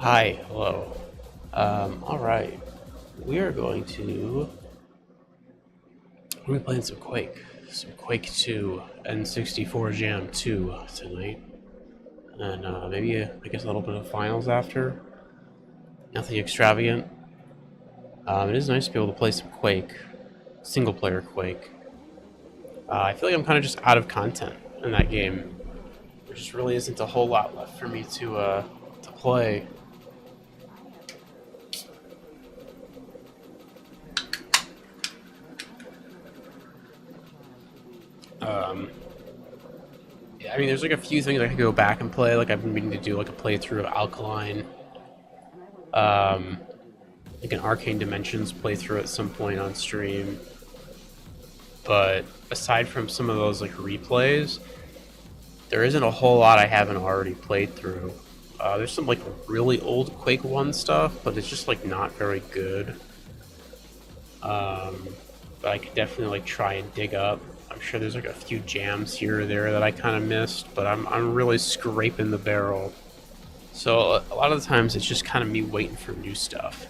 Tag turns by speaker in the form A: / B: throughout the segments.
A: Hi, hello. All right. We are going to we're playing some Quake 2 N64 Jam 2 tonight, and maybe I guess a little bit of finals after. Nothing extravagant. It is nice to be able to play some Quake, single player Quake. I feel like I'm kind of just out of content in that game. There just really isn't a whole lot left for me to play. Um, Yeah, I mean, there's like a few things I could go back and play. Like I've been meaning to do like a playthrough of Alkaline, um, like an Arcane Dimensions playthrough at some point on stream. But aside from some of those like replays, there isn't a whole lot I haven't already played through. There's some like really old Quake One stuff, but it's just like not very good. Um, but I could definitely like try and dig up. I'm sure there's like a few jams here or there that I kind of missed, but I'm really scraping the barrel. So a lot of the times it's just kind of me waiting for new stuff.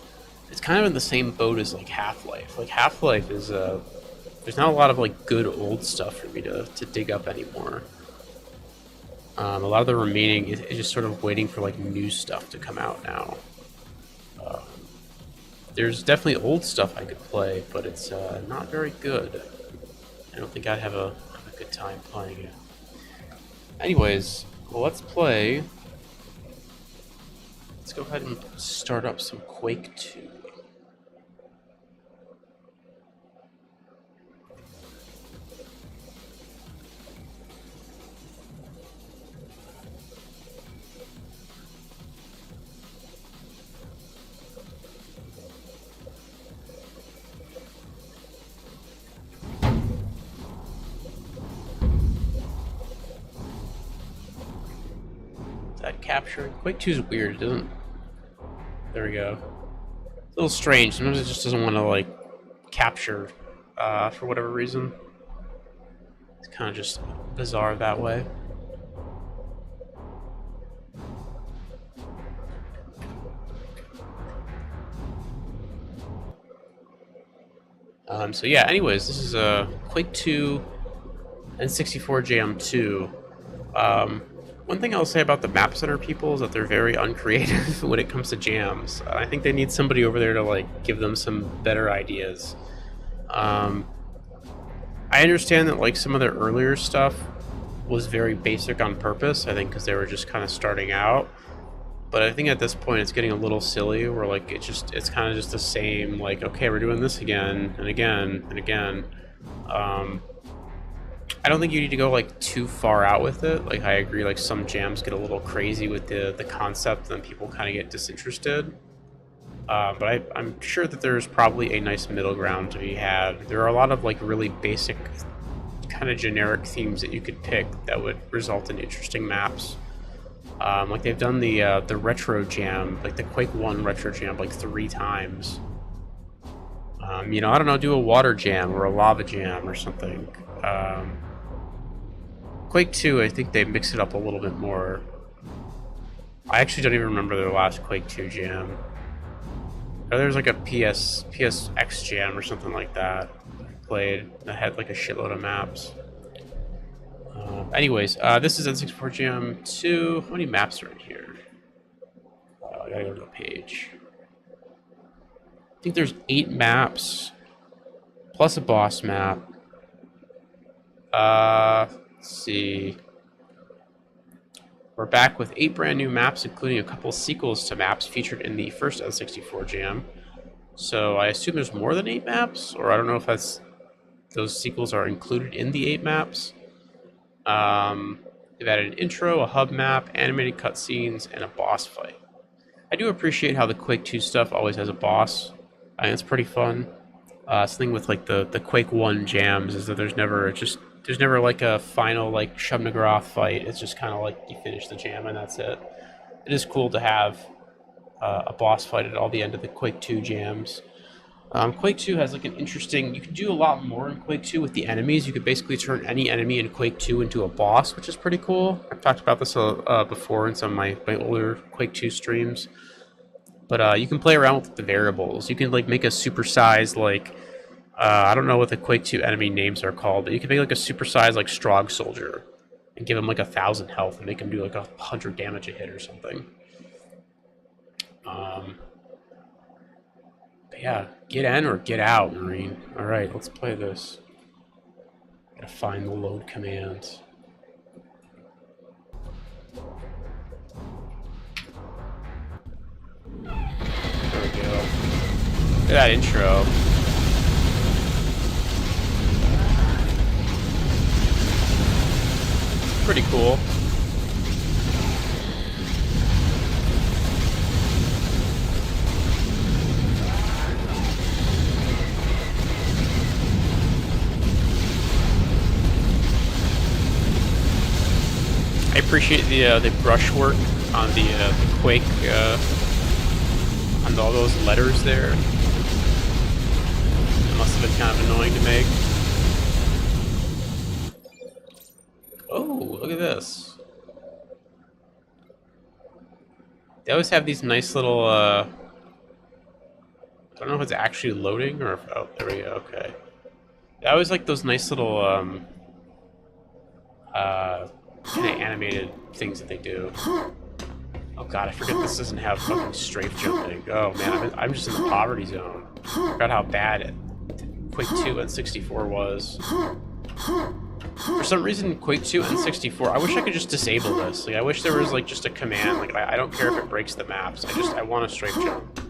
A: It's kind of in the same boat as like Half-Life. Like Half-Life is there's not a lot of like good old stuff for me to dig up anymore. A lot of the remaining is just sort of waiting for like new stuff to come out now. Uh, there's definitely old stuff I could play, but it's not very good. I don't think I'd have a good time playing it. Anyways, well, let's play. Let's go ahead and start up some Quake 2. That capturing Quake 2 is weird, it doesn't. There we go. It's a little strange. Sometimes it just doesn't want to like capture for whatever reason. It's kind of just bizarre that way. So yeah. Anyways, this is a Quake 2 N64 Jam 2. Um, One thing I'll say about the Map Center people is that they're very uncreative when it comes to jams. I think they need somebody over there to like give them some better ideas. Um, I understand that like some of their earlier stuff was very basic on purpose. I think because they were just kind of starting out. But I think at this point it's getting a little silly. Where like it's kind of just the same. Like okay, we're doing this again and again and again. Um, I don't think you need to go like too far out with it. Like I agree, like some jams get a little crazy with the concept, and then people kind of get disinterested. But I'm sure that there's probably a nice middle ground to be had. There are a lot of like really basic, kind of generic themes that you could pick that would result in interesting maps. Like they've done the retro jam, like the Quake One retro jam, like 3 times. I don't know, do a water jam or a lava jam or something. Um, Quake 2, I think they mix it up a little bit more. I actually don't even remember their last Quake 2 jam. Oh, there was like a PSX jam or something like that I played that had like a shitload of maps. This is N64 Jam 2. How many maps are in here? I gotta go to the page. I think there's 8 maps plus a boss map. Let's see. We're back with 8 brand new maps, including a couple sequels to maps featured in the first N64 Jam. So I assume there's more than 8 maps, or I don't know if those sequels are included in the 8 maps. They've added an intro, a hub map, animated cutscenes, and a boss fight. I do appreciate how the Quake 2 stuff always has a boss. I think it's pretty fun. Something with like the Quake 1 jams is that there's never like a final like Shub Niggurath fight. It's just kind of like you finish the jam and that's it. It is cool to have a boss fight at all the end of the Quake 2 jams. Quake 2 has like an interesting. You can do a lot more in Quake 2 with the enemies. You could basically turn any enemy in Quake 2 into a boss, which is pretty cool. I've talked about this before in some of my older Quake 2 streams. But you can play around with the variables. You can like make a supersized like I don't know what the Quake 2 enemy names are called, but you can make like a supersized like Strong Soldier and give him like 1,000 health and make him do like 100 damage a hit or something. But yeah, get in or get out, Marine. All right, let's play this. Gotta find the load command. There we go. Look at that intro. Pretty cool. I appreciate the brushwork on the Quake on all those letters there. It must have been kind of annoying to make. Oh, look at this. They always have these nice little, I don't know if it's actually loading or if, oh, there we go, okay. They always like those nice little, kind of animated things that they do. Oh god, I forget this doesn't have fucking strafe jumping. Oh man, I'm just in the poverty zone. I forgot how bad Quake 2 N64 was. For some reason, Quake 2 N64, I wish I could just disable this. Like, I wish there was like just a command. Like, I don't care if it breaks the maps. I want to strafe jump.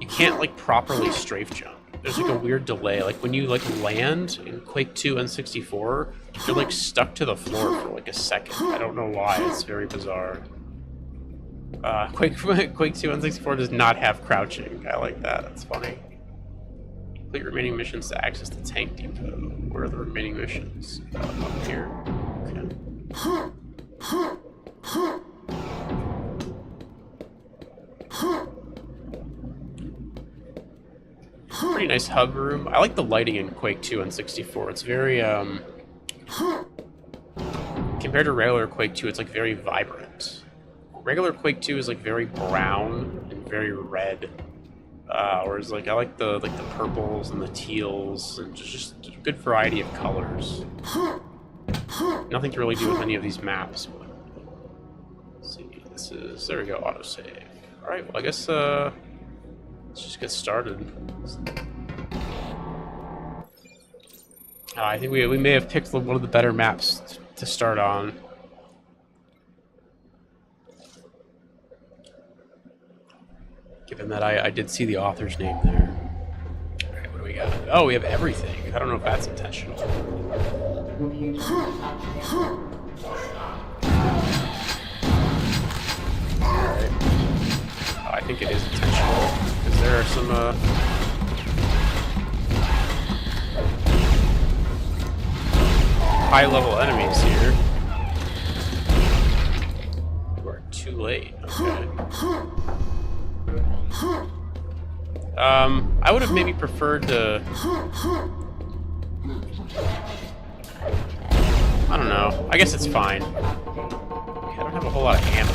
A: You can't like properly strafe jump. There's like a weird delay. Like when you like land in Quake 2 N64, you're like stuck to the floor for like a second. I don't know why. It's very bizarre. Quake 2 N64 does not have crouching. I like that. That's funny. Complete remaining missions to access the tank depot. Where are the remaining missions? Up here. Okay. Pretty nice hub room. I like the lighting in Quake 2 N64. It's very, compared to regular Quake 2, it's like very vibrant. Regular Quake 2 is like very brown and very red. Whereas like I like the purples and the teals and just a good variety of colors. Nothing to really do with any of these maps. But let's see, there we go, autosave. Alright, well I guess let's just get started. I think we may have picked one of the better maps to start on. Given that I did see the author's name there. Alright, what do we got? Oh, we have everything. I don't know if that's intentional. Alright. Oh, I think it is intentional. Because there are some, high-level enemies here. We're too late. Okay. I would have maybe preferred to... I don't know. I guess it's fine. Okay, I don't have a whole lot of ammo.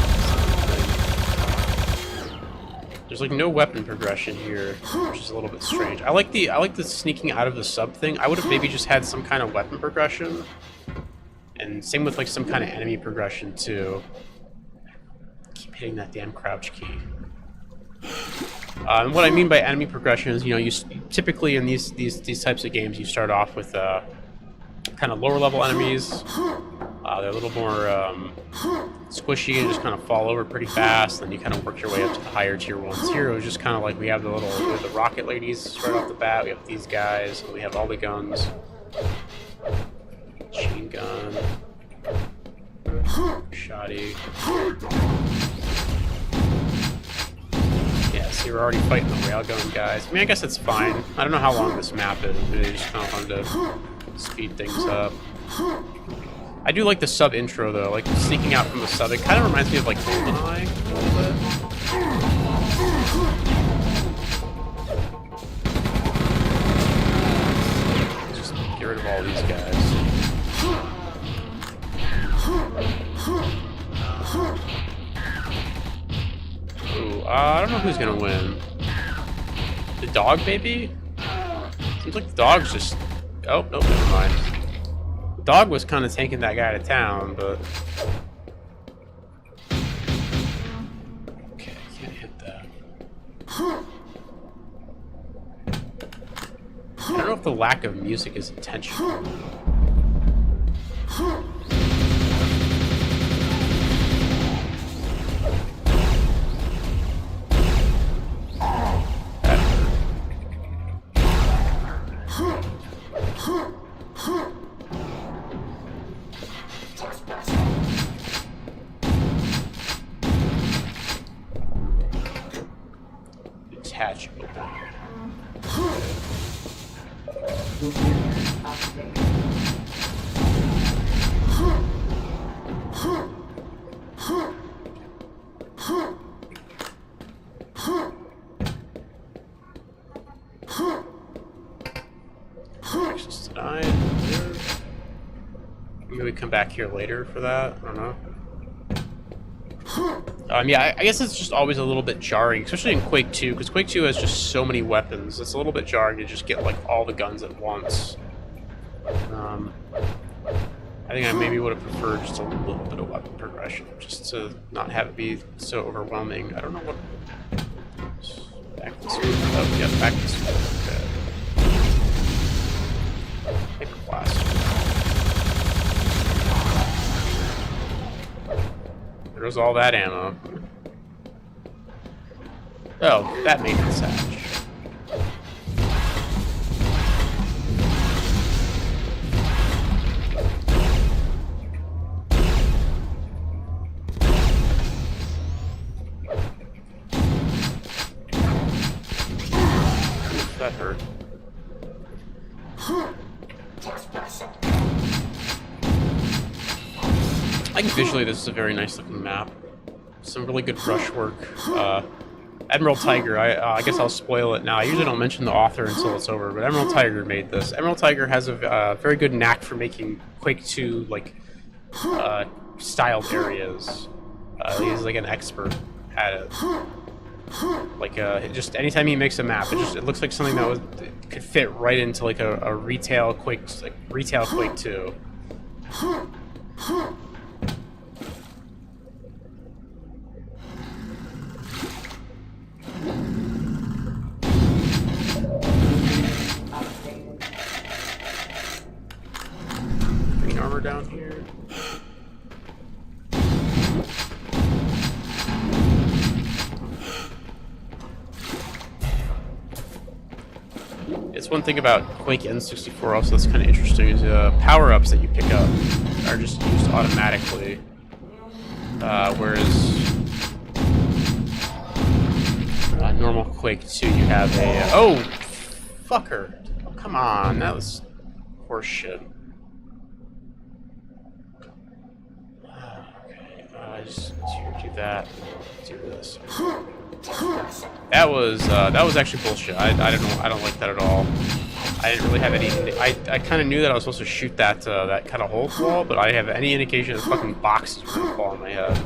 A: There's like no weapon progression here, which is a little bit strange. I like the sneaking out of the sub thing. I would have maybe just had some kind of weapon progression. And same with like some kind of enemy progression too. Keep hitting that damn crouch key. And what I mean by enemy progression is, you know, you typically in these types of games, you start off with kind of lower level enemies. They're a little more squishy and just kind of fall over pretty fast. Then you kind of work your way up to the higher tier ones. Here it was just kind of like we have the rocket ladies right off the bat. We have these guys. And we have all the guns. Machine gun. Shoddy. Yeah, see, we're already fighting the railgun guys. I mean, I guess it's fine. I don't know how long this map is. Maybe just kind of fun to speed things up. I do like the sub intro though, like sneaking out from the sub. It kind of reminds me of like GoldenEye a little bit. Just get rid of all these guys. Ooh, I don't know who's gonna win. The dog, maybe? Seems like the dog's just... Oh, nope, never mind. The dog was kind of taking that guy to town, but... Okay, I can't hit that. I don't know if the lack of music is intentional. Attach open. Access denied. Maybe we come back here later for that. I don't know. Yeah, I guess it's just always a little bit jarring, especially in Quake 2, because Quake 2 has just so many weapons. It's a little bit jarring to just get like all the guns at once. I think I maybe would have preferred just a little bit of weapon progression, just to not have it be so overwhelming. I don't know what... Back to school. Oh, yeah, back to school. Okay. Paper blaster. There was all that ammo. Oh, that maintenance hatch. That hurt. I think visually this is a very nice looking map. Some really good brushwork. Emerald Tiger, I guess I'll spoil it now. I usually don't mention the author until it's over, but Emerald Tiger made this. Emerald Tiger has a very good knack for making Quake 2 like styled areas. He's like an expert at it. Like just anytime he makes a map, it looks like something that could fit right into like a retail Quake 2. Green armor down here. It's one thing about Quake N64 also that's kind of interesting is power-ups that you pick up are just used automatically, whereas normal Quake 2 you have a... oh! Fucker! Oh, come on, that was horse shit. Okay, just do that, do this. That was actually bullshit. I don't like that at all. I didn't really have any. I kind of knew that I was supposed to shoot that that kind of hole wall, but I didn't have any indication that fucking boxes were gonna fall on my head.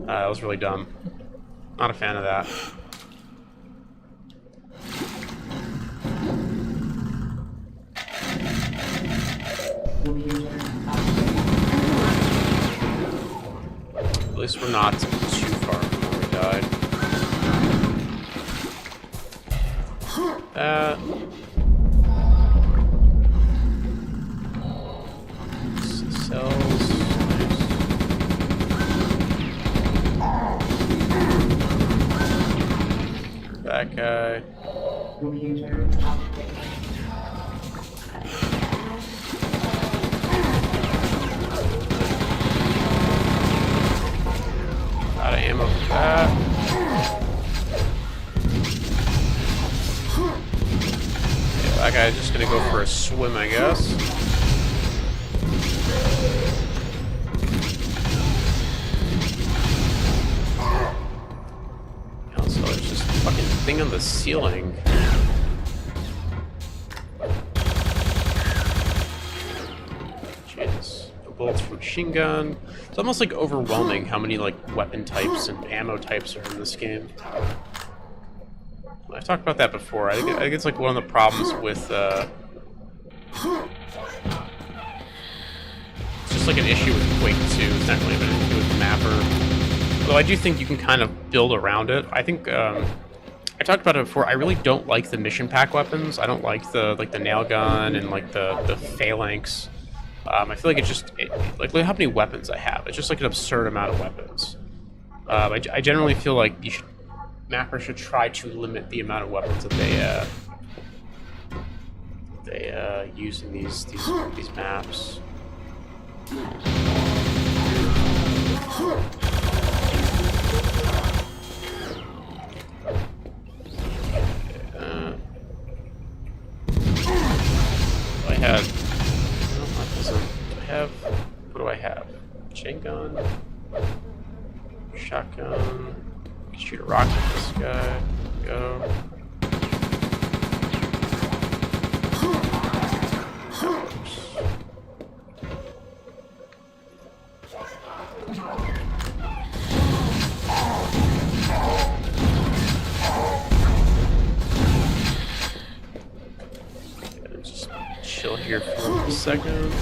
A: That was really dumb. Not a fan of that. At least we're not too far from where we died. Cells. Nice. That guy. Out of ammo for that. Yeah, that guy's just gonna go for a swim, I guess. Also, there's just a fucking thing on the ceiling. Jesus. bullets for machine gun. It's almost like overwhelming how many like weapon types and ammo types are in this game. I've talked about that before. I think it's like one of the problems with it's just like an issue with Quake 2. It's not really anything to do with the mapper. Although I do think you can kind of build around it. I think I talked about it before. I really don't like the mission pack weapons. I don't like the nail gun and like the phalanx. I feel like like look how many weapons I have. It's just like an absurd amount of weapons. I generally feel like mappers should try to limit the amount of weapons that they use in these maps. What do I have? Chain gun, shotgun. Shoot a rocket at this guy. Go. Just chill here for a second.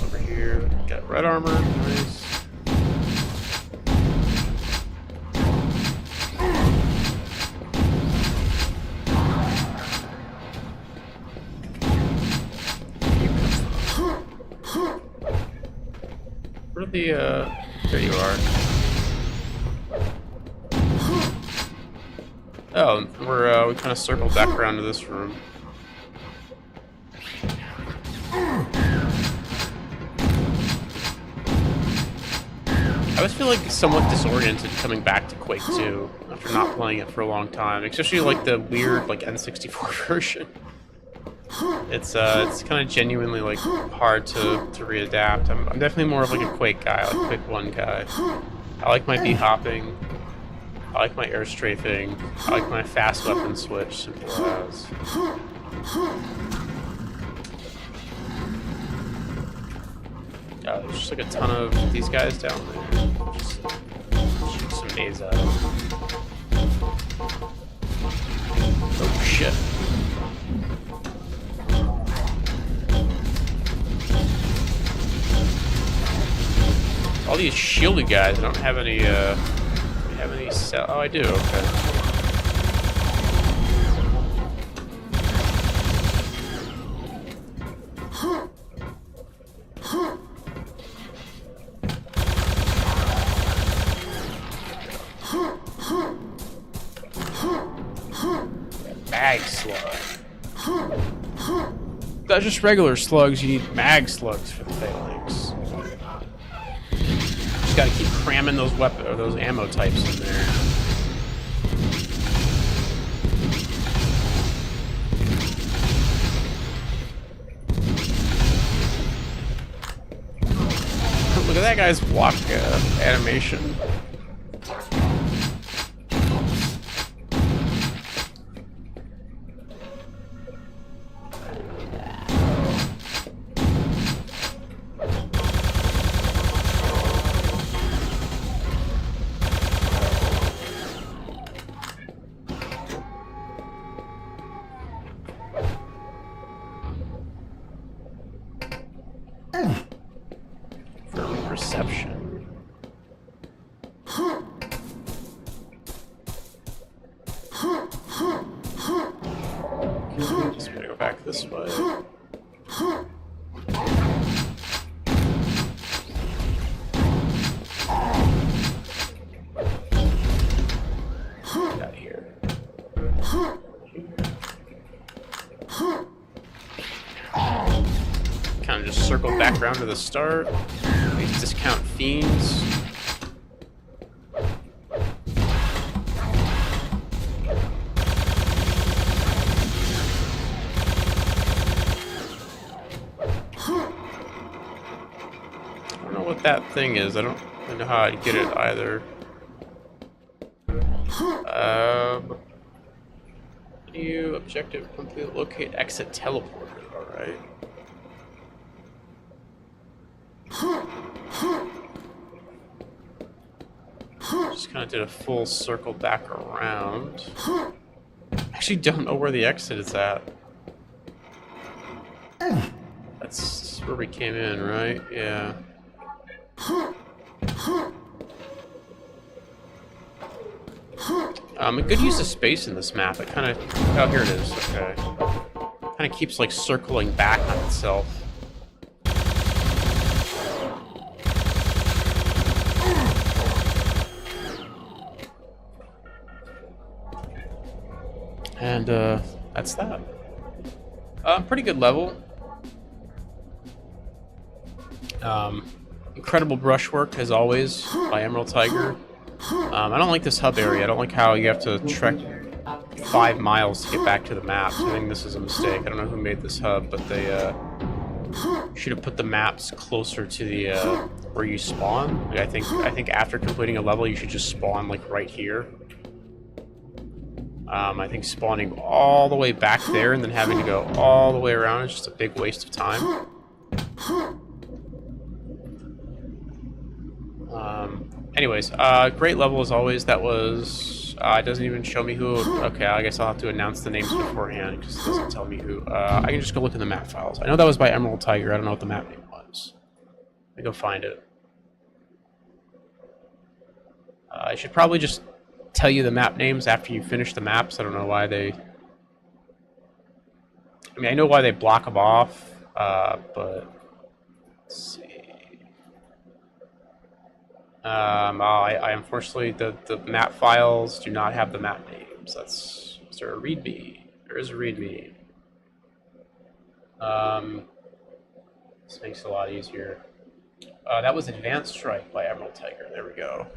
A: Over here, got red armor. Nice. Where there you are. Oh, we kind of circled back around to this room. I always feel like somewhat disoriented coming back to Quake 2 after not playing it for a long time, especially like the weird like N64 version. It's kind of genuinely like hard to readapt. I'm definitely more of like a Quake guy, like Quake 1 guy. I like my B-hopping. I like my air strafing. I like my fast weapon switch, simple as. There's just like a ton of these guys down there. Just shoot some nades at them. Oh shit. All these shielded guys, I don't have any, cell. Oh, I do, okay. Mag slug. Not just regular slugs, you need mag slugs for the phalanx. Just gotta keep cramming those those ammo types in there. Look at that guy's walk animation. Perception. Just gonna go back this way. Get out of here. Kind of just circle back around to the start. These discount fiends. I don't know what that thing is. I don't really know how I'd get it either. New objective complete. Locate exit teleporter. All right. Just kind of did a full circle back around. I actually don't know where the exit is at. That's where we came in, right? Yeah. A good use of space in this map. It kind of... Oh, here it is. Okay. Kind of keeps, like, circling back on itself. And, that's that. Pretty good level. Incredible brushwork, as always, by Emerald Tiger. I don't like this hub area. I don't like how you have to trek 5 miles to get back to the maps. I think this is a mistake. I don't know who made this hub, but they should have put the maps closer to the where you spawn. Like, I think after completing a level, you should just spawn like right here. I think spawning all the way back there and then having to go all the way around is just a big waste of time. Anyways, great level as always. That was... it doesn't even show me who... Okay, I guess I'll have to announce the names beforehand because it doesn't tell me who. I can just go look in the map files. I know that was by Emerald Tiger. I don't know what the map name was. Let me go find it. I should probably just tell you the map names after you finish the maps. I don't know why they... I mean, I know why they block them off, but... Let's see... I unfortunately, the map files do not have the map names. Is there a readme? There is a readme. This makes it a lot easier. That was Advanced Strike by Emerald Tiger. There we go.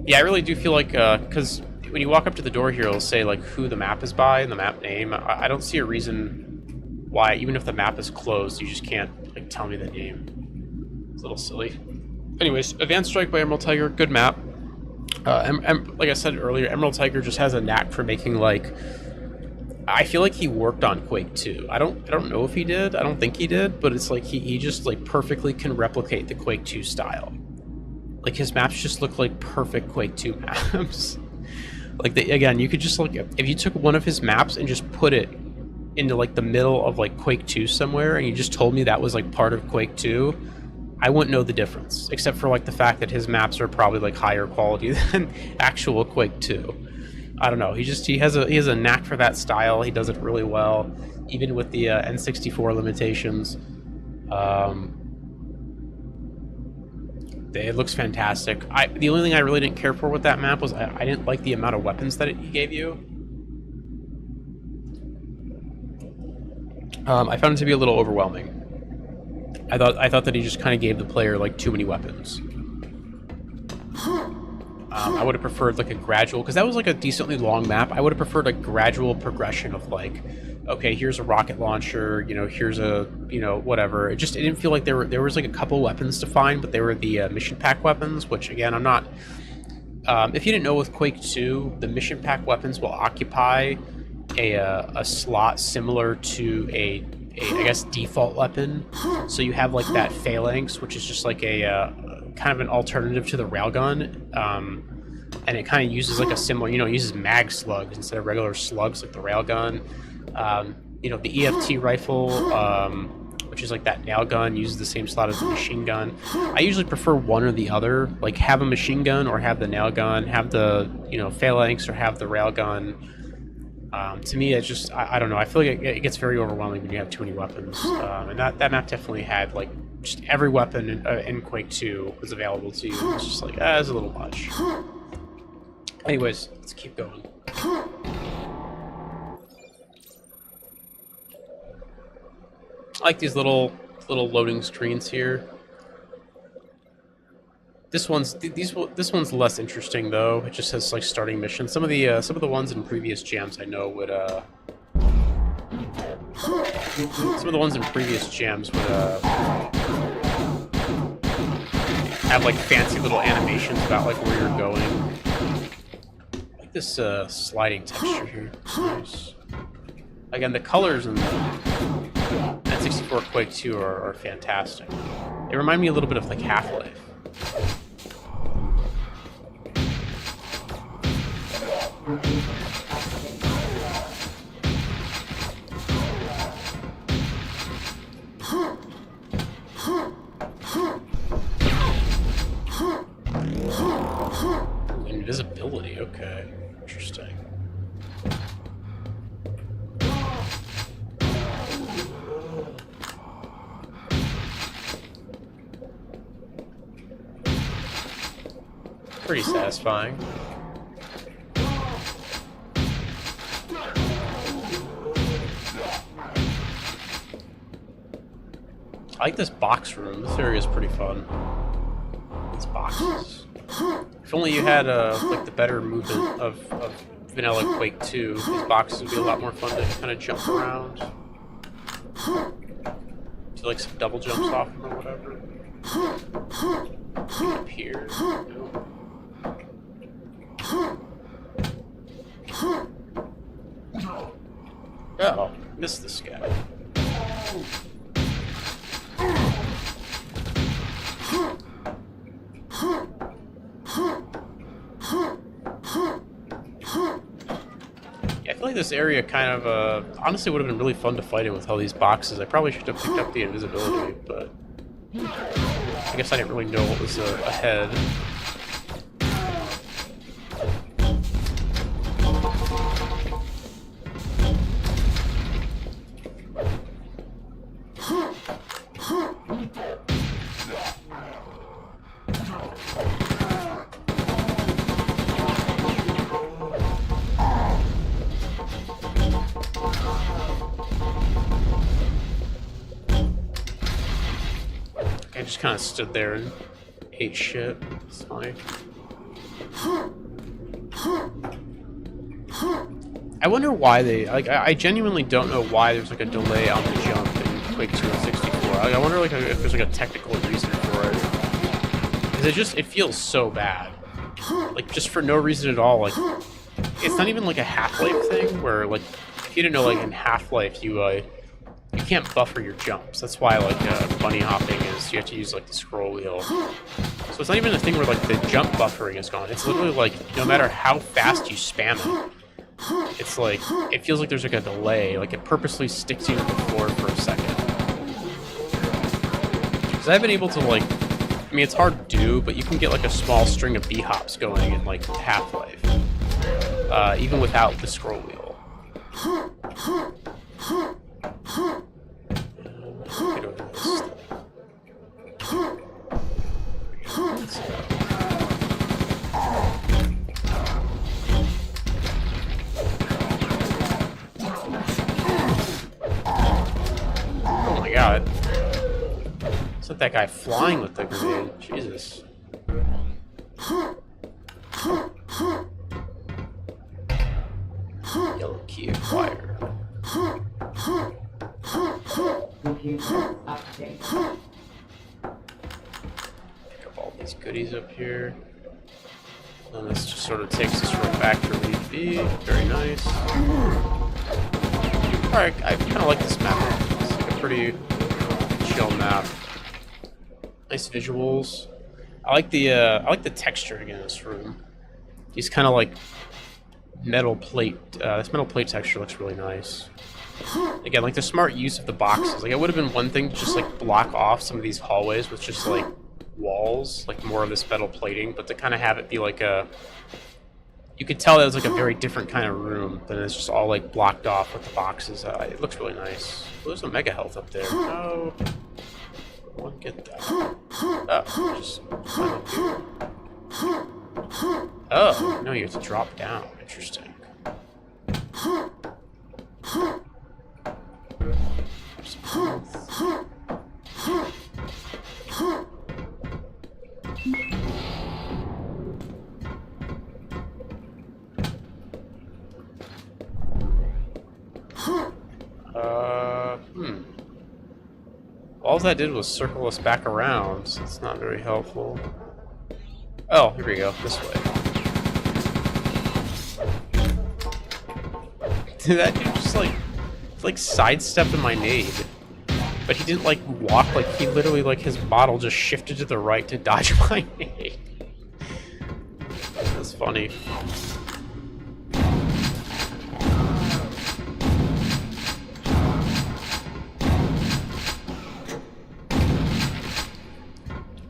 A: Yeah, I really do feel like, because when you walk up to the door here, it'll say, like, who the map is by and the map name. I don't see a reason why, even if the map is closed, you just can't, like, tell me the name. It's a little silly. Anyways, Advanced Strike by Emerald Tiger, good map. Like I said earlier, Emerald Tiger just has a knack for making, like... I feel like he worked on Quake 2. I don't know if he did. I don't think he did, but it's like he just, like, perfectly can replicate the Quake 2 style. Like, his maps just look like perfect Quake 2 maps. Like, again, you could just, like... If you took one of his maps and just put it into, like, the middle of, like, Quake 2 somewhere, and you just told me that was, like, part of Quake 2... I wouldn't know the difference, except for like the fact that his maps are probably like higher quality than actual Quake 2. I don't know. He has a knack for that style. He does it really well, even with the N64 limitations. It looks fantastic. The only thing I really didn't care for with that map was I didn't like the amount of weapons that he gave you. I found it to be a little overwhelming. I thought that he just kind of gave the player like too many weapons. I would have preferred like a gradual, because that was like a decently long map. I would have preferred a gradual progression of like, okay, here's a rocket launcher, you know, here's a, you know, whatever. It didn't feel like there was like a couple weapons to find, but they were the mission pack weapons, which again, I'm not. If you didn't know, with Quake 2, the mission pack weapons will occupy a slot similar to a I guess default weapon. So you have like that phalanx, which is just like a kind of an alternative to the railgun, and it kind of uses like a similar, you know, it uses mag slugs instead of regular slugs like the railgun. You know, the EFT rifle, which is like that nail gun, uses the same slot as the machine gun. I usually prefer one or the other, like have a machine gun or have the nail gun, have the, you know, phalanx or have the railgun. To me, it's just, I don't know, I feel like it gets very overwhelming when you have too many weapons. And that map definitely had, like, just every weapon in Quake 2 was available to you. It's just like, it's a little much. Anyways, let's keep going. I like these little loading screens here. This one's less interesting though. It just says like starting mission. Some of the ones in previous jams I know would have like fancy little animations about like where you're going. I like this sliding texture here. It's nice. Again, the colors in the N64 Quake 2 are fantastic. They remind me a little bit of like Half-Life. Invisibility, okay. Interesting.
B: Pretty satisfying.
A: I like this box room. This area is pretty fun. These boxes. If only you had like the better movement of vanilla Quake 2, these boxes would be a lot more fun to kind of jump around. Do like some double jumps off them or whatever. Up here. Oh, missed this guy. Yeah, I feel like this area kind of, honestly would have been really fun to fight in with all these boxes. I probably should have picked up the invisibility, but I guess I didn't really know what was ahead. I just kind of stood there and ate shit. It's funny. I wonder why they like. I genuinely don't know why there's like a delay on the jump in Quake 2 and 64. Like, I wonder like if there's like a technical reason for it. Because it feels so bad. Like just for no reason at all. Like it's not even like a Half-Life thing where like if you didn't know like in Half-Life you can't buffer your jumps. That's why like bunny hopping is you have to use like the scroll wheel. So it's not even a thing where like the jump buffering is gone. It's literally like no matter how fast you spam it, it's like it feels like there's like a delay. Like it purposely sticks you to the floor for a second. Because I've been able to like, I mean it's hard to do, but you can get like a small string of B-hops going in like Half-Life, even without the scroll wheel. Get over this stuff. Oh my god. It's like that guy flying with the grenade. Jesus. Yellow key acquired. Pick up all these goodies up here. And this just sort of takes us right back to Relief B. Very nice. Alright, I kind of like this map. It's like a pretty chill map. Nice visuals. I like the texturing in this room. These kind of like metal plate. This metal plate texture looks really nice. Again, like the smart use of the boxes. Like it would have been one thing to just like block off some of these hallways with just like walls, like more of this metal plating, but to kind of have it be like a, you could tell that was like a very different kind of room than it's just all like blocked off with the boxes. It looks really nice. Oh, there's a mega health up there. Oh, I won't get that. Oh, just climb up here. Oh, no, you have to drop down. Interesting. All that did was circle us back around, so it's not very helpful. Oh, here we go, this way. That dude just like sidestepped my nade. But he didn't like walk, like he literally like his model just shifted to the right to dodge my nade. That's funny.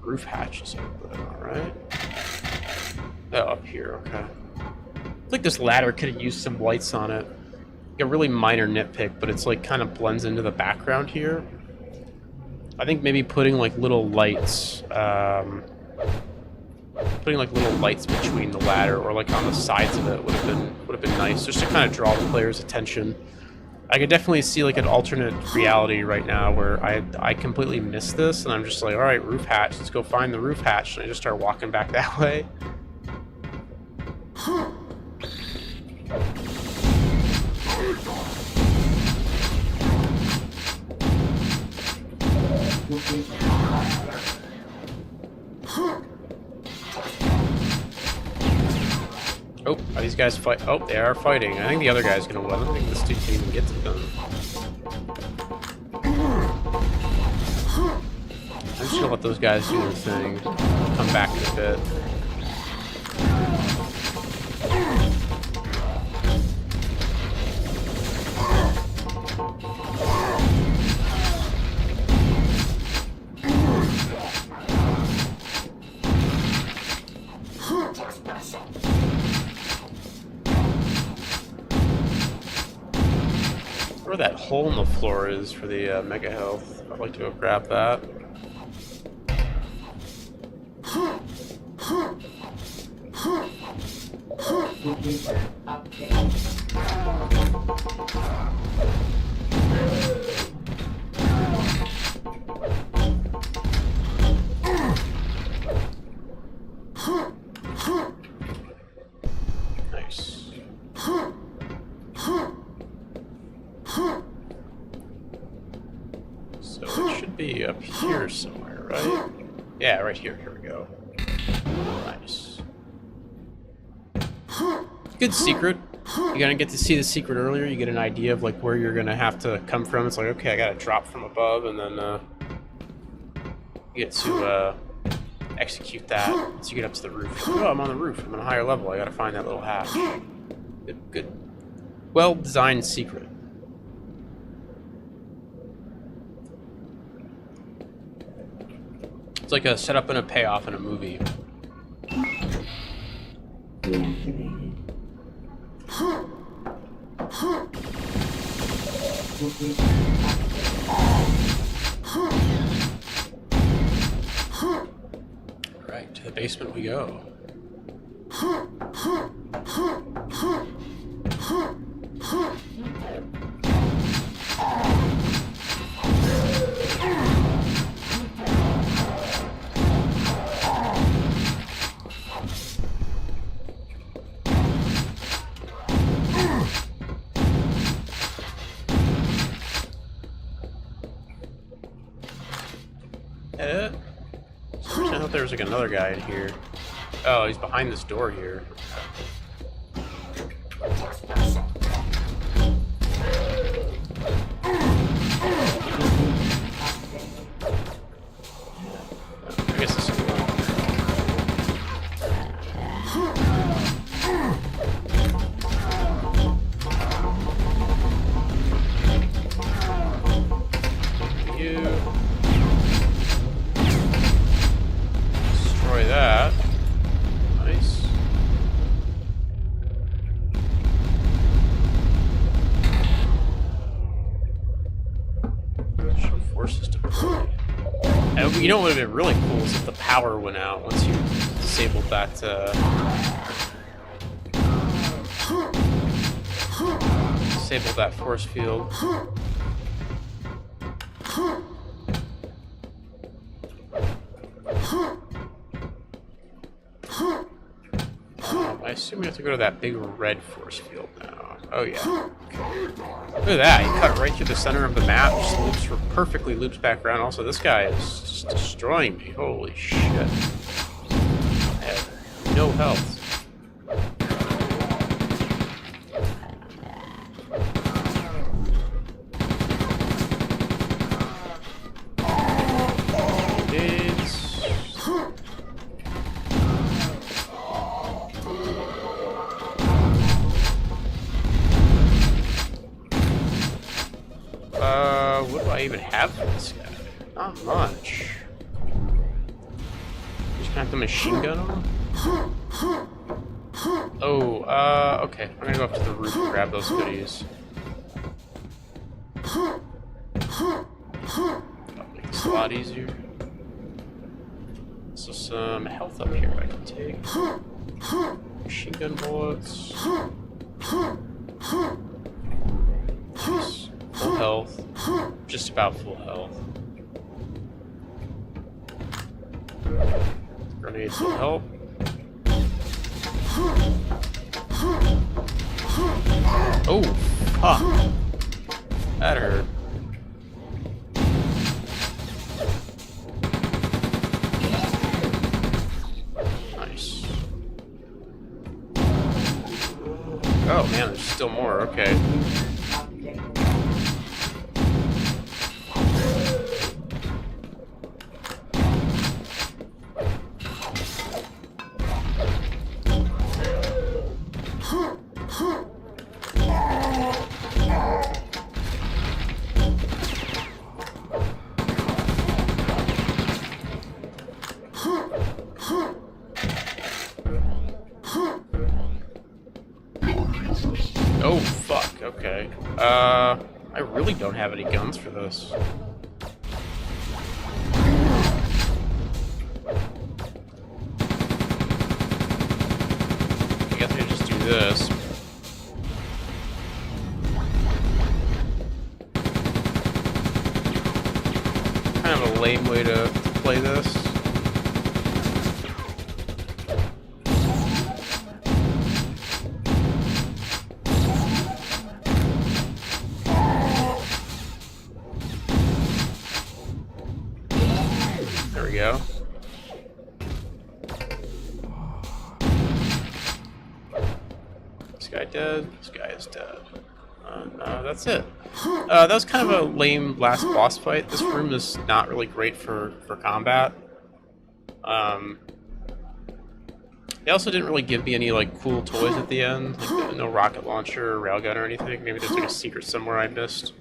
A: roof hatch is open, alright. Oh, up here, okay. I think this ladder could have used some lights on it. Like a really minor nitpick, but it's like kind of blends into the background here. I think maybe putting like little lights, between the ladder or like on the sides of it would have been nice, just to kind of draw the player's attention. I could definitely see like an alternate reality right now where I completely missed this, and I'm just like, all right, roof hatch, let's go find the roof hatch, and I just start walking back that way. Oh, are these guys fight? Oh, they are fighting. I think the other guy's gonna win. I don't think this dude can even get to them. I'm just gonna let those guys do their thing. Come back in a bit. Where that hole in the floor is for the Mega Health. I'd like to go grab that. Nice. So it should be up here somewhere, right? Yeah, right here. Here we go. Nice. Good secret. You're gonna get to see the secret earlier. You get an idea of like where you're gonna have to come from. It's like, okay, I gotta drop from above, and then you get to execute that once you get up to the roof. Oh, I'm on the roof. I'm on a higher level. I gotta find that little hatch. Good. Well-designed secret. It's like a setup and a payoff in a movie.
B: Deactivated.
A: Alright, to the basement we go. I thought there was like another guy in here. Oh, he's behind this door here. I guess this is cool. That. Nice. Show forces deploy. And you know what would have been really cool is if the power went out once you disabled that. Disabled that force field. I assume we have to go to that big red force field now. Oh yeah. Okay. Look at that, he cut right through the center of the map, just perfectly loops back around. Also, this guy is just destroying me. Holy shit. I have no health. What do I even have for this guy? Not much. Just gonna have the machine gun on? Oh, okay. I'm gonna go up to the roof and grab those goodies. That'll make this a lot easier. So some health up here I can take. Machine gun bullets. Nice. Full health. Just about full health. Grenades will help. Oh, fuck. That hurt. Nice. Oh man, there's still more, okay. Oh, fuck, okay. I really don't have any guns for this. I guess I just do this. Kind of a lame way to play this. There we go. This guy dead. This guy is dead. No, that's it. That was kind of a lame last boss fight. This room is not really great for combat. They also didn't really give me any like cool toys at the end, like no rocket launcher or railgun or anything. Maybe there's like a secret somewhere I missed.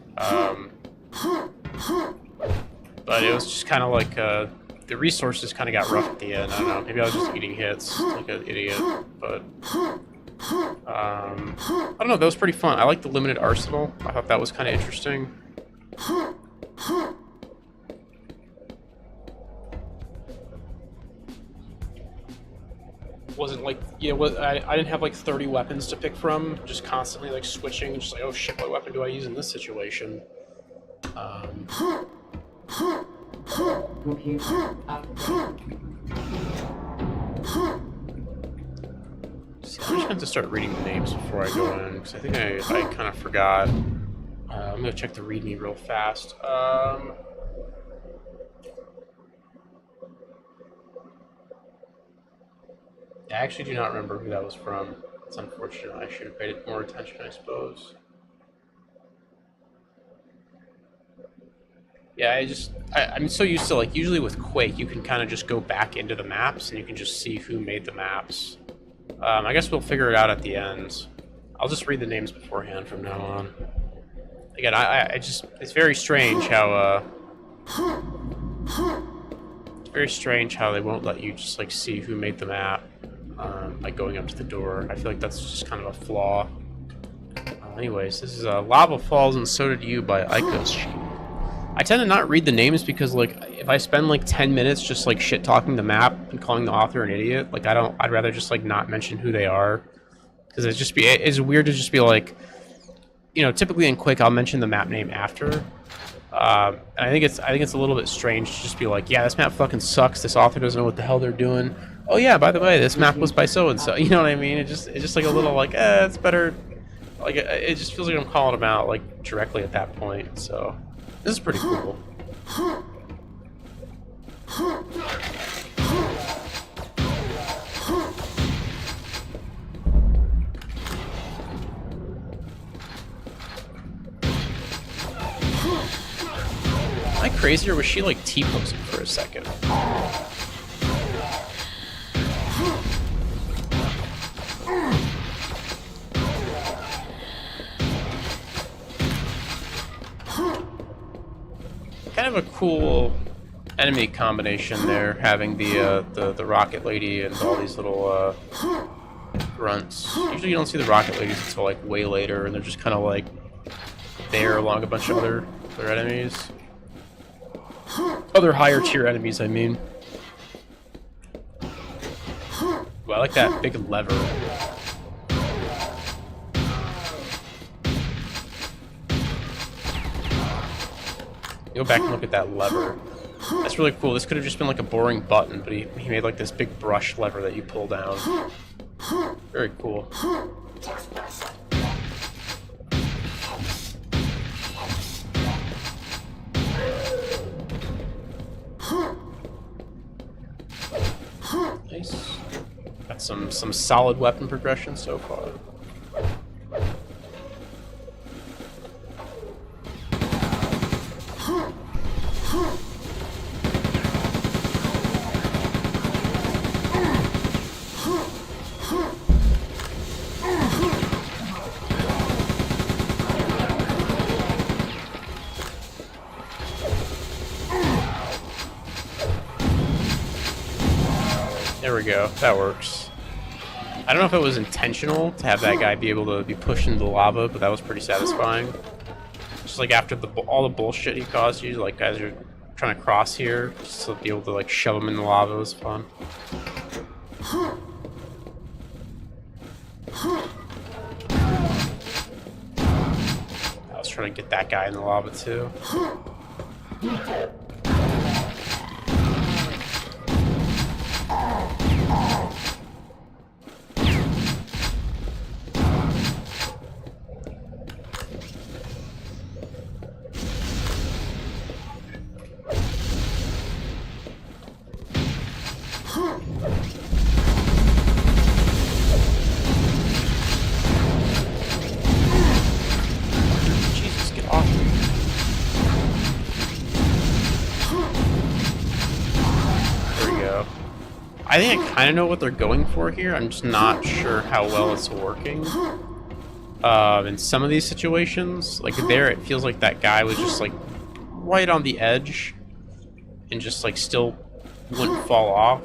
A: But it was just kind of like the resources kind of got rough at the end. I don't know. Maybe I was just eating hits like an idiot. But I don't know. That was pretty fun. I like the limited arsenal. I thought that was kind of interesting. Wasn't like, you know, I didn't have like 30 weapons to pick from. Just constantly like switching. Just like, oh shit, what weapon do I use in this situation? See, I'm just going to start reading the names before I go in, because I think I kind of forgot. I'm going to check the README real fast. I actually do not remember who that was from. It's unfortunate. I should have paid more attention, I suppose. Yeah, I'm so used to, like, usually with Quake, you can kind of just go back into the maps and you can just see who made the maps. I guess we'll figure it out at the end. I'll just read the names beforehand from now on. Again, it's very strange how, it's very strange how they won't let you just, like, see who made the map, like, going up to the door. I feel like that's just kind of a flaw. Anyways, this is Lava Falls and So Did You by Icos. I tend to not read the names because, like, if I spend like 10 minutes just like shit talking the map and calling the author an idiot, like I'd rather just like not mention who they are, because it's weird to just be like, you know, typically in Quake I'll mention the map name after, and I think it's a little bit strange to just be like, yeah, this map fucking sucks. This author doesn't know what the hell they're doing. Oh yeah, by the way, this map was by so and so. You know what I mean? It's just like a little like, it's better. Like it just feels like I'm calling them out like directly at that point. So. This is pretty cool. Am I crazy, or was she like T-posing for a second? Kind of a cool
C: enemy combination there, having the rocket lady and all these little grunts. Usually you don't see the rocket ladies until like way later, and they're just kind of like there along a bunch of other enemies. Other higher tier enemies, I mean. Ooh, I like that big lever. Go back and look at that lever. That's really cool. This could have just been like a boring button, but he made like this big brush lever that you pull down. Very cool. Nice. Got some solid weapon progression so far. There we go. That works. I don't know if it was intentional to have that guy be able to be pushed into the lava, but that was pretty satisfying. Just like after all the bullshit he caused you, like guys are trying to cross here, just to be able to like shove him in the lava was fun. I was trying to get that guy in the lava too. Jesus, get off me. There we go. I think I kind of know what they're going for here. I'm just not sure how well it's working. In some of these situations, like there, it feels like that guy was just like right on the edge and just like still wouldn't fall off.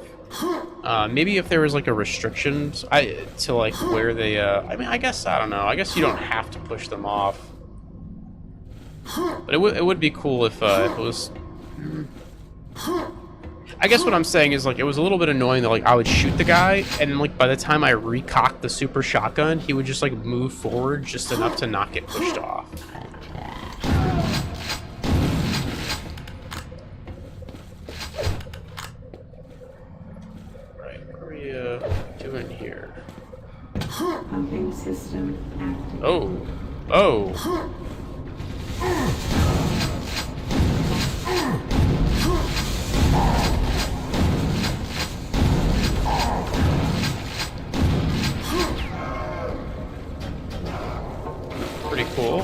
C: Maybe if there was like a restriction to like where they, I mean, I guess, I don't know. I guess you don't have to push them off. But it would be cool if it was... I guess what I'm saying is like it was a little bit annoying that like I would shoot the guy and then like by the time I recocked the super shotgun, he would just like move forward just enough to not get pushed off. Right, what are we doing here?
B: Pumping system active.
C: Oh, oh. Pretty cool.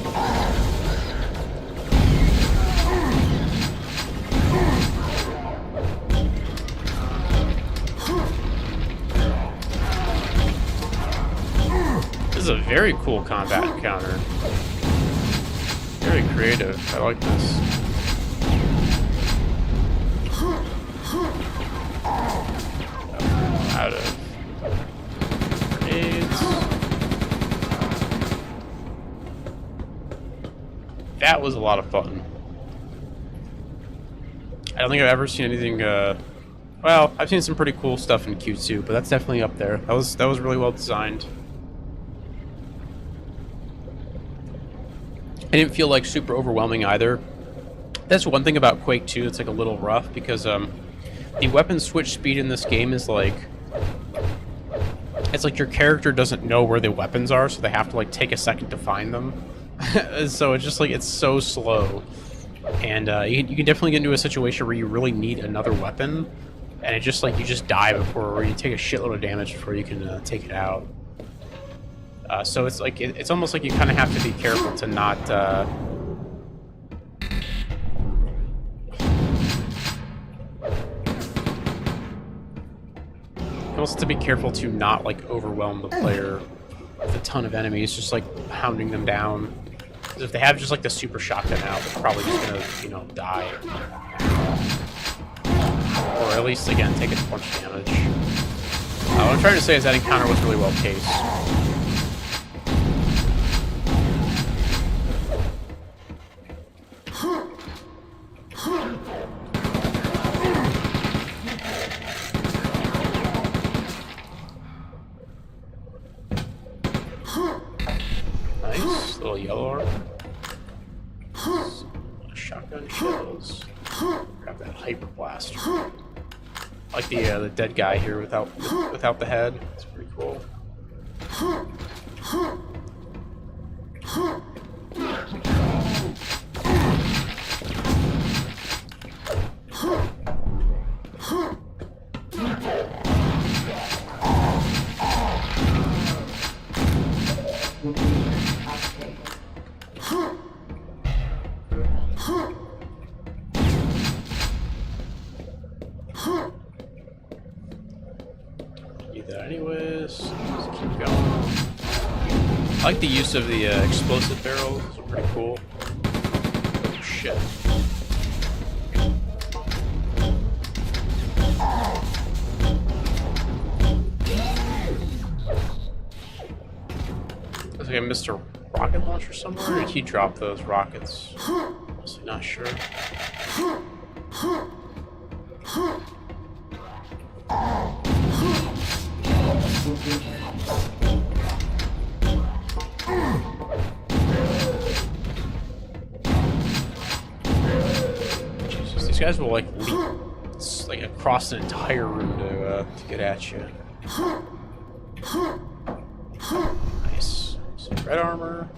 C: This is a very cool combat encounter. Very creative. I like this. Out of grenades. That was a lot of fun. I don't think I've ever seen anything, well, I've seen some pretty cool stuff in Q2, but that's definitely up there. That was really well designed. I didn't feel like super overwhelming either. That's one thing about Quake 2 that's like a little rough, because the weapon switch speed in this game is like... It's like your character doesn't know where the weapons are, so they have to like take a second to find them. So it's just like, it's so slow. And you can definitely get into a situation where you really need another weapon, and it just like, you just die before, or you take a shitload of damage before you can take it out. So it's like, it's almost like you kind of have to be careful to not... also to be careful to not like overwhelm the player with a ton of enemies, just like hounding them down. Because if they have just like the super shotgun out, they're probably just gonna, you know, die.
A: or at least, again, take a bunch of damage. What I'm trying to say is that encounter was really well paced. Nice, little yellow arm. Shotgun shells. Grab that hyper blaster. I like the dead guy here without the head. It's pretty cool. Need that anyways. Just keep going. I like the use of the explosive barrels. Those are pretty cool. Oh shit. Looks like I missed a rocket launcher somewhere. Or did he drop those rockets? Honestly, not sure. Jesus, these guys will like leap like across an entire room to get at you. Nice. Some red armor.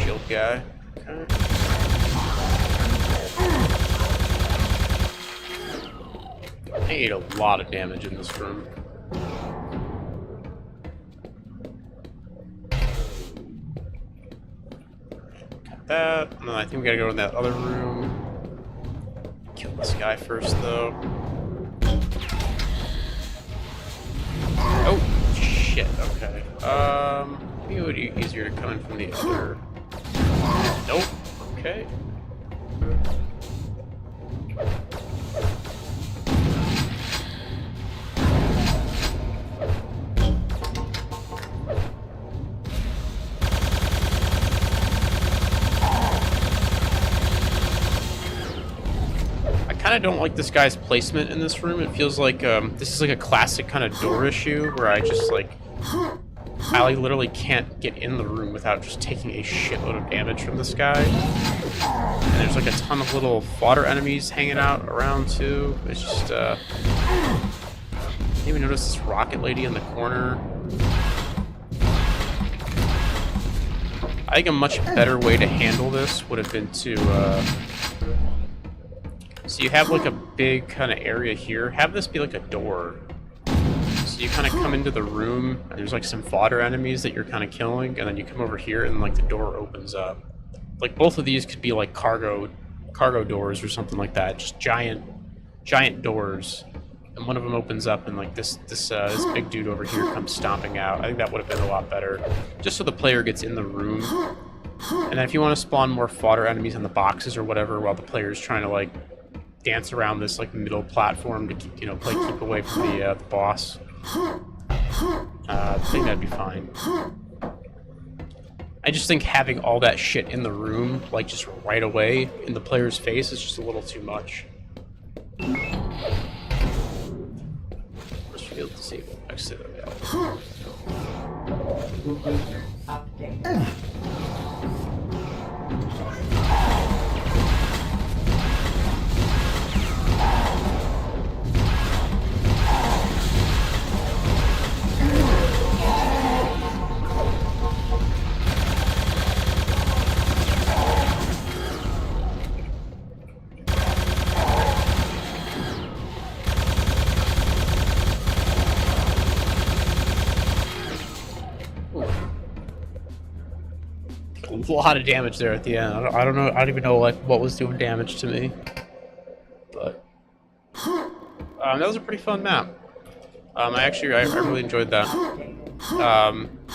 A: Shield guy. Okay. I ate a lot of damage in this room. Got that, and then I think we gotta go in that other room. Kill this guy first, though. Oh, shit, okay. Maybe it would be easier to come in from the other... Nope, okay. I kind of don't like this guy's placement in this room. It feels like this is like a classic kind of door issue where I just like literally can't get in the room without just taking a shitload of damage from this guy. And there's like a ton of little fodder enemies hanging out around too. It's just didn't even notice this rocket lady in the corner. I think a much better way to handle this would have been to so you have like a big kind of area here. Have this be like a door. So you kind of come into the room, and there's like some fodder enemies that you're kind of killing, and then you come over here, and like the door opens up. Like both of these could be like cargo doors or something like that. Just giant doors, and one of them opens up, and like this big dude over here comes stomping out. I think that would have been a lot better, just so the player gets in the room. And then if you want to spawn more fodder enemies in the boxes or whatever, while the player is trying to like dance around this like middle platform to keep, keep away from the boss. I think that'd be fine. I just think having all that shit in the room, like just right away in the player's face, is just a little too much. Force field disabled. Exit available.
B: Update.
A: a lot of damage there at the end. I don't know. I don't even know like what was doing damage to me. But that was a pretty fun map. I really enjoyed that.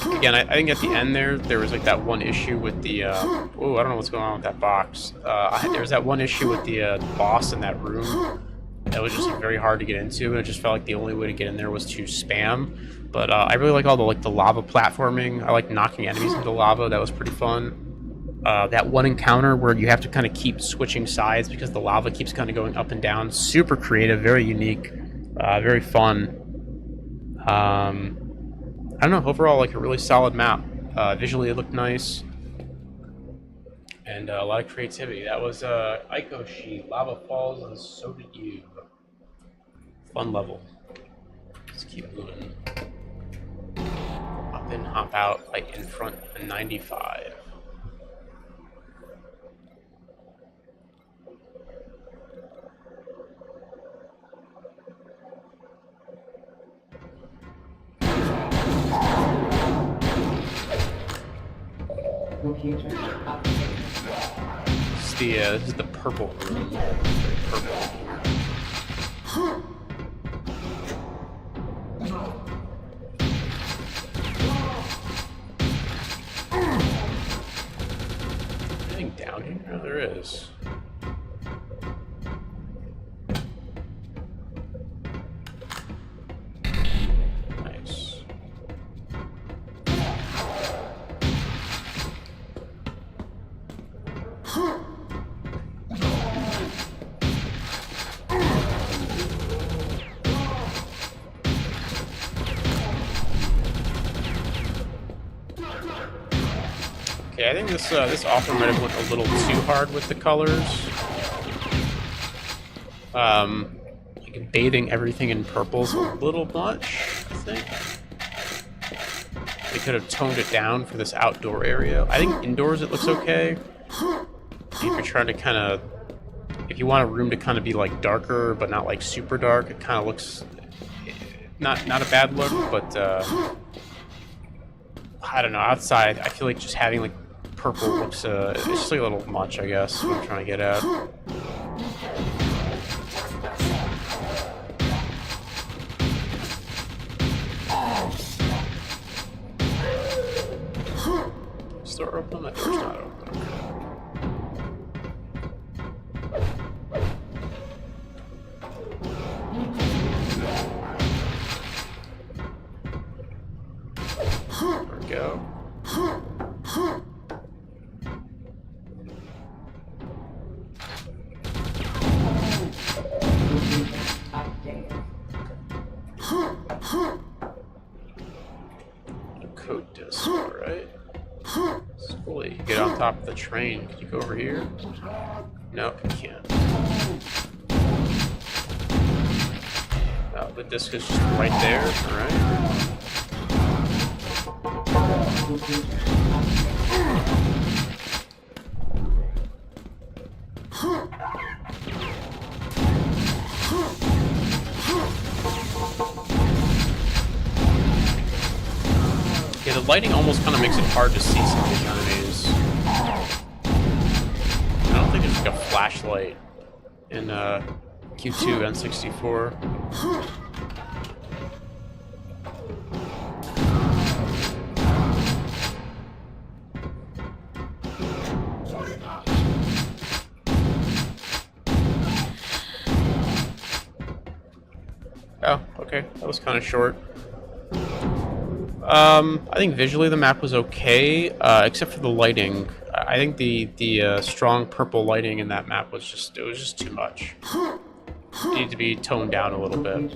A: Again, I think at the end there was like that one issue with the oh, I don't know what's going on with that box. There was that one issue with the boss in that room that was just like, very hard to get into, and it just felt like the only way to get in there was to spam. But I really like all the lava platforming. I like knocking enemies into lava. That was pretty fun. That one encounter where you have to kind of keep switching sides because the lava keeps kind of going up and down. Super creative, very unique, very fun. I don't know, overall, like a really solid map. Visually, it looked nice. And a lot of creativity. That was Aikoshi, Lava Falls, and so did you. Fun level. Let's keep moving. Hop in, hop out, like in front of 95. This is the purple room. Purple. Anything down here? No, there is. Nice. Okay, I think this offer might have went a little too hard with the colors. Like bathing everything in purple's a little much, I think. They could have toned it down for this outdoor area. I think indoors it looks okay. If you're trying to kind of, if you want a room to kind of be like darker but not like super dark, it kind of looks not a bad look, but I don't know. Outside, I feel like just having like purple looks it's just like a little much, I guess. What I'm trying to get at. Is the door open? That door's not open. Okay. There we go. Code disc, alright. Slowly, you get on top of the train. Can you go over here? Nope, you can't. Oh, the disc is just right there, alright. Yeah, the lighting almost kind of makes it hard to see some of these enemies. I don't think there's like a flashlight in Q2 N64. Oh, okay. That was kind of short. I think visually the map was okay, except for the lighting. I think the strong purple lighting in that map was just too much. It needed to be toned down a little bit.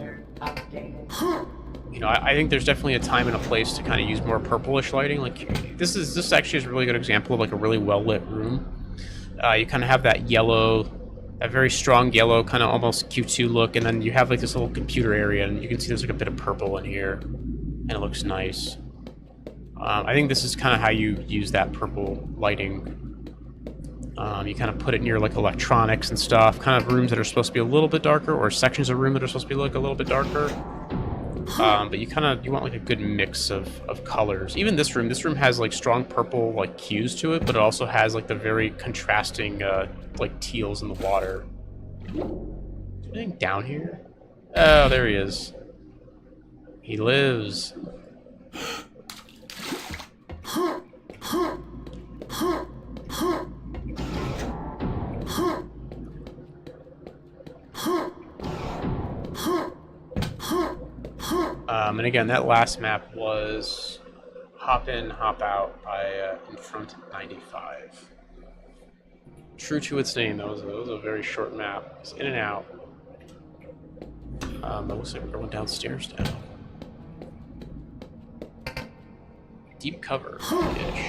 A: You know, I think there's definitely a time and a place to kind of use more purplish lighting. Like this actually is a really good example of like a really well lit room. You kind of have that yellow, a very strong yellow, kind of almost Q2 look, and then you have like this little computer area, and you can see there's like a bit of purple in here, and it looks nice. I think this is kind of how you use that purple lighting. You kind of put it near like electronics and stuff, kind of rooms that are supposed to be a little bit darker, or sections of room that are supposed to be like a little bit darker. But you want like a good mix of colors. Even this room has like strong purple like hues to it, but it also has like the very contrasting like teals in the water. Is there anything down here? Oh, there he is. He lives. And again, that last map was Hop In, Hop Out by In Front 95. True to its name, that was a very short map. It's in and out. It looks like we're going downstairs now. Deep cover-ish.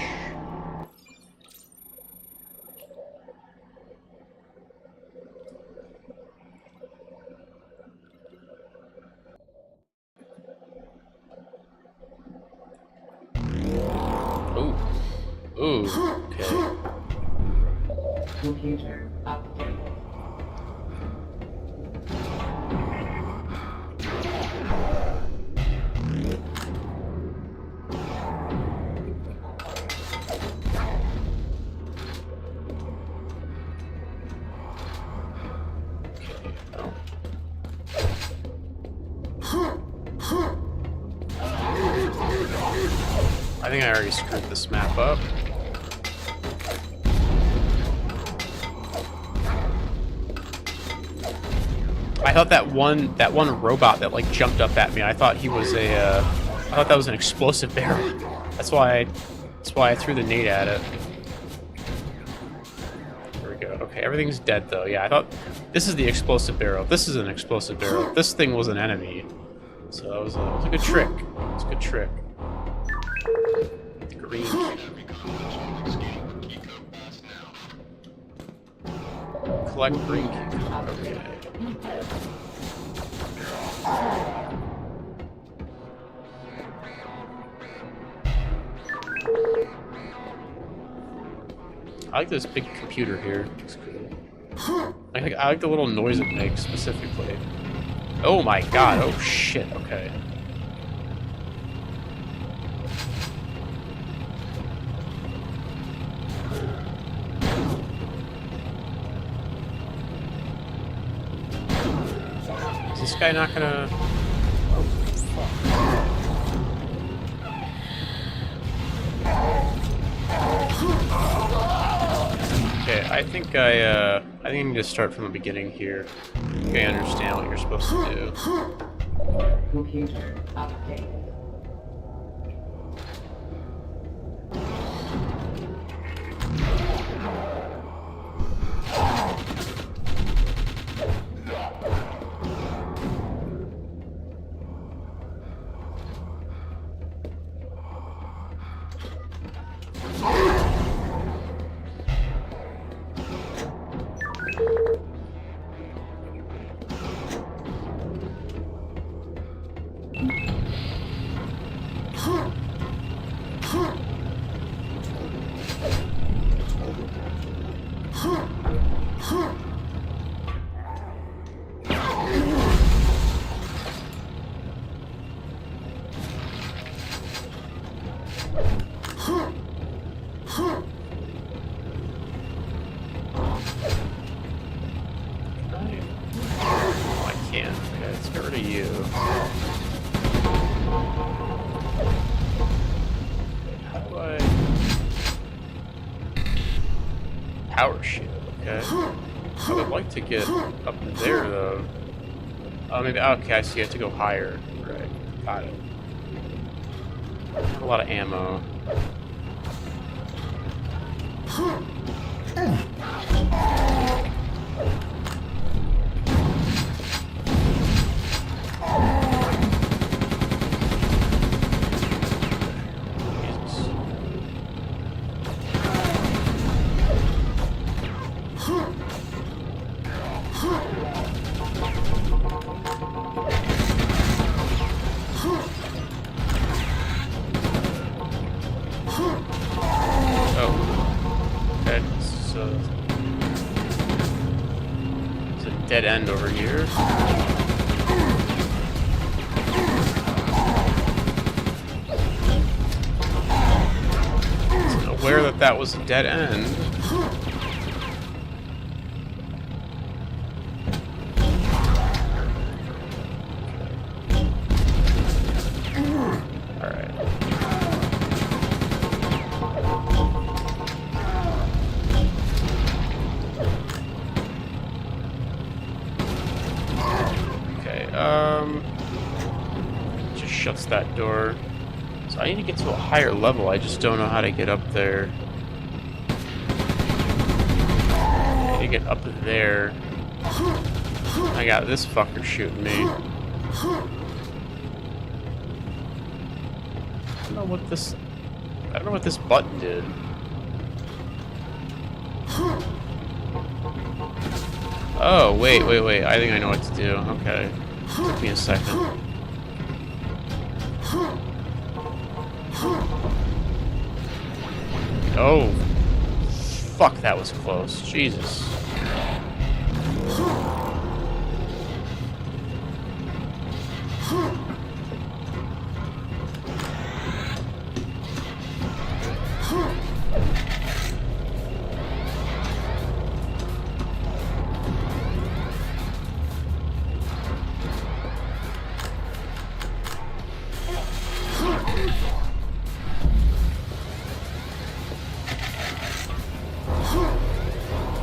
A: Ooh, okay.
B: Computer update.
A: I think I already screwed this map up. I thought that one robot that like jumped up at me, I thought he was I thought that was an explosive barrel. That's why I threw the nade at it. There we go. Okay, everything's dead though. Yeah, I thought this is the explosive barrel. This is an explosive barrel. This thing was an enemy. So that was a good trick. It was a good trick. Green. Collect green key. Okay. I like this big computer here. It's cool. I like the little noise it makes specifically. Oh my god, oh shit, okay. Is this guy not gonna... Oh, fuck. Okay, I think I need to start from the beginning here. I think I understand what you're supposed to do.
B: Computer update.
A: Oh, I can't. Okay, let's get rid of you. How do I... Power shield, okay. I would like to get up there, though. Oh, maybe... Okay, I see. I have to go higher. Right. Got it. A lot of ammo. Jesus. Oh. Okay, so... It's a dead end over here. aware that that was a dead end. Alright. Okay, just shuts that door. So I need to get to a higher level, I just don't know how to get up there. I need to get up there. I got this fucker shooting me. I don't know what this... I don't know what this button did. Oh, wait. I think I know what to do. Okay. Took me a second. Oh. Fuck, that was close. Jesus.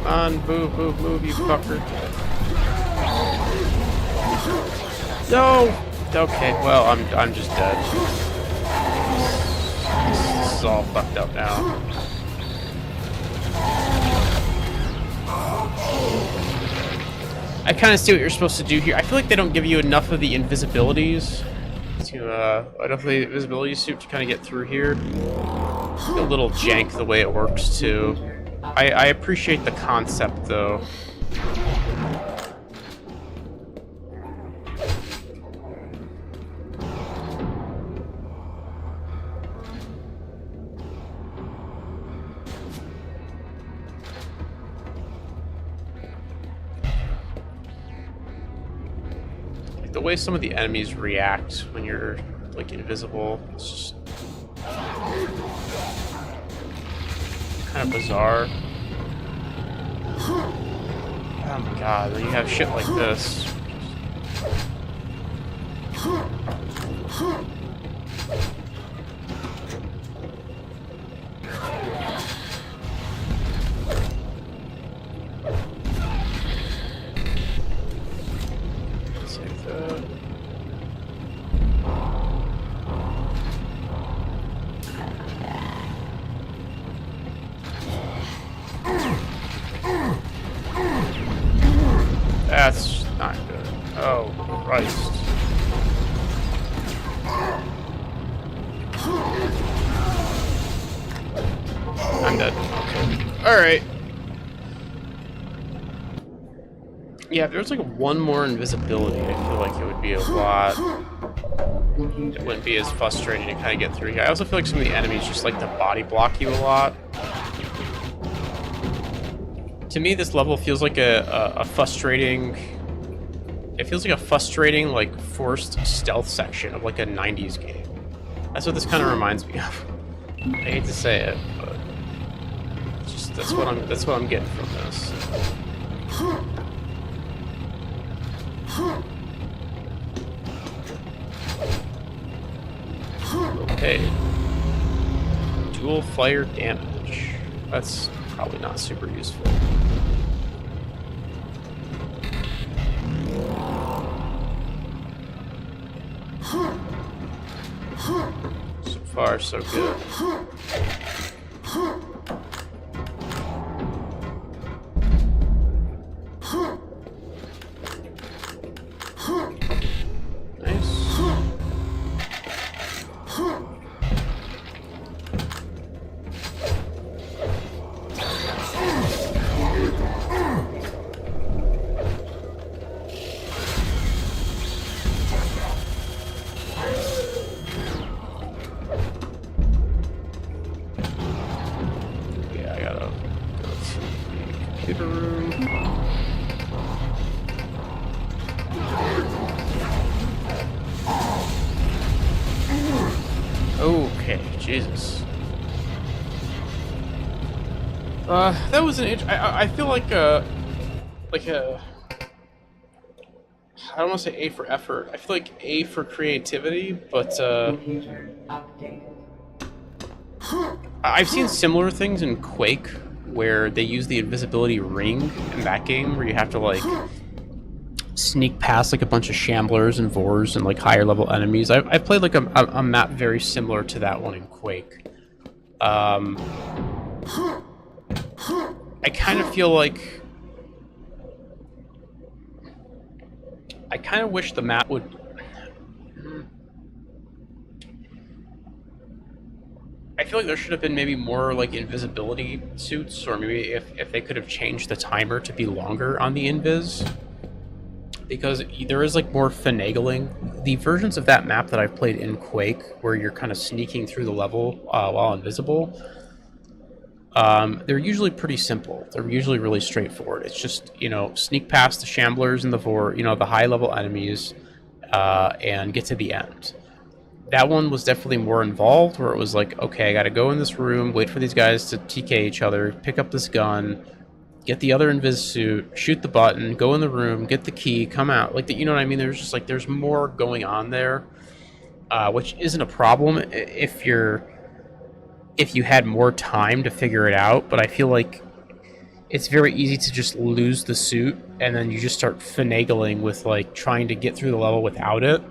A: Come on, move, you fucker. No! Okay, well, I'm just dead. This is all fucked up now. I kind of see what you're supposed to do here. I feel like they don't give you enough of the invisibilities to, enough of the invisibility suit to kind of get through here. A little jank the way it works, too. I appreciate the concept, though. Like the way some of the enemies react when you're, like, invisible, it's just kind of bizarre. Oh my god, when you have shit like this. Save that. That's not good. Oh, Christ. I'm dead. Okay. Alright. Yeah, if there was like one more invisibility, I feel like it would be a lot... It wouldn't be as frustrating to kind of get through here. I also feel like some of the enemies just like to body block you a lot. To me, this level feels like a frustrating... It feels like a frustrating, like, forced stealth section of, like, a 90s game. That's what this kind of reminds me of. I hate to say it, but... Just, that's what I'm getting from this. Okay. Dual fire damage. That's probably not super useful. So far, so good. Nice. Yeah, I gotta go to the computer room. Okay, Jesus. That was I feel like a I don't want to say A for effort. I feel like A for creativity, but
B: Computer updated.
A: I've seen similar things in Quake where they use the invisibility ring in that game where you have to like sneak past like a bunch of shamblers and vores and like higher level enemies. I've played like a map very similar to that one in Quake. I kind of feel like I kind of wish the map would. I feel like there should have been maybe more like invisibility suits, or maybe if they could have changed the timer to be longer on the invis, because there is like more finagling. The versions of that map that I've played in Quake, where you're kind of sneaking through the level while invisible, they're usually pretty simple. They're usually really straightforward. It's just, you know, sneak past the shamblers and the high level enemies, and get to the end. That one was definitely more involved, where it was like, okay, I got to go in this room, wait for these guys to TK each other, pick up this gun, get the other invis suit, shoot the button, go in the room, get the key, come out. Like, you know what I mean? There's more going on there, which isn't a problem if you had more time to figure it out. But I feel like it's very easy to just lose the suit, and then you just start finagling with like trying to get through the level without it.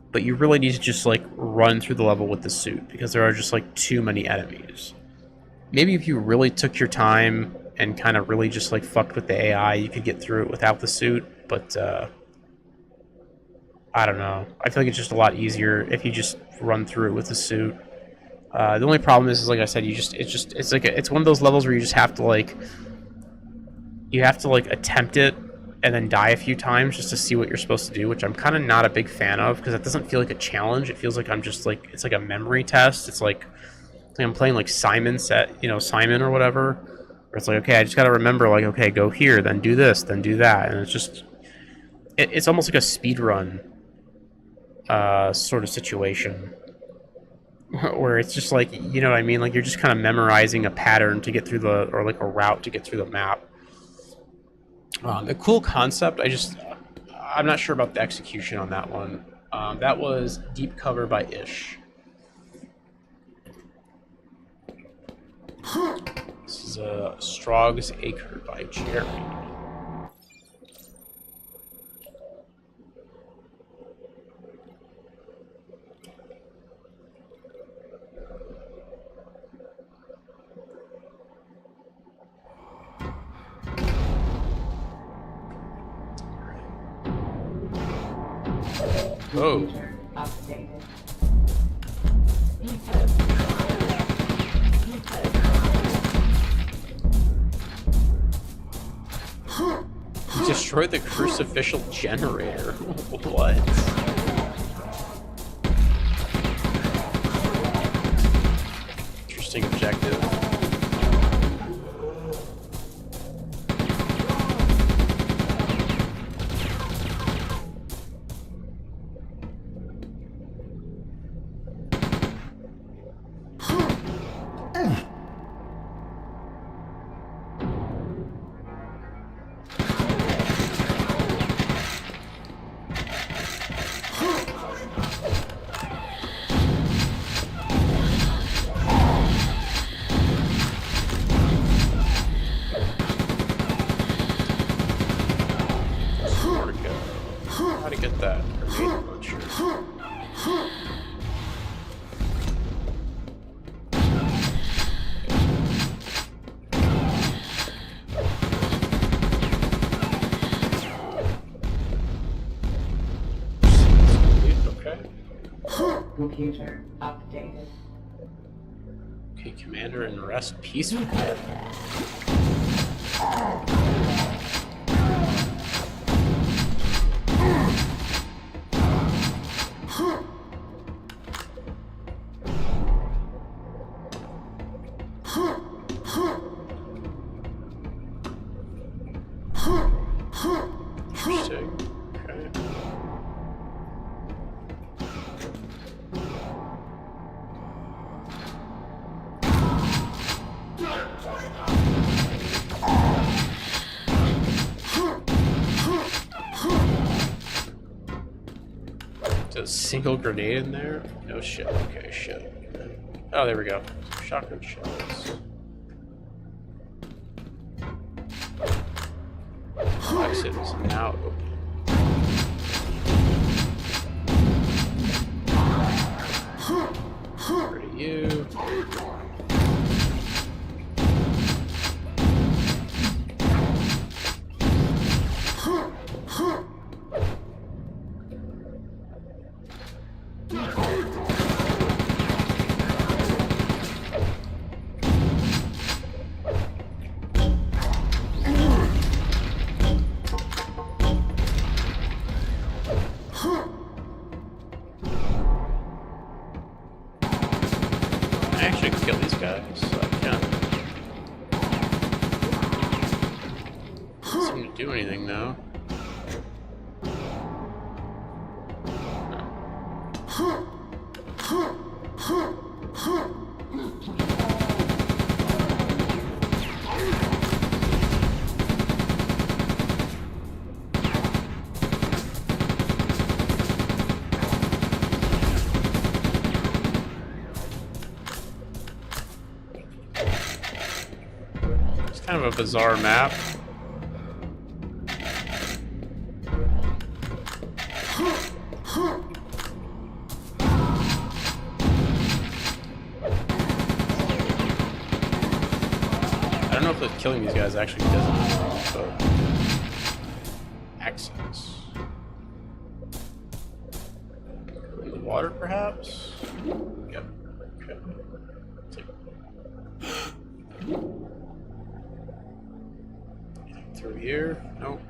A: But you really need to just like run through the level with the suit, because there are just like too many enemies. Maybe if you really took your time and kind of really just like fucked with the AI, you could get through it without the suit. But I don't know. I feel like it's just a lot easier if you just run through it with the suit. The only problem is like I said, it's one of those levels where you just have to like attempt it and then die a few times just to see what you're supposed to do, which I'm kind of not a big fan of, because it doesn't feel like a challenge. It feels like I'm just like, it's like a memory test. It's like I'm playing like Simon or whatever, where it's like, okay, I just got to remember, like, okay, go here, then do this, then do that, and it's almost like a speed run sort of situation, where it's just like, you know what I mean, like you're just kind of memorizing a pattern to get through or like a route to get through the map. A cool concept. I'm not sure about the execution on that one. That was Deep Cover by Ish. This is Strog's Acre by Jerry. Oh.
B: Computer updated.
A: Destroy the crucificial generator. What? Interesting objective. How to get that grenade launcher. Okay.
B: Computer updated.
A: Okay, Commander, and rest peacefully. Interesting. Okay. A single grenade in there? No shit. Okay, shit. Oh, there we go. Shotgun shells. Exit is now open. Over to you. I actually kill these guys, so I can't seem to do anything though. It's kind of a bizarre map. I don't know if killing these guys actually does anything, but access. In the water, perhaps? Yep. Okay. Through here? Nope.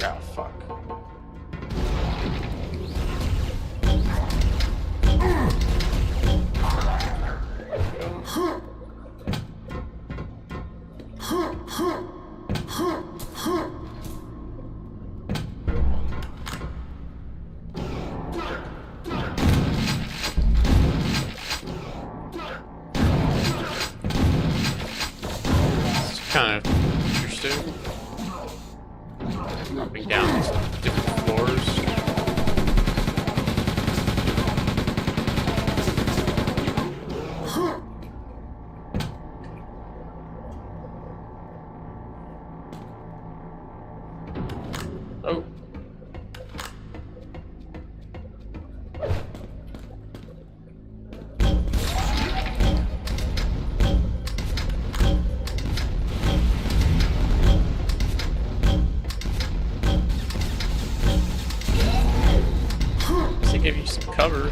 A: Ah, fuck. It's kind of interesting. Dropping down these different floors. Oh. They give you some cover.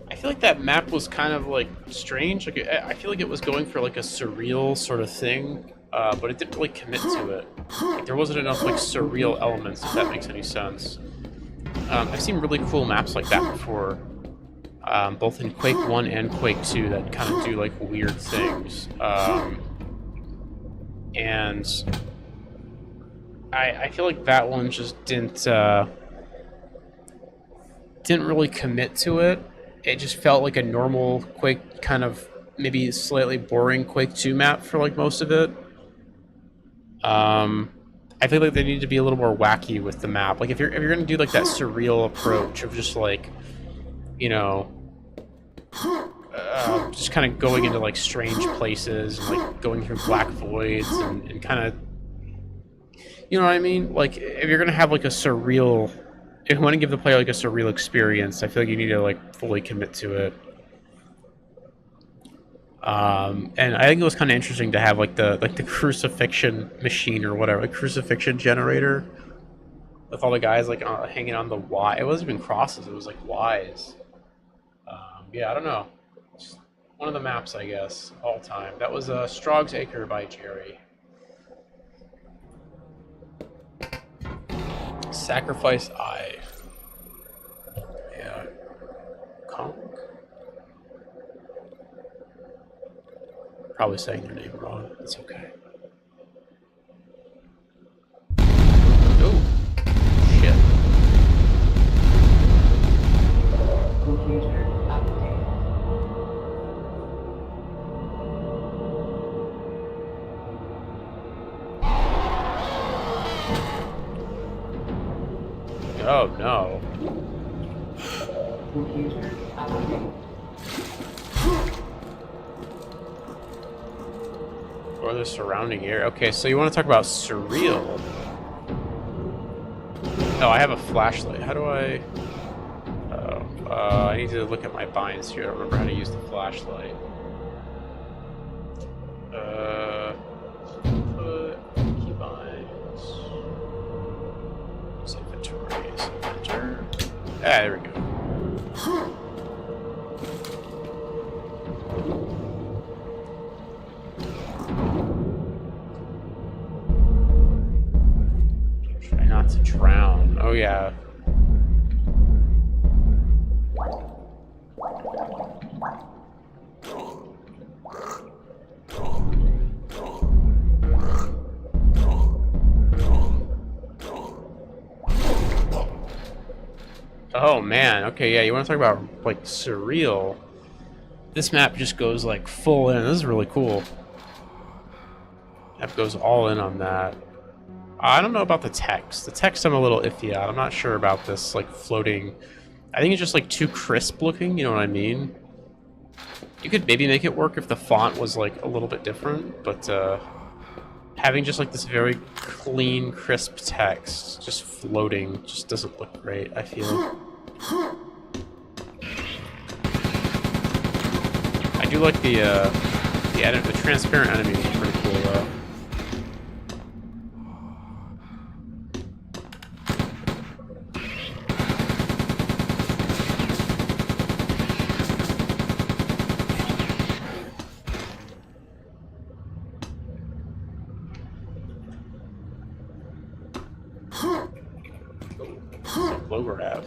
A: I feel like that map was kind of like strange. Like I feel like it was going for like a surreal sort of thing, but it didn't really commit to it. Like, there wasn't enough like surreal elements, if that makes any sense. I've seen really cool maps like that before, both in Quake 1 and Quake 2 that kind of do like weird things. And I feel like that one just didn't really commit to it. It just felt like a normal Quake, kind of maybe slightly boring Quake 2 map for like most of it. I feel like they need to be a little more wacky with the map. Like if you're gonna do like that surreal approach of just like, you know, just kind of going into like strange places and like going through black voids and kind of, you know what I mean? Like if you're gonna have like a surreal, if you want to give the player like a surreal experience, I feel like you need to like fully commit to it. And I think it was kind of interesting to have like the crucifixion machine or whatever, a crucifixion generator, with all the guys like hanging on the Y. It wasn't even crosses; it was like Ys. Yeah, I don't know. One of the maps, I guess, all time. That was Strog's Acre by Jerry. Sacrifice Eye. Yeah. Conk? Probably saying their name wrong. It's okay. Oh. Shit.
B: Computer updated.
A: Oh no.
B: Computer updated.
A: Or the surrounding area. Okay, so you want to talk about surreal. Oh, I have a flashlight. How do I... Oh, I need to look at my binds here. I don't remember how to use the flashlight. Key binds. Use inventory. Enter. Ah, there we go. Try not to drown. Oh yeah. Oh man, okay, yeah, you want to talk about like surreal. This map just goes like full in. This is really cool. Map goes all in on that. I don't know about the text. The text I'm a little iffy on. I'm not sure about this like floating. I think it's just like too crisp looking, you know what I mean? You could maybe make it work if the font was like a little bit different, but having just like this very clean, crisp text just floating just doesn't look great, I feel. I do like the transparent enemies are pretty cool though. Low grab,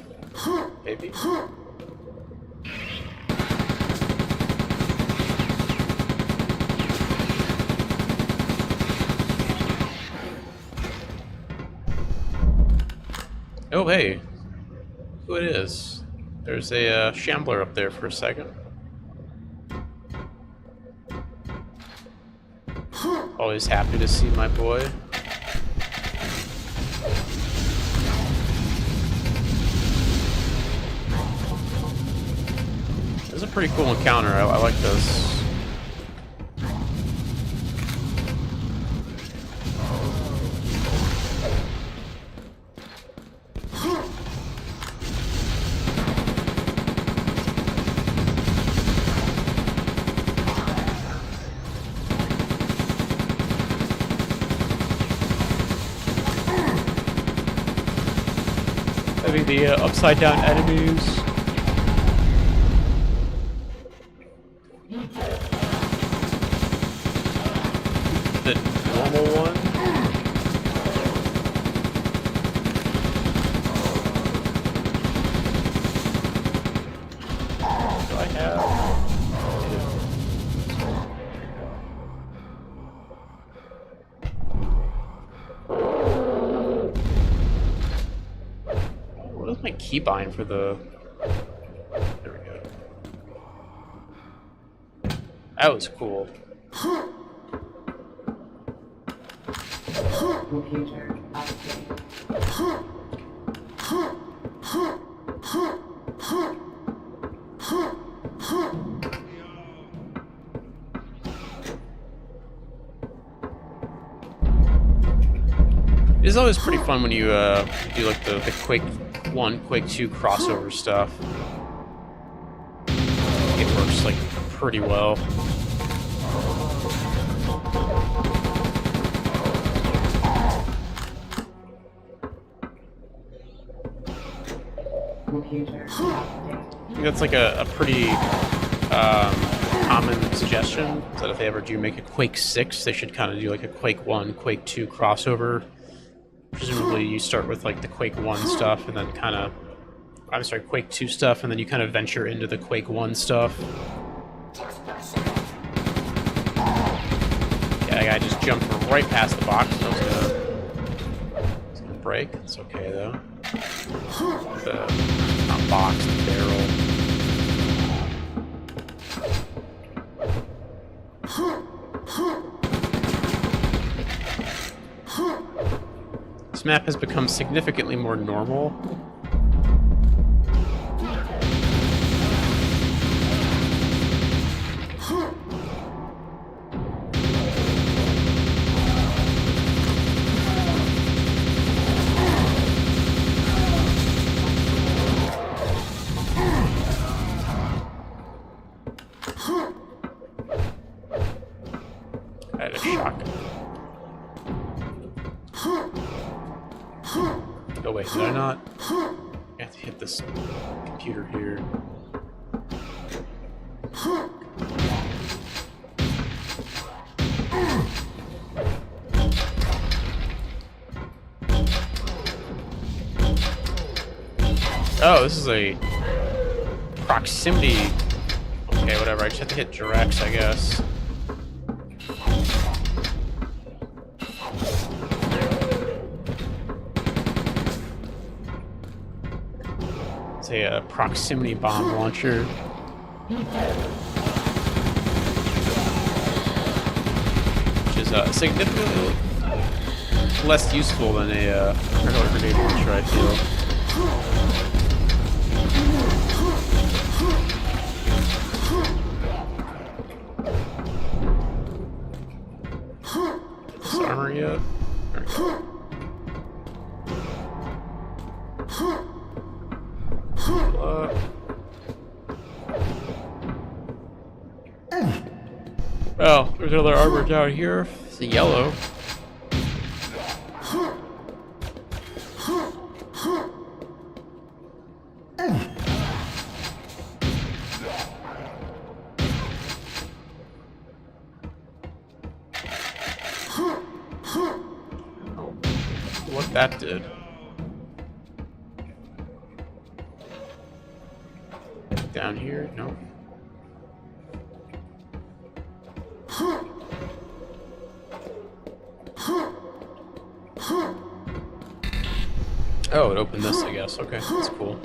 A: maybe. Oh hey, who it is? There's a shambler up there for a second. Always happy to see my boy. This is a pretty cool encounter. I like this. Having the upside down enemies. The normal one. Do I have? What is my keybind for the... There we go. That was cool.
B: Computer updated.
A: It's always pretty fun when you do like the Quake 1, Quake 2 crossover stuff. It works like pretty well.
B: Computer updated.
A: I think that's like a pretty common suggestion is that if they ever do make a Quake 6, they should kind of do like a Quake 1, Quake 2 crossover. Presumably you start with like the Quake 1 stuff and then kind of... I'm sorry, Quake 2 stuff, and then you kind of venture into the Quake 1 stuff. Yeah, that guy just jumped right past the box. I was gonna break. It's okay though. Not box, the barrel. This map has become significantly more normal. I had a shock. Oh wait, did I not? I have to hit this computer here. Oh, this is a proximity. Okay, whatever. I just have to hit Drex, I guess. It's a proximity bomb launcher. Which is significantly less useful than a regular grenade launcher, I feel. Is this armor yet? There we go. Oh, there's another armor down here. It's a yellow. What that did. Down here? No. Oh, it opened this, I guess. Okay, that's cool.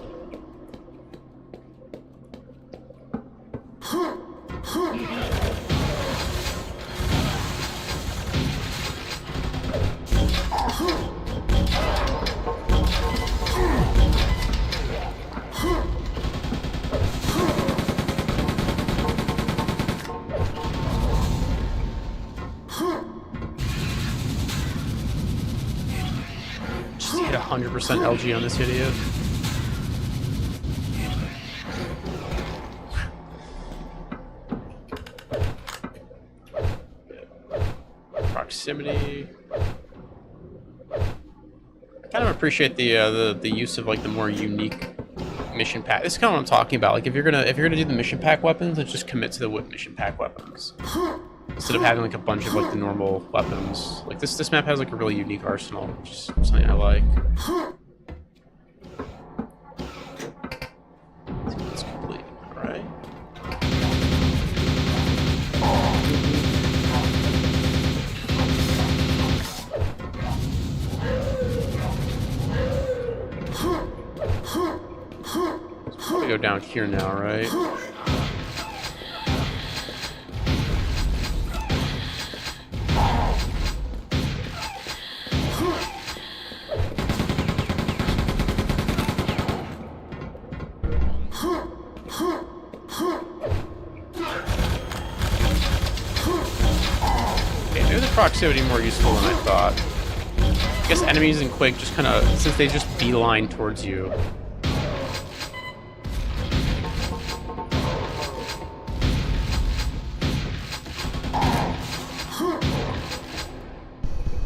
A: Just hit 100% LG on this idiot. Proximity. I kind of appreciate the use of like the more unique mission pack. This is kind of what I'm talking about. Like if you're gonna do the mission pack weapons, then just commit to the mission pack weapons instead of having like a bunch of like the normal weapons. Like this map has like a really unique arsenal, which is something I like. It's complete. All right. Probably go down here now, right? Okay, maybe the proximity more useful than I thought. I guess enemies in Quake just kind of, since they just beeline towards you.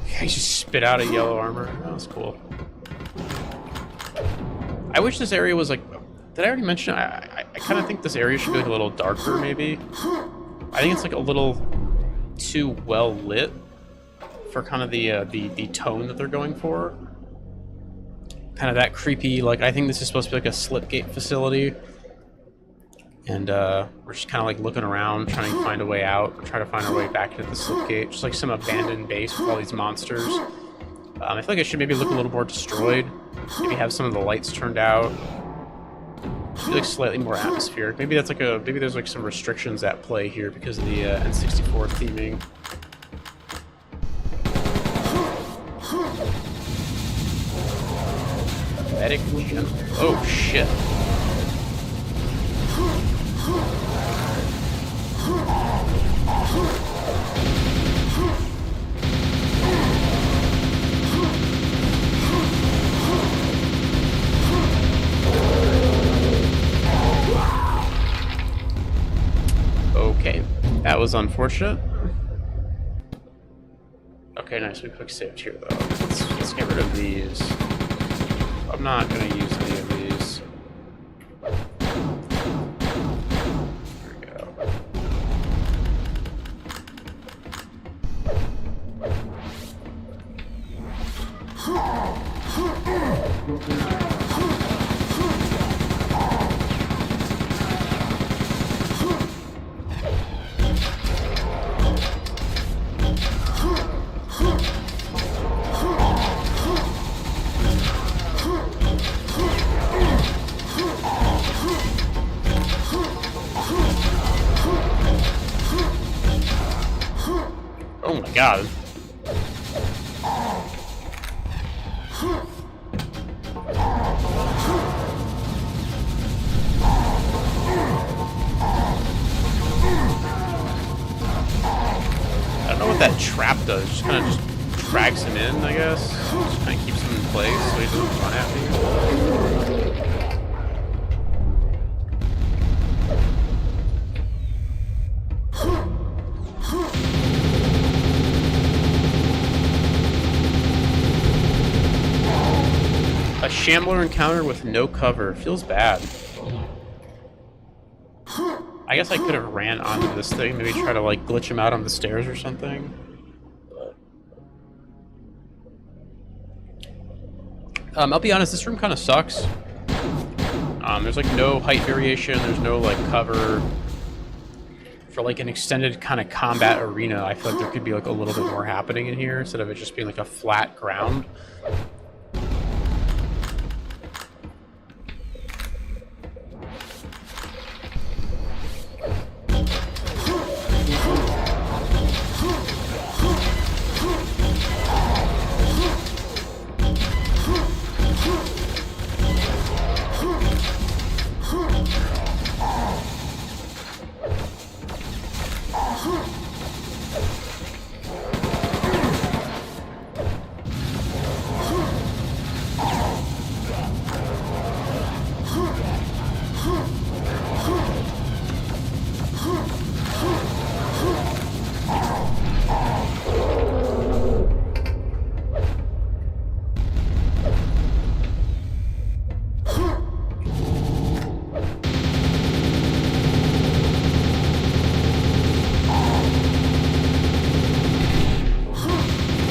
A: He just spit out a yellow armor. That was cool. I wish this area was like... Did I already mention? I kind of think this area should be like a little darker, maybe. I think it's like a little too well lit for kind of the tone that they're going for. Kind of that creepy, like, I think this is supposed to be like a slipgate facility. And we're just kind of like looking around, trying to find a way out, or try to find our way back into the slipgate. Just like some abandoned base with all these monsters. I feel like it should maybe look a little more destroyed. Maybe have some of the lights turned out. Maybe like slightly more atmospheric. Maybe that's like maybe there's like some restrictions at play here because of the N64 theming. Medic General. Oh shit. Okay, that was unfortunate. Okay, nice. We quick saved here though. Let's get rid of these. I'm not gonna use any of these. There we go. Oh my god. I don't know what that trap does. Just kind of just drags him in, I guess. Just kind of keeps him in place so he doesn't run at me. A Shambler encounter with no cover. Feels bad. I guess I could have ran onto this thing, maybe try to like glitch him out on the stairs or something. I'll be honest, this room kind of sucks. There's like no height variation, there's no like cover. For like an extended kind of combat arena, I feel like there could be like a little bit more happening in here instead of it just being like a flat ground.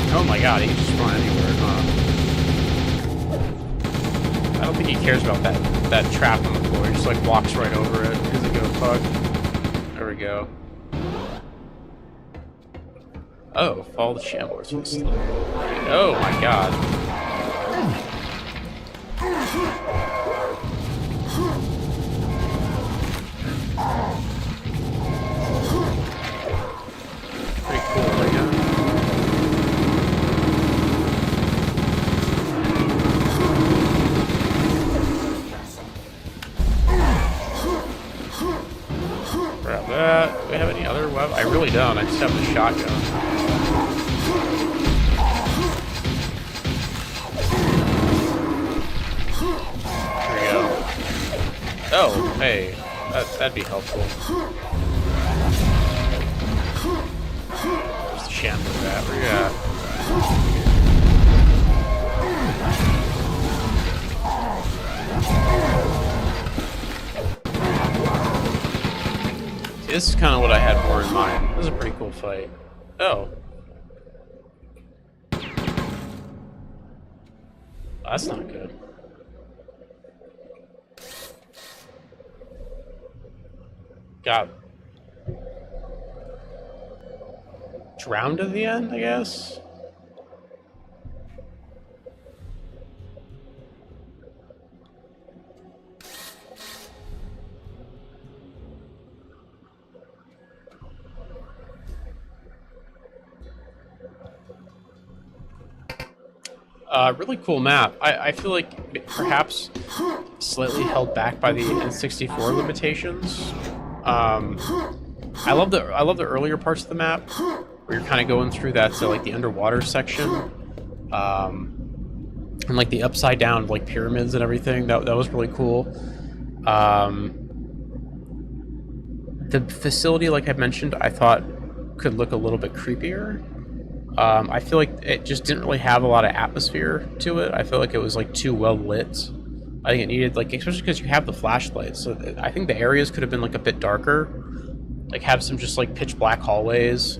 A: Oh my god, he can just run anywhere, huh? I don't think he cares about that trap on the floor. He just like walks right over it. He doesn't give a fuck. There we go. Oh, follow the Shamblers. Oh my god. Pretty cool, I guess. Grab that. Do we have any other weapons? I really don't. I just have the shotgun. There we go. Oh, hey. That'd be helpful. Where's the Shambler at? Where you at? This kind of what I had more in mind. This is a pretty cool fight. Oh. That's not good. Got drowned at the end, I guess? Really cool map. I feel like perhaps slightly held back by the N64 limitations. I love the earlier parts of the map where you're kind of going through that like the underwater section, and like the upside down like pyramids and everything. That was really cool. The facility, like I mentioned, I thought could look a little bit creepier. I feel like it just didn't really have a lot of atmosphere to it. I feel like it was like too well lit. I think it needed like, especially because you have the flashlights. So I think the areas could have been like a bit darker, like have some just like pitch black hallways.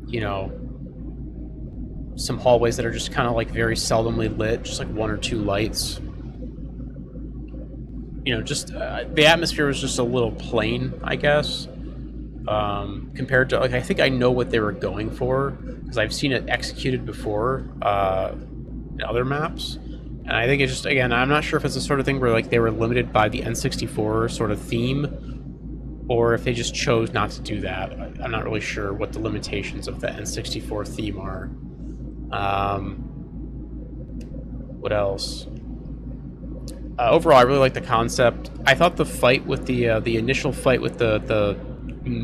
A: You know, some hallways that are just kind of like very seldomly lit, just like one or two lights. You know, just the atmosphere was just a little plain, I guess. Compared to, like, I think I know what they were going for because I've seen it executed before in other maps, and I think it's just, again, I'm not sure if it's the sort of thing where like they were limited by the N64 sort of theme, or if they just chose not to do that. I'm not really sure what the limitations of the N64 theme are. What else? Overall, I really like the concept. I thought the fight with the initial fight with the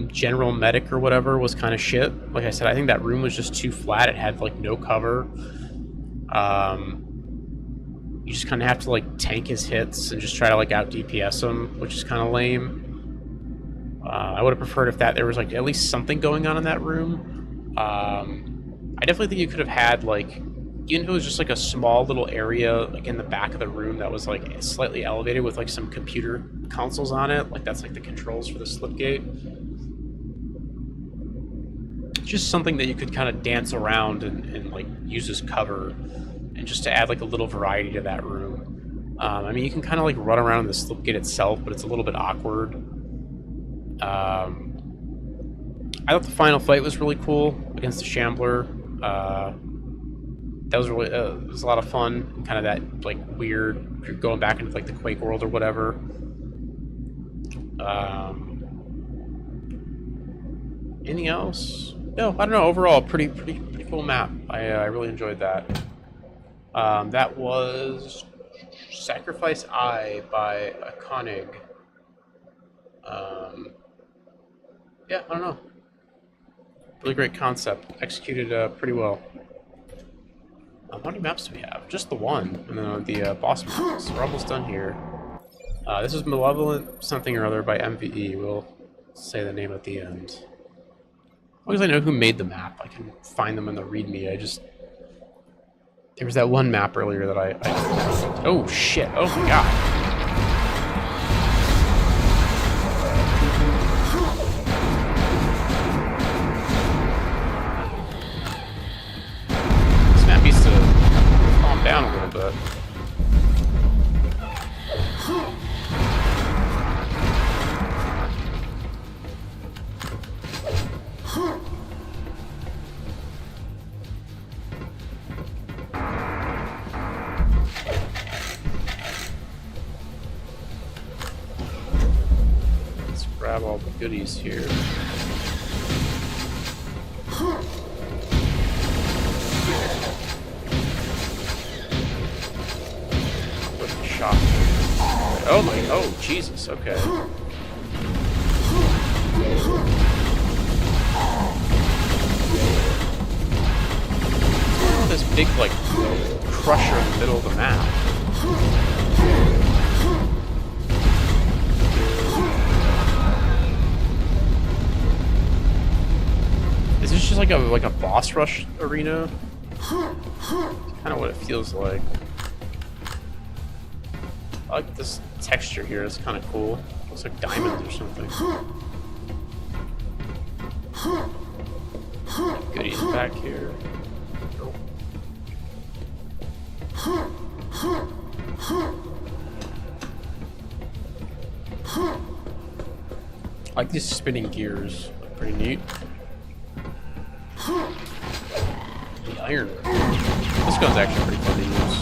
A: general medic or whatever was kind of shit. Like I said, I think that room was just too flat. It had like no cover. You just kind of have to like tank his hits and just try to like out DPS him, which is kind of lame. I would have preferred if there was like at least something going on in that room. I definitely think you could have had like, even if it was just like a small little area like in the back of the room that was like slightly elevated with like some computer consoles on it, like that's like the controls for the slipgate. Just something that you could kind of dance around and like use as cover, and just to add like a little variety to that room. I mean, you can kind of like run around the slipgate itself, but it's a little bit awkward. I thought the final fight was really cool against the Shambler. That was really it was a lot of fun. Kind of that like weird going back into like the Quake world or whatever. Anything else? No, I don't know. Overall, pretty cool map. I really enjoyed that. That was Sacrifice Eye by Koenig. Yeah, I don't know. Really great concept. Executed pretty well. How many maps do we have? Just the one, and then the boss maps. We're almost done here. This is Malevolent something or other by MVE. We'll say the name at the end. As long as I know who made the map, I can find them in the README. There was that one map earlier that I oh shit! Oh my god! This map needs to calm down a little bit. Grab all the goodies here. With the shot. Oh my, oh Jesus, okay. This big like crusher in the middle of the map. Is this just like a boss rush arena? It's kind of what it feels like. I like this texture here. It's kind of cool. Looks like diamonds or something. Goodies back here. Nope. I like these spinning gears. Look pretty neat. The iron. This gun's actually pretty fun to use.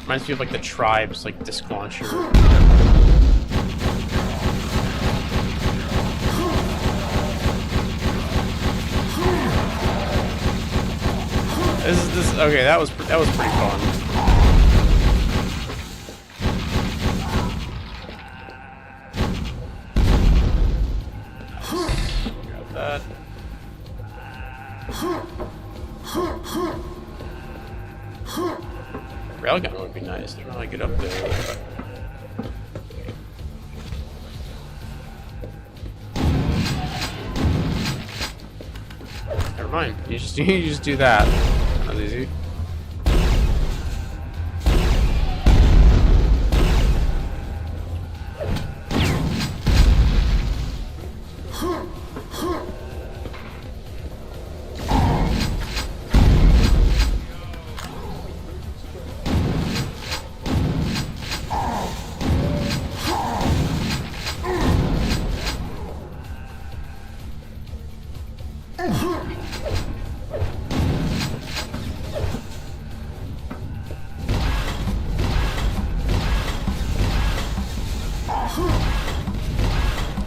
A: Reminds me of like the Tribes, like disc launcher. This okay. That was pretty fun. Grab that. Railgun would be nice. I don't know how I get up there. Never mind. You just do that. That was easy.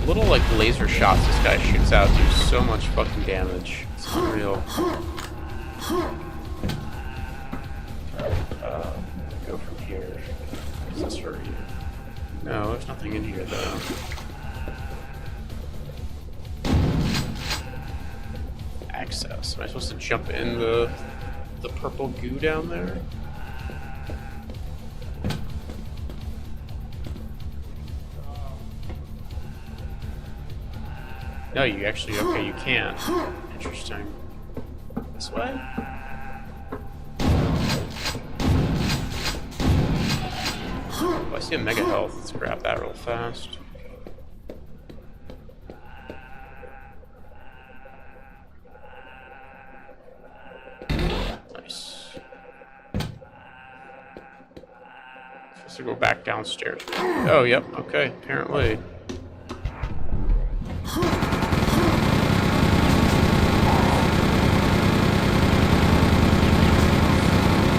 A: Little like laser shots this guy shoots out do so much fucking damage. It's unreal. Go from here. Is this for you? No, there's nothing in here though. Access. Am I supposed to jump in the purple goo down there? No, you actually, okay, you can. Interesting. This way? Oh, I see a mega health. Let's grab that real fast. Nice. Supposed to go back downstairs. Oh, yep, okay, apparently.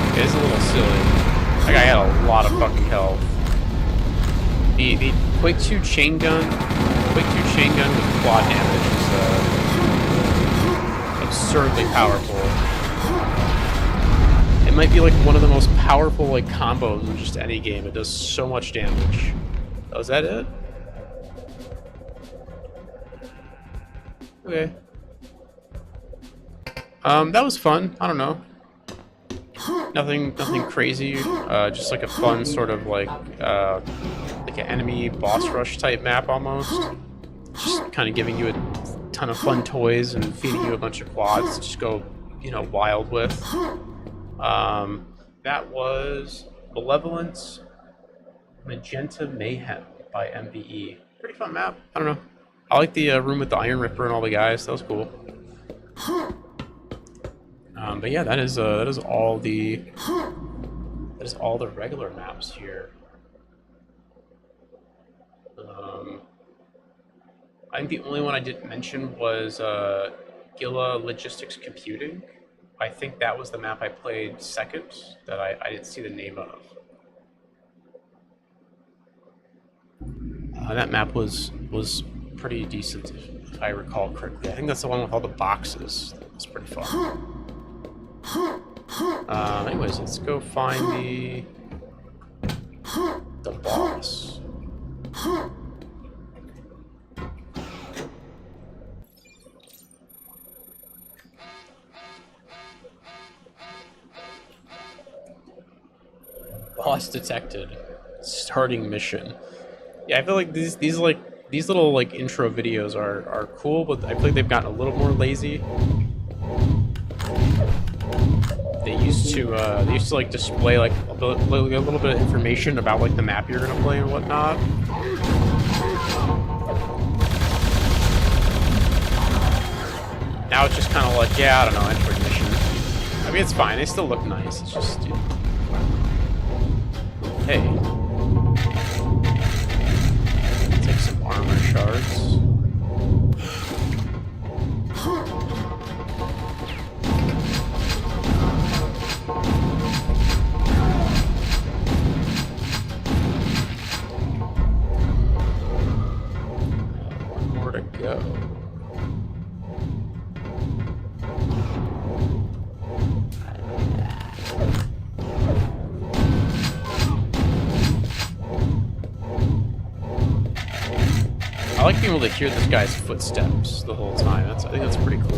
A: It is a little silly. That guy had a lot of fucking health. The Quake 2 chain gun with quad damage is absurdly powerful. It might be like one of the most powerful like combos in just any game. It does so much damage. Oh, is that it? Okay. That was fun. I don't know. Nothing crazy. Just like a fun sort of like an enemy boss rush type map almost. Just kind of giving you a ton of fun toys and feeding you a bunch of quads to just go, you know, wild with. That was Malevolence Magenta Mayhem by MVE. Pretty fun map. I don't know. I like the room with the Iron Ripper and all the guys. That was cool. But yeah, that is all the regular maps here. I think the only one I didn't mention was Gila Logistics Computing. I think that was the map I played second that I didn't see the name of. That map was pretty decent if I recall correctly. I think that's the one with all the boxes. It's pretty fun. Anyways, let's go find the boss. Boss detected. Starting mission. Yeah, I feel like these little like intro videos are cool, but I feel like they've gotten a little more lazy. They used to like display like a little bit of information about like the map you're gonna play and whatnot. Now it's just kind of like, yeah, I don't know, Android mission. I mean, it's fine. They still look nice. It's just, dude. Hey. Take some armor shards. One more to go. I like being able to hear this guy's footsteps the whole time. I think that's pretty cool.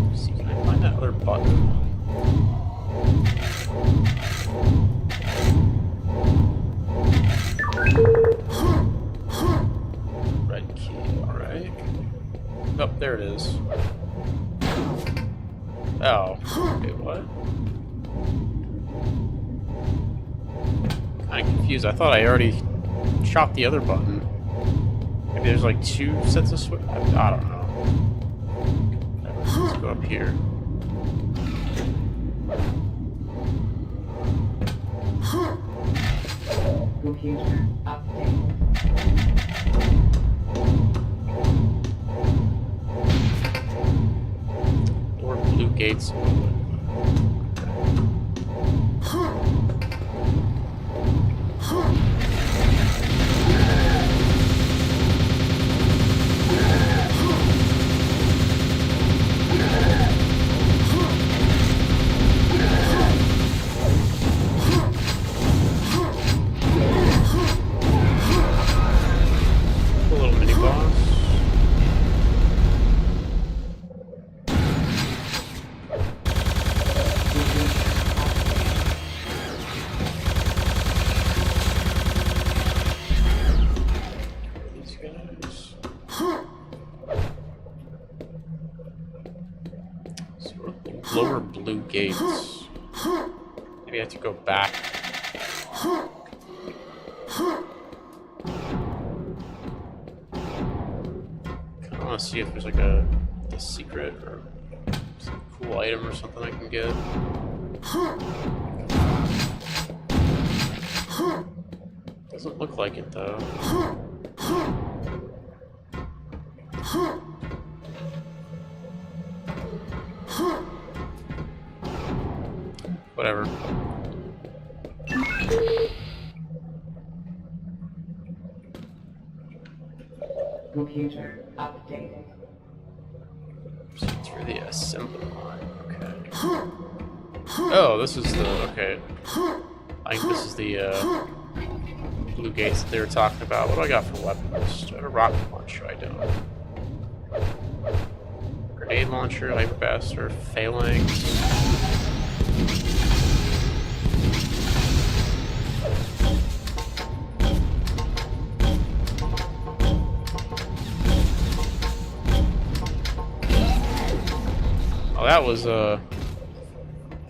A: Let's see, can I find that other button? Red key, alright. Oh, there it is. Oh, wait, what? Kinda confused. I thought I already shot the other button. Maybe there's like two sets of switch. I don't know. Let's go up here.
B: Computer update.
A: Or blue gates. A little mini boss. These guys. So lower blue gates. Maybe I have to go back. I want to see if there's like a secret or some cool item or something I can get. Doesn't look like it though. Whatever.
B: Computer updated.
A: So through the assembly line. Okay. Oh, this is the okay. I think this is the blue gates that they were talking about. What do I got for weapons? Do I have a rocket launcher? I don't. Grenade launcher, hyperblaster, phalanx. Oh, that was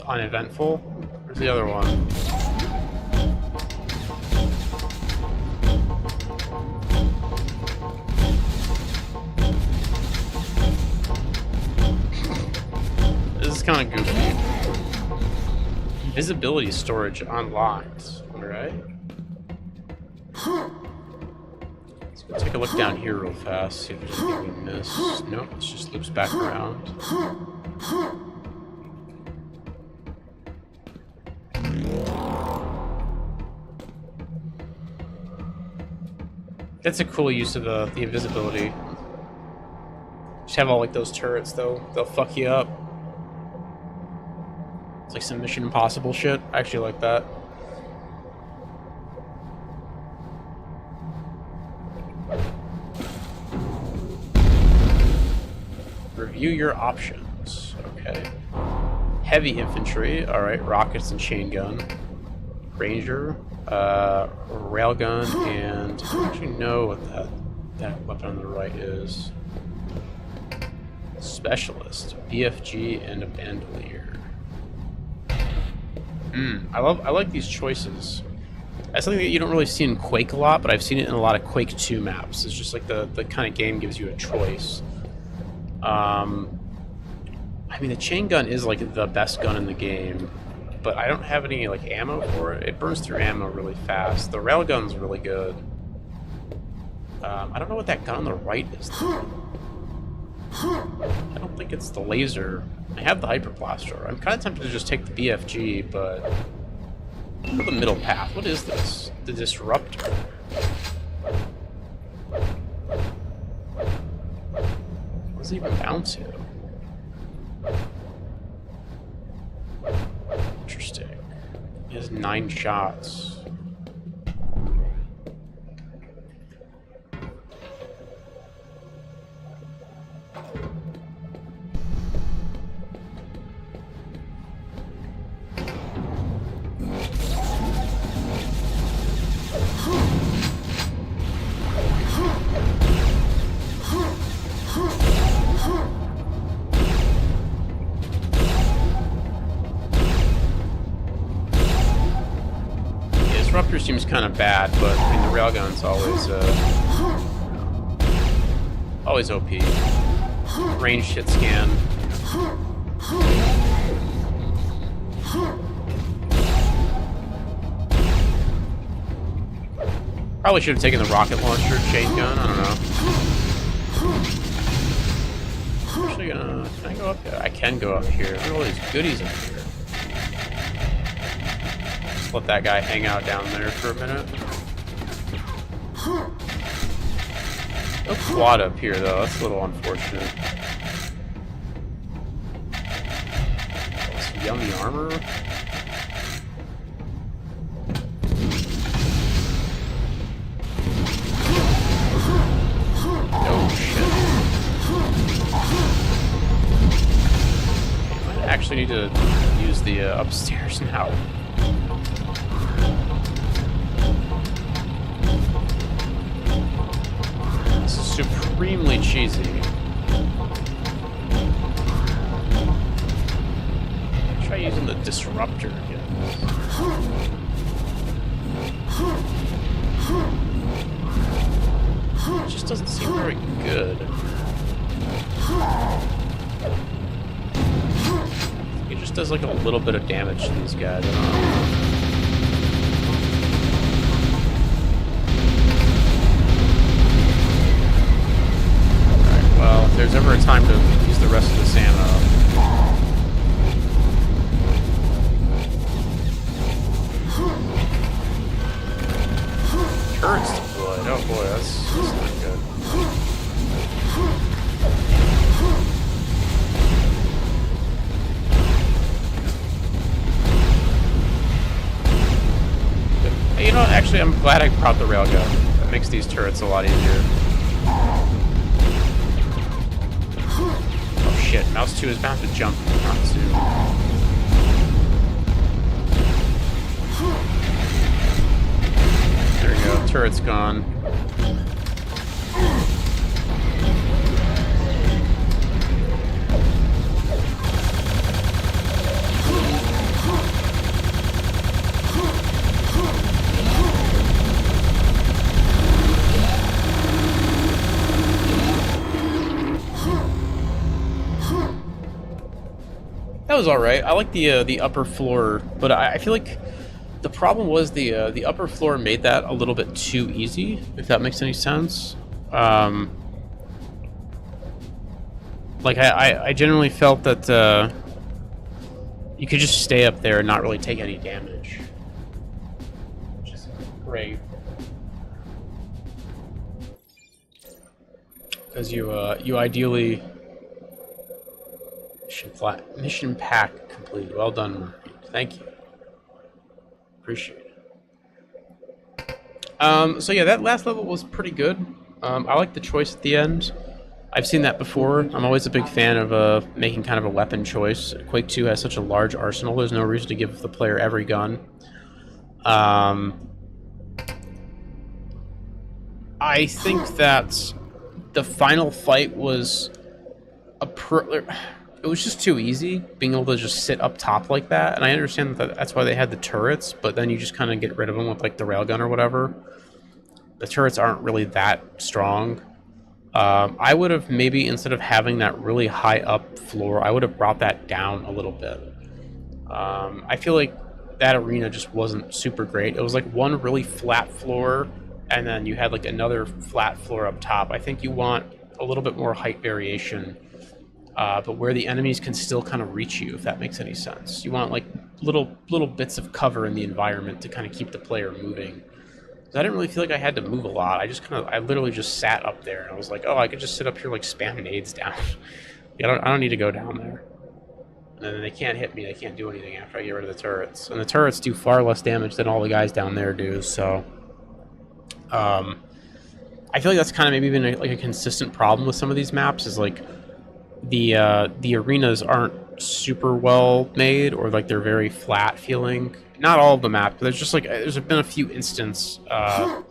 A: uneventful. Where's the other one? This is kind of goofy. Visibility storage unlocked. Alright. Let's go take a look down here real fast, see if there's anything we missed. Nope, it just loops back around. That's a cool use of the invisibility. Just have all like those turrets though. They'll fuck you up. It's like some Mission Impossible shit. I actually like that. Review your options. Okay. Heavy infantry. Alright, rockets and chain gun. Ranger. Railgun and I don't actually know what that weapon on the right is. Specialist, BFG, and a bandolier. I like these choices. That's something that you don't really see in Quake a lot, but I've seen it in a lot of Quake 2 maps. It's just like the kind of game gives you a choice. I mean, the chain gun is like the best gun in the game, but I don't have any like ammo for it. It burns through ammo really fast. The railgun's really good. I don't know what that gun on the right is, though. I don't think it's the laser. I have the hyperblaster. I'm kind of tempted to just take the BFG, but go the middle path. What is this? The disruptor. What does it even bound to? Interesting. He has 9 shots. Disruptor seems kind of bad, but I mean the railgun's always OP. Ranged hit scan. Probably should have taken the rocket launcher chain gun. I don't know. I'm actually gonna. Can I go up there? I can go up here. Look at all these goodies up here. Let that guy hang out down there for a minute. No quad up here, though. That's a little unfortunate. Some yummy armor. Oh, shit. I might actually need to use the upstairs now. Supremely cheesy. Try using the disruptor again. It just doesn't seem very good. It just does like a little bit of damage to these guys. I don't know. Well, if there's ever a time to use the rest of this ammo. Turrets deployed. Oh boy, that's not good. Hey, you know what? Actually, I'm glad I brought the railgun. That makes these turrets a lot easier. Shit, Mouse 2 is bound to jump onto. There we go, turret's gone. That was all right. I like the upper floor, but I feel like the problem was the upper floor made that a little bit too easy, if that makes any sense. Like I generally felt that you could just stay up there and not really take any damage, which is great. Because you ideally. Mission pack complete. Well done, Murphy. Thank you. Appreciate it. So yeah, that last level was pretty good. I like the choice at the end. I've seen that before. I'm always a big fan of making kind of a weapon choice. Quake 2 has such a large arsenal. There's no reason to give the player every gun. I think that the final fight was it was just too easy being able to just sit up top like that. And I understand that that's why they had the turrets, but then you just kind of get rid of them with like the railgun or whatever. The turrets aren't really that strong. I would have maybe, instead of having that really high up floor, I would have brought that down a little bit. I feel like that arena just wasn't super great. It was like one really flat floor, and then you had like another flat floor up top. I think you want a little bit more height variation, but where the enemies can still kind of reach you, if that makes any sense. You want like little bits of cover in the environment to kind of keep the player moving. I didn't really feel like I had to move a lot. I literally just sat up there, and I was like, oh, I could just sit up here like spam nades down. I don't need to go down there. And then they can't hit me. They can't do anything after I get rid of the turrets. And the turrets do far less damage than all the guys down there do. So, I feel like that's kind of maybe been like a consistent problem with some of these maps. Is like the arenas aren't super well made, or like they're very flat feeling. Not all of the maps, but there's been a few instances of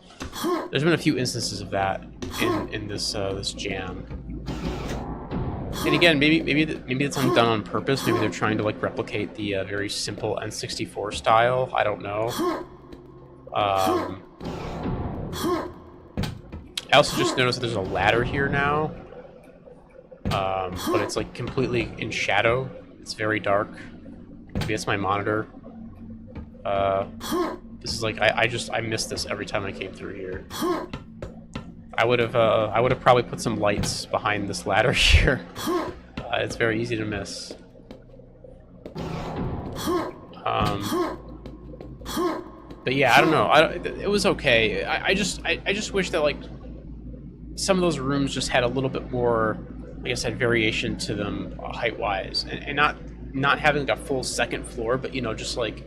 A: that in this jam. And again, maybe it's done on purpose. Maybe they're trying to like replicate the very simple N64 style. I don't know. I also just noticed that there's a ladder here now, but it's like completely in shadow. It's very dark. Maybe it's my monitor. This is like I missed this every time I came through here. I would have probably put some lights behind this ladder here. It's very easy to miss. But yeah, I don't know. It was okay. I just wish that like some of those rooms just had a little bit more, like I said, variation to them height wise, and not having like a full second floor, but just like.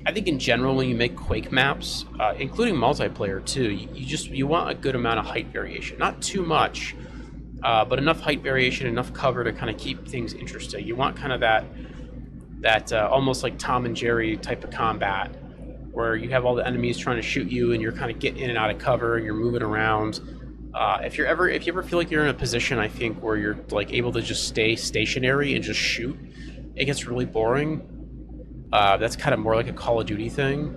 A: I think in general, when you make Quake maps, including multiplayer too, you want a good amount of height variation. Not too much, but enough height variation, enough cover to kind of keep things interesting. You want kind of that almost like Tom and Jerry type of combat, where you have all the enemies trying to shoot you, and you're kind of getting in and out of cover, and you're moving around. If you ever feel like you're in a position, I think, where you're like able to just stay stationary and just shoot, it gets really boring. That's kind of more like a Call of Duty thing,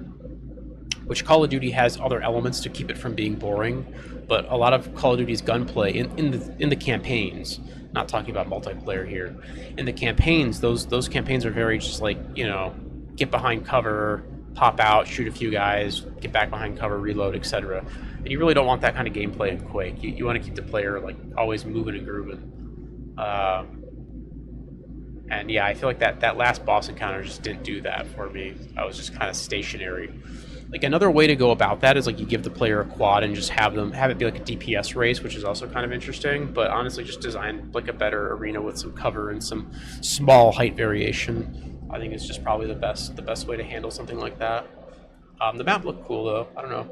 A: which Call of Duty has other elements to keep it from being boring, but a lot of Call of Duty's gunplay in the campaigns, not talking about multiplayer here, in the campaigns, those campaigns are very just like, get behind cover, pop out, shoot a few guys, get back behind cover, reload, etc. And you really don't want that kind of gameplay in Quake. You want to keep the player like always moving and grooving. And yeah, I feel like that last boss encounter just didn't do that for me. I was just kind of stationary. Like another way to go about that is like you give the player a quad and just have it be like a DPS race, which is also kind of interesting. But honestly, just design like a better arena with some cover and some small height variation. I think it's just probably the best way to handle something like that. The map looked cool though. I don't know.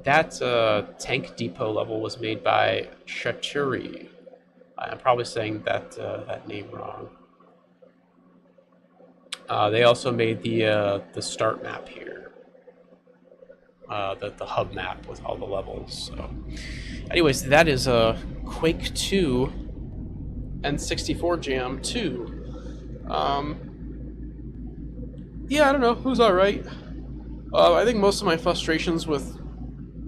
A: That tank depot level was made by Shaturi. I'm probably saying that name wrong. They also made the start map here, the hub map with all the levels. So, anyways, that is Quake 2 N64 Jam 2. Yeah, I don't know. It was all right. I think most of my frustrations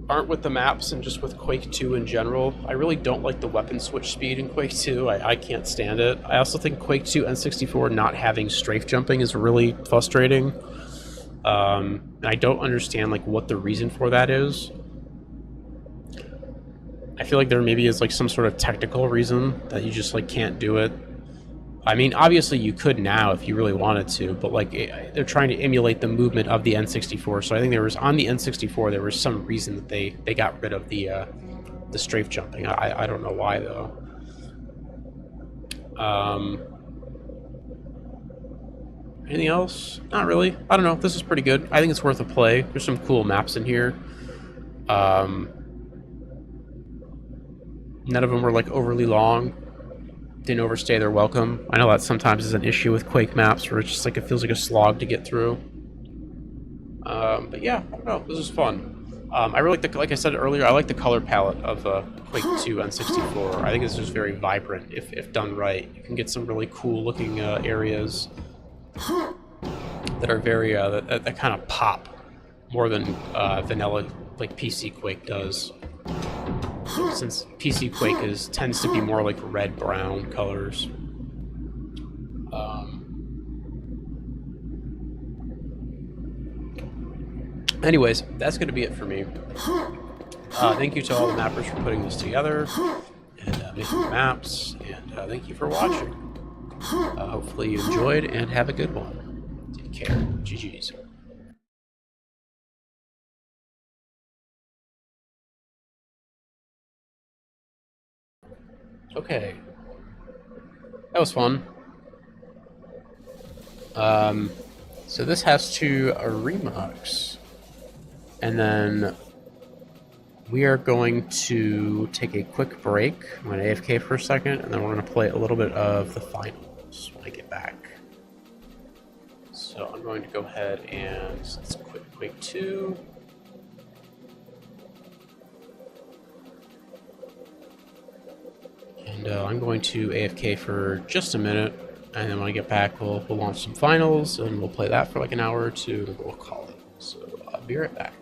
A: aren't with the maps and just with Quake 2 in general. I really don't like the weapon switch speed in Quake 2. I can't stand it. I also think Quake 2 N64 not having strafe jumping is really frustrating. And I don't understand like what the reason for that is. I feel like there maybe is like some sort of technical reason that you just like can't do it. I mean, obviously you could now if you really wanted to, but like they're trying to emulate the movement of the N64. So I think on the N64 there was some reason that they got rid of the strafe jumping. I don't know why though. Anything else? Not really. I don't know. This is pretty good. I think it's worth a play. There's some cool maps in here. None of them were like overly long. Didn't overstay their welcome. I know that sometimes is an issue with Quake maps where it's just like it feels like a slog to get through. But yeah, I don't know. This was fun. I really like like I said earlier, I like the color palette of Quake 2 on 64. I think it's just very vibrant if done right. You can get some really cool looking areas that are very that kind of pop more than vanilla like PC Quake does. Since PC Quake tends to be more like red brown colors. Anyways, that's going to be it for me. Thank you to all the mappers for putting this together and making the maps, and thank you for watching. Hopefully you enjoyed and have a good one. Take care. GG's. Okay. That was fun. So this has to remux. And then we are going to take a quick break. I'm going to AFK for a second, and then we're going to play a little bit of the finals when I get back. So I'm going to go ahead and let's quit Quake 2. And I'm going to AFK for just a minute, and then when I get back, we'll launch some finals, and we'll play that for like an hour or two, and we'll call it. So I'll be right back.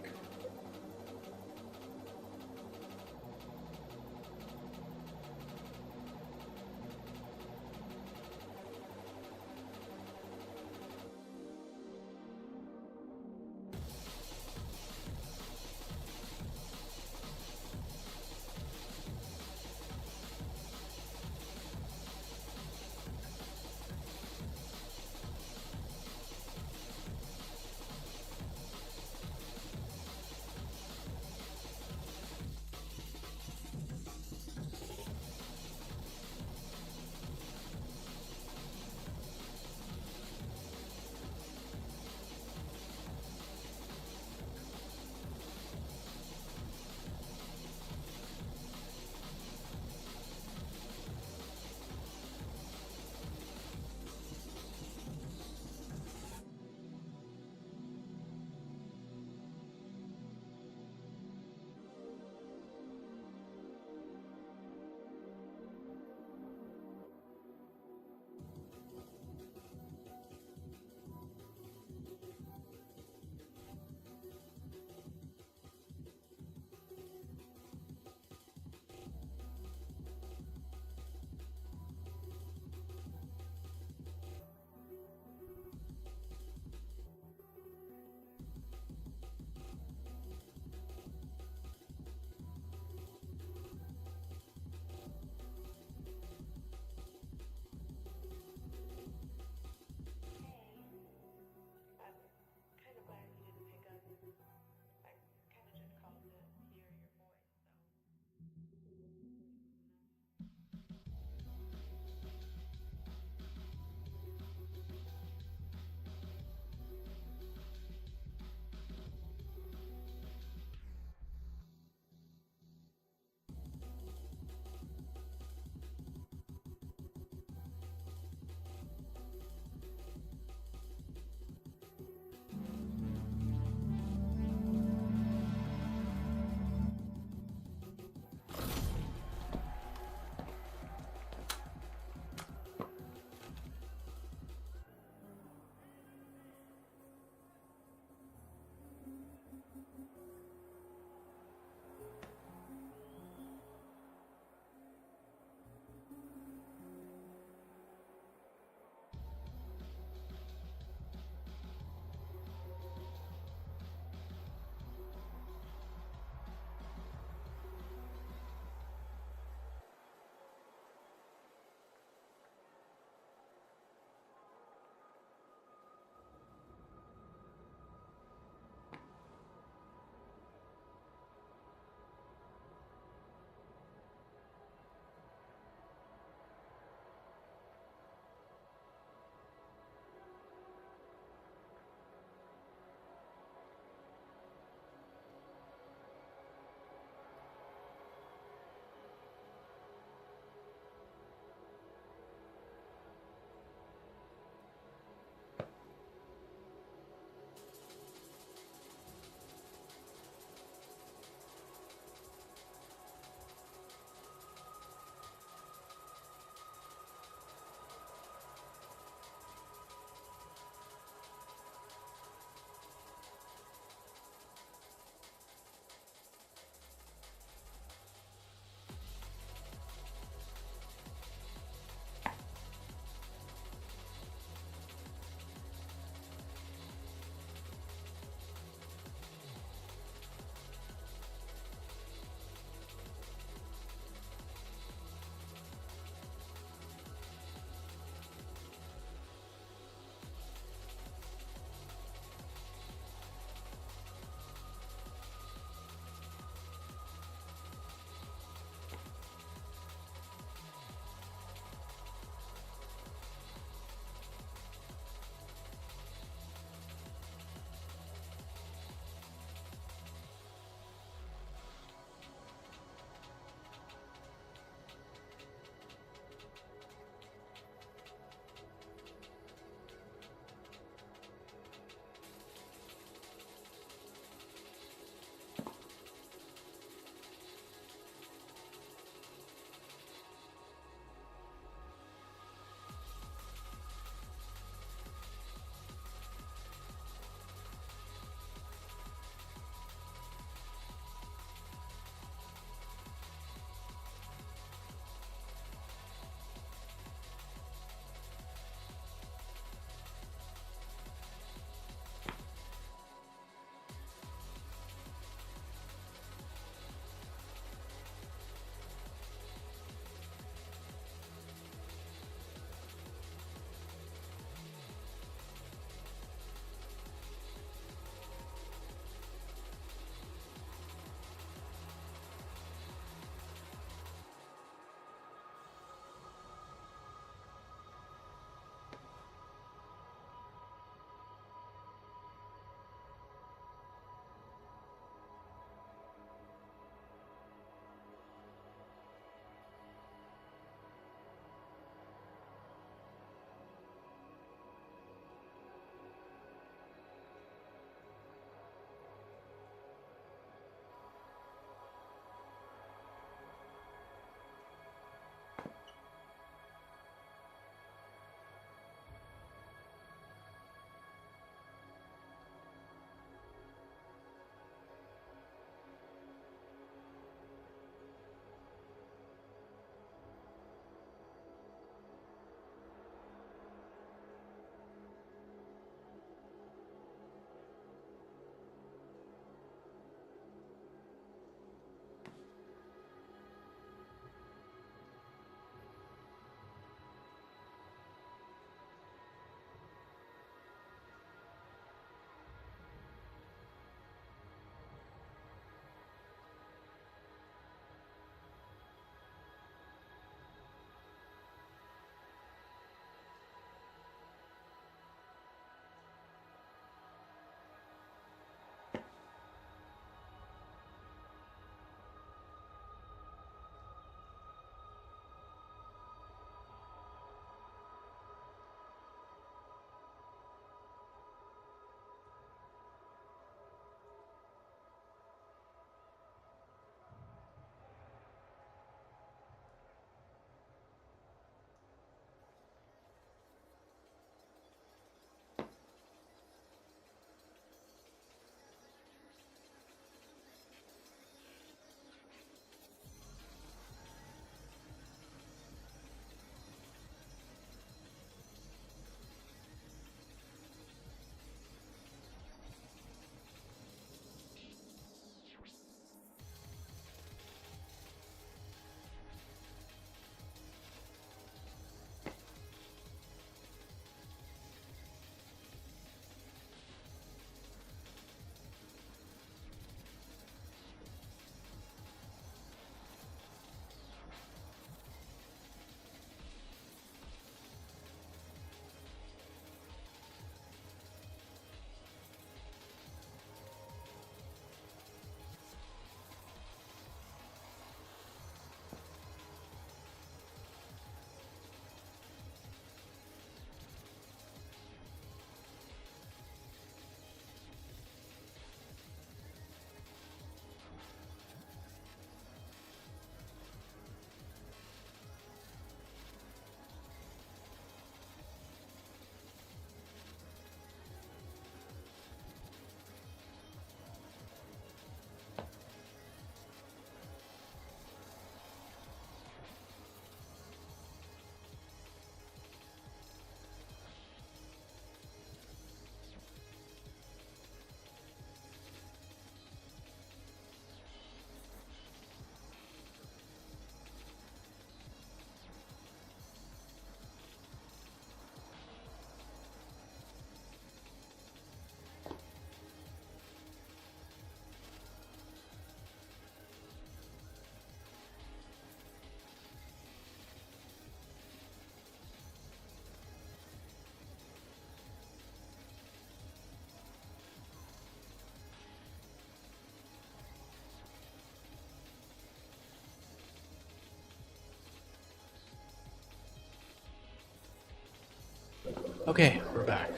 A: Okay, we're back.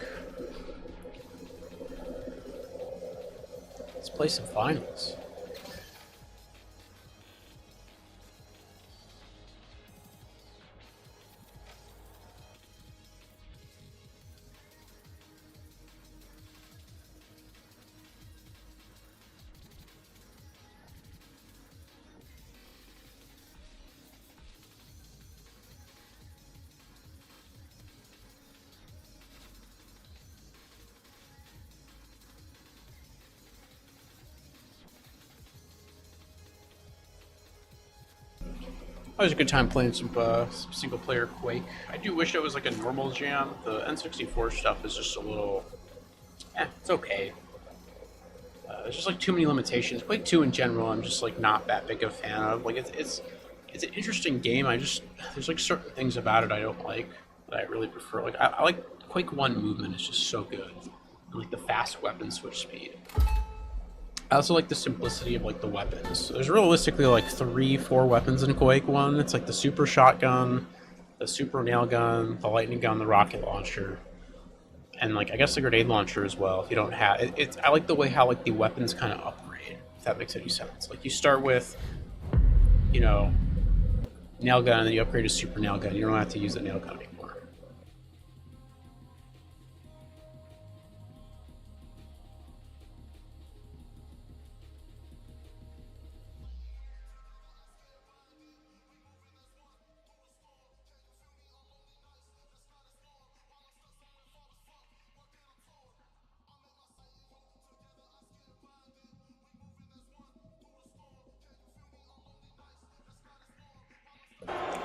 A: Let's play some finals. Always a good time playing some single-player Quake. I do wish it was like a normal jam. The N64 stuff is just a little, it's okay. There's just like too many limitations. Quake 2 in general, I'm just like not that big of a fan of. Like it's an interesting game. There's like certain things about it I don't like that I really prefer. Like I like Quake 1 movement is just so good, and like the fast weapon switch speed. I also like the simplicity of like the weapons. There's realistically like 3-4 weapons in Quake 1. It's like the super shotgun, the super nail gun, the lightning gun, the rocket launcher, and like I guess the grenade launcher as well. If you don't have it, I like the way how like the weapons kind of upgrade. If that makes any sense. Like you start with, you know, nail gun, and then you upgrade to super nail gun. You don't have to use the nail gun anymore.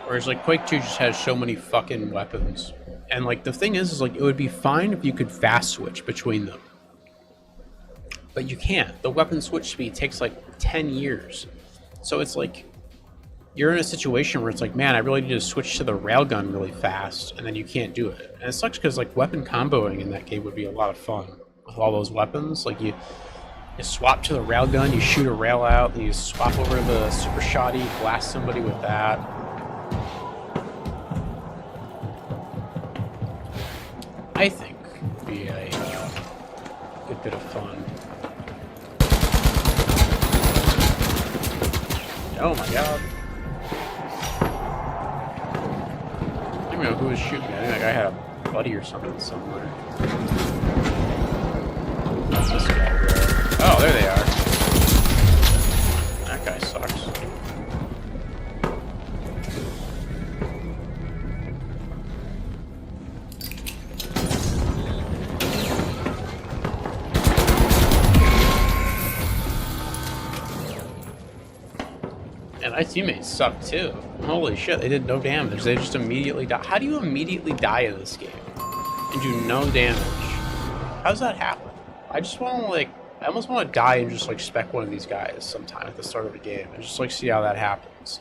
A: Whereas like Quake 2 just has so many fucking weapons. And like the thing is like it would be fine if you could fast switch between them. But you can't. The weapon switch speed takes like 10 years. So it's like you're in a situation where it's like, man, I really need to switch to the railgun really fast, and then you can't do it. And it sucks because like weapon comboing in that game would be a lot of fun with all those weapons. Like you swap to the railgun, you shoot a rail out, then you swap over to the super shotty, blast somebody with that. I think would be a good bit of fun. Oh my god. I don't know who was shooting. I think that guy had a buddy or something somewhere. What's this guy there? Oh, there they are. That guy sucks. And my teammates suck too. Holy shit, they did no damage. They just immediately die. How do you immediately die in this game and do no damage? How does that happen? I just want to like, I almost want to die and just like spec one of these guys sometime at the start of the game and just like see how that happens.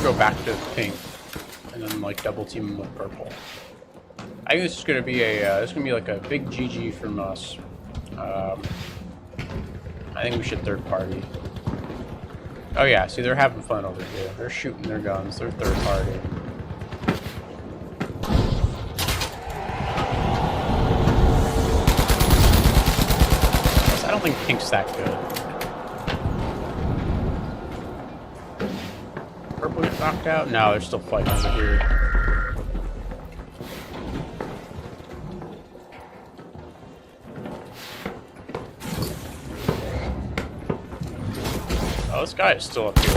A: Go back to pink and then like double team them with purple. I think this is gonna be like a big GG from us. I think we should third party. Oh yeah, see they're having fun over here. They're shooting their guns. They're third party. I don't think pink's that good. Purple get knocked out? No, they're still fighting over here. Oh, this guy is still up here.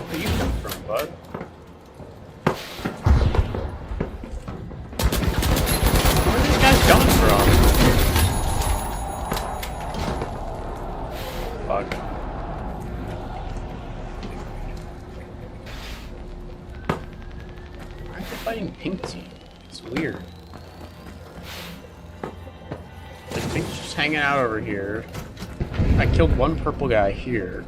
A: Where you come from, bud? Where are these guys coming from? Fuck. Fighting pink team. It's weird. Like pink's just hanging out over here. I killed one purple guy here.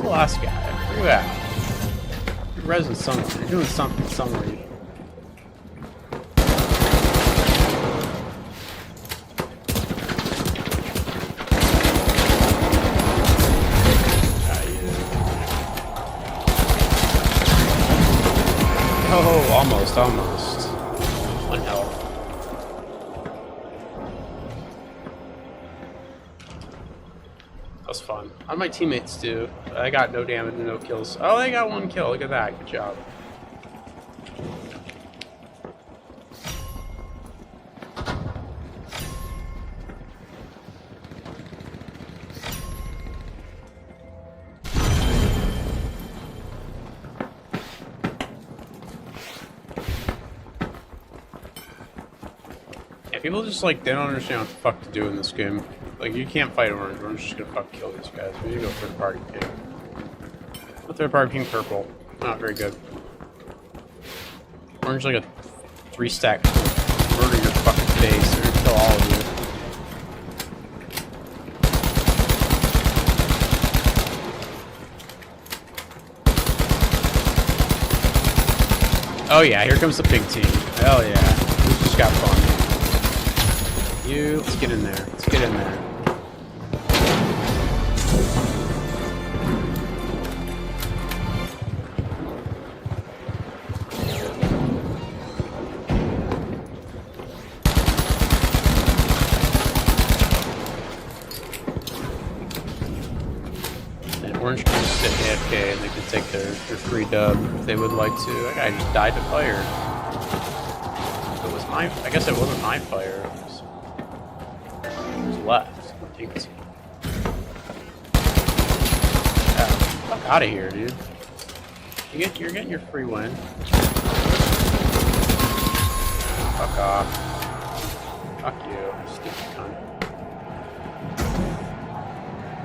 A: last guy? Where you at? You're resing somewhere. You're doing something somewhere. Oh, almost. One health. That was fun. How did my teammates do? I got no damage and no kills. Oh, they got 1 kill. Look at that. Good job. People just like they don't understand what the fuck to do in this game. Like you can't fight orange. Orange is just gonna fuck kill these guys. We need to go third party pink. Third party pink purple. Not very good. Orange like a 3-stack murder your fucking face. They're gonna kill all of you. Oh yeah, here comes the pink team. Hell yeah. We just got fun. Let's get in there. Let's get in there. And orange can just sit AFK and they can take their free dub if they would like to. That guy just died to fire. It was my. I guess it wasn't my fire. Left. Pink team. Fuck out of here, dude. You're getting your free win. Fuck off. Fuck you, stupid cunt.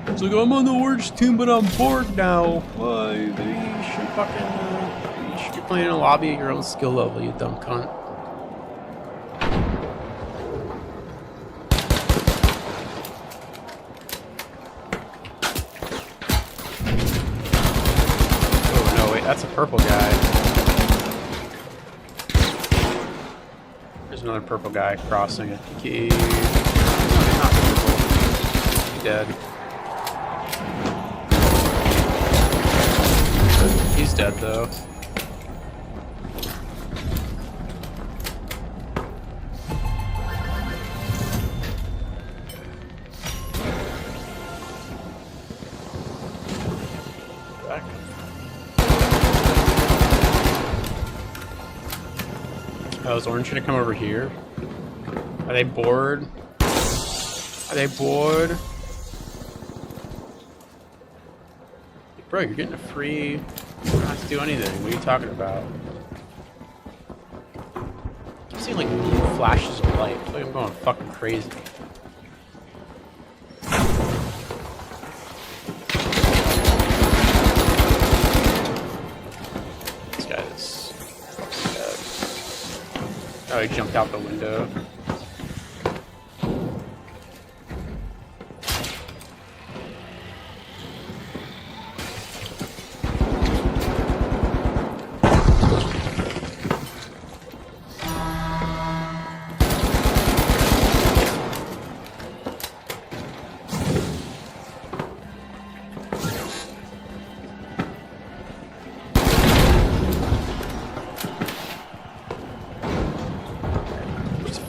A: It's like I'm on the orange team, but I'm bored now. Why? You should fucking. You should be playing in a lobby at your own skill level, you dumb cunt. That's a purple guy. There's another purple guy crossing it. He's not purple. He's dead. He's dead though. Oh, is orange gonna come over here? Are they bored? Are they bored? Bro, you're getting a free... You don't have to do anything. What are you talking about? I'm seeing like flashes of light. I feel like I'm going fucking crazy. This guy is fucking dead. Oh, he jumped out the window.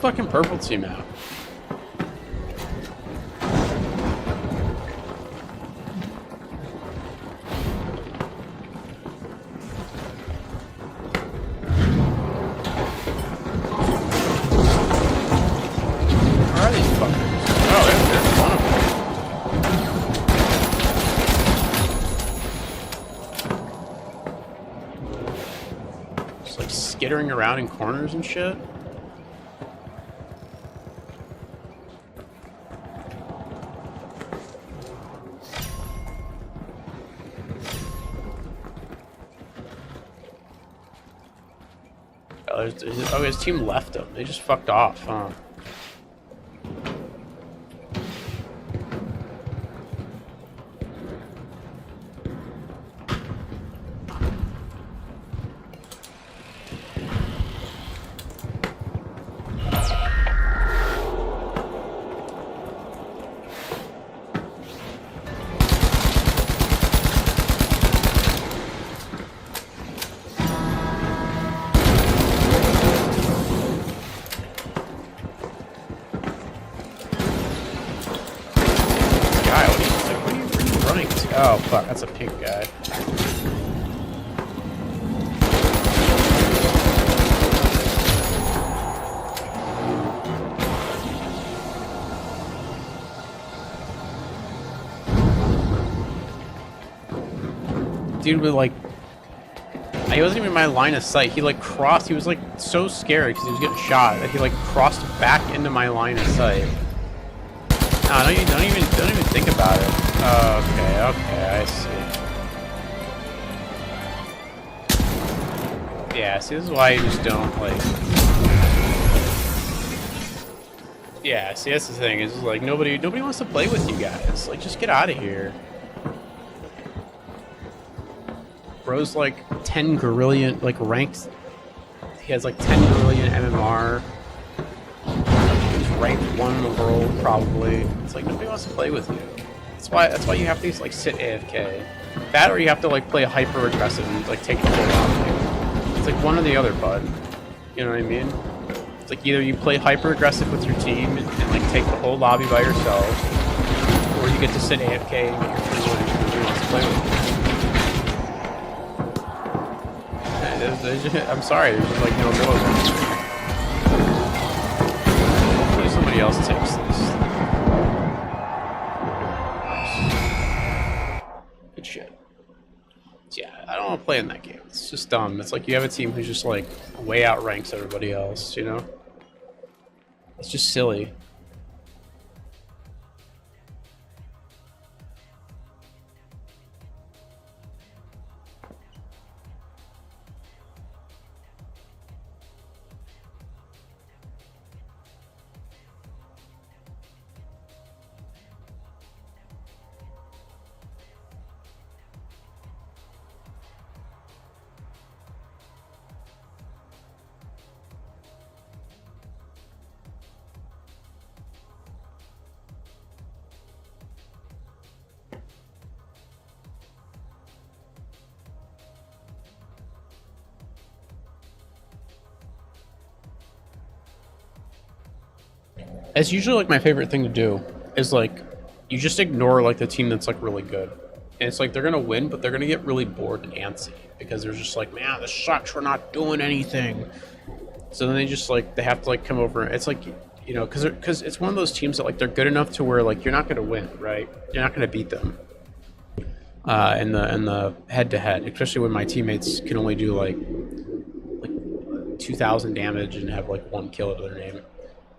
A: Fucking purple team out. Where are these fuckers? Oh, there's one of them. Just like skittering around in corners and shit. Oh, his team left him. They just fucked off, huh? Oh fuck, that's a pink guy. Dude with like, he wasn't even in my line of sight. He like crossed. He was like so scared because he was getting shot that he like crossed back into my line of sight. No, don't even think about it. Okay, I see. Yeah, see, this is why you just don't like. Yeah, see, that's the thing. Is like nobody wants to play with you guys. Like, just get out of here. Bro's like 10 Guerrillion, like ranked. He has like 10 Guerrillion MMR. He's ranked 1 in the world, probably. It's like nobody wants to play with you. That's why you have to just like sit AFK. That or you have to like play hyper aggressive and like take the whole lobby. It's like one or the other, bud. You know what I mean? It's like either you play hyper aggressive with your team and like take the whole lobby by yourself, or you get to sit AFK and get your team winning because nobody wants to play with you. I'm sorry, there's just like no go. Hopefully somebody else takes this. Good shit. Yeah, I don't want to play in that game. It's just dumb. It's like you have a team who's just like way outranks everybody else, you know? It's just silly. It's usually like my favorite thing to do is like you just ignore like the team that's like really good. And it's like they're gonna win, but they're gonna get really bored and antsy because they're just like, man, this sucks, we're not doing anything. So then they just like they have to like come over. It's like, you know, because it's one of those teams that like they're good enough to where like you're not gonna win, right? You're not gonna beat them. In the head to head, especially when my teammates can only do like 2,000 damage and have like 1 kill to their name.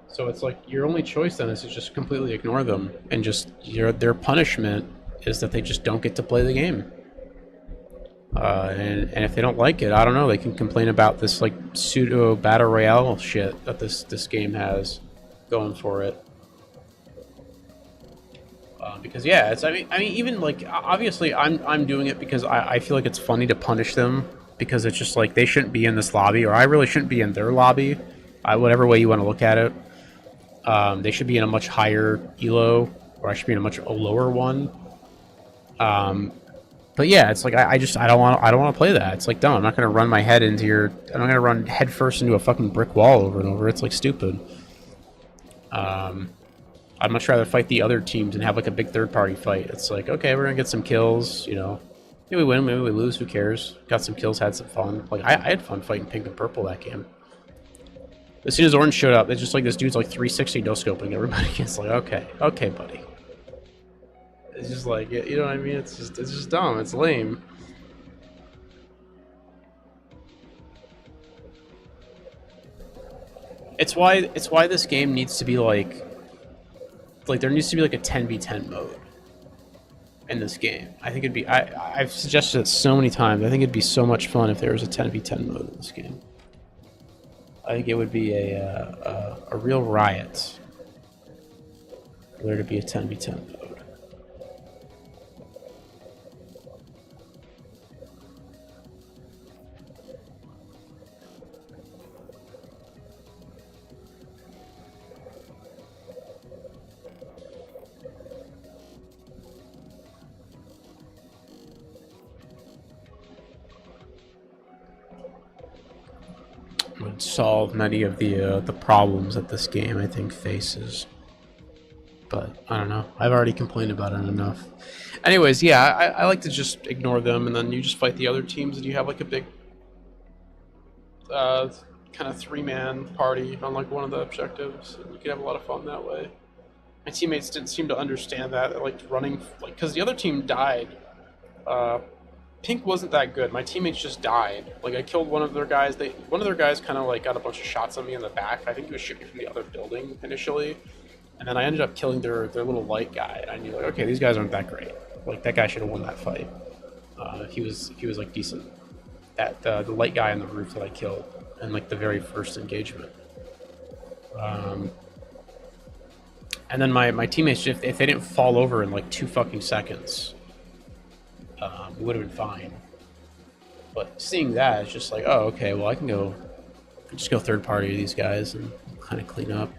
A: So it's like your only choice then is to just completely ignore them and just their punishment is that they just don't get to play the game. And if they don't like it, I don't know, they can complain about this like pseudo battle royale shit that this game has going for it. Because yeah, it's I mean even like obviously I'm doing it because I feel like it's funny to punish them because it's just like they shouldn't be in this lobby or I really shouldn't be in their lobby. Whatever way you want to look at it. They should be in a much higher elo, or I should be in a much lower one. But yeah, it's like I don't want to play that. It's like dumb. I'm not gonna run my head into your. I'm not gonna run head first into a fucking brick wall over and over. It's like stupid. I'd much rather fight the other teams and have like a big third party fight. It's like okay, we're gonna get some kills. You know, maybe we win, maybe we lose. Who cares? Got some kills, had some fun. Like I had fun fighting pink and purple that game. As soon as orange showed up, it's just like this dude's like 360 no scoping everybody. It's like okay, buddy. It's just like you know what I mean. It's just dumb. It's lame. It's why this game needs to be like there needs to be like a 10v10 mode in this game. I think it'd be. I've suggested it so many times. I think it'd be so much fun if there was a 10v10 mode in this game. I think it would be a real riot for there to be a 10v10 mode. Would solve many of the problems that this game I think faces, but I don't know. I've already complained about it enough. Anyways, yeah, I like to just ignore them, and then you just fight the other teams, and you have like a big kind of 3-man party on like one of the objectives, and you can have a lot of fun that way. My teammates didn't seem to understand that. They liked running, like, because the other team died. Pink wasn't that good. My teammates just died. Like, I killed one of their guys. One of their guys kind of like got a bunch of shots on me in the back. I think he was shooting from the other building initially, and then I ended up killing their little light guy. And I knew, like, okay, these guys aren't that great. Like, that guy should have won that fight. If he was like decent. That the light guy on the roof that I killed in like the very first engagement. And then my teammates, if they didn't fall over in like 2 fucking seconds, we would have been fine. But seeing that, it's just like, oh, okay, well, I can just go third party to these guys and kind of clean up.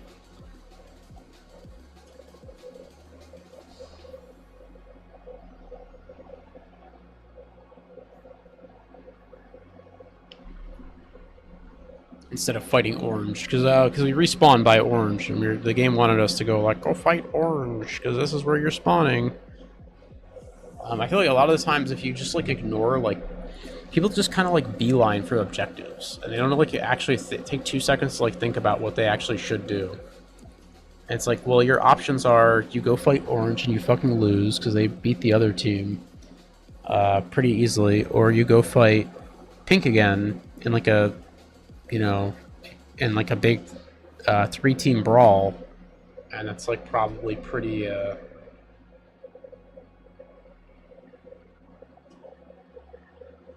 A: Instead of fighting orange, because we respawn by orange, and the game wanted us to go like, go fight orange, because this is where you're spawning. I feel like a lot of the times, if you just like ignore, like, people just kind of like beeline for objectives, and they don't like actually take 2 seconds to like think about what they actually should do. And it's like, well, your options are you go fight orange and you fucking lose because they beat the other team pretty easily, or you go fight pink again in like a in like a big 3-team brawl, and it's like probably pretty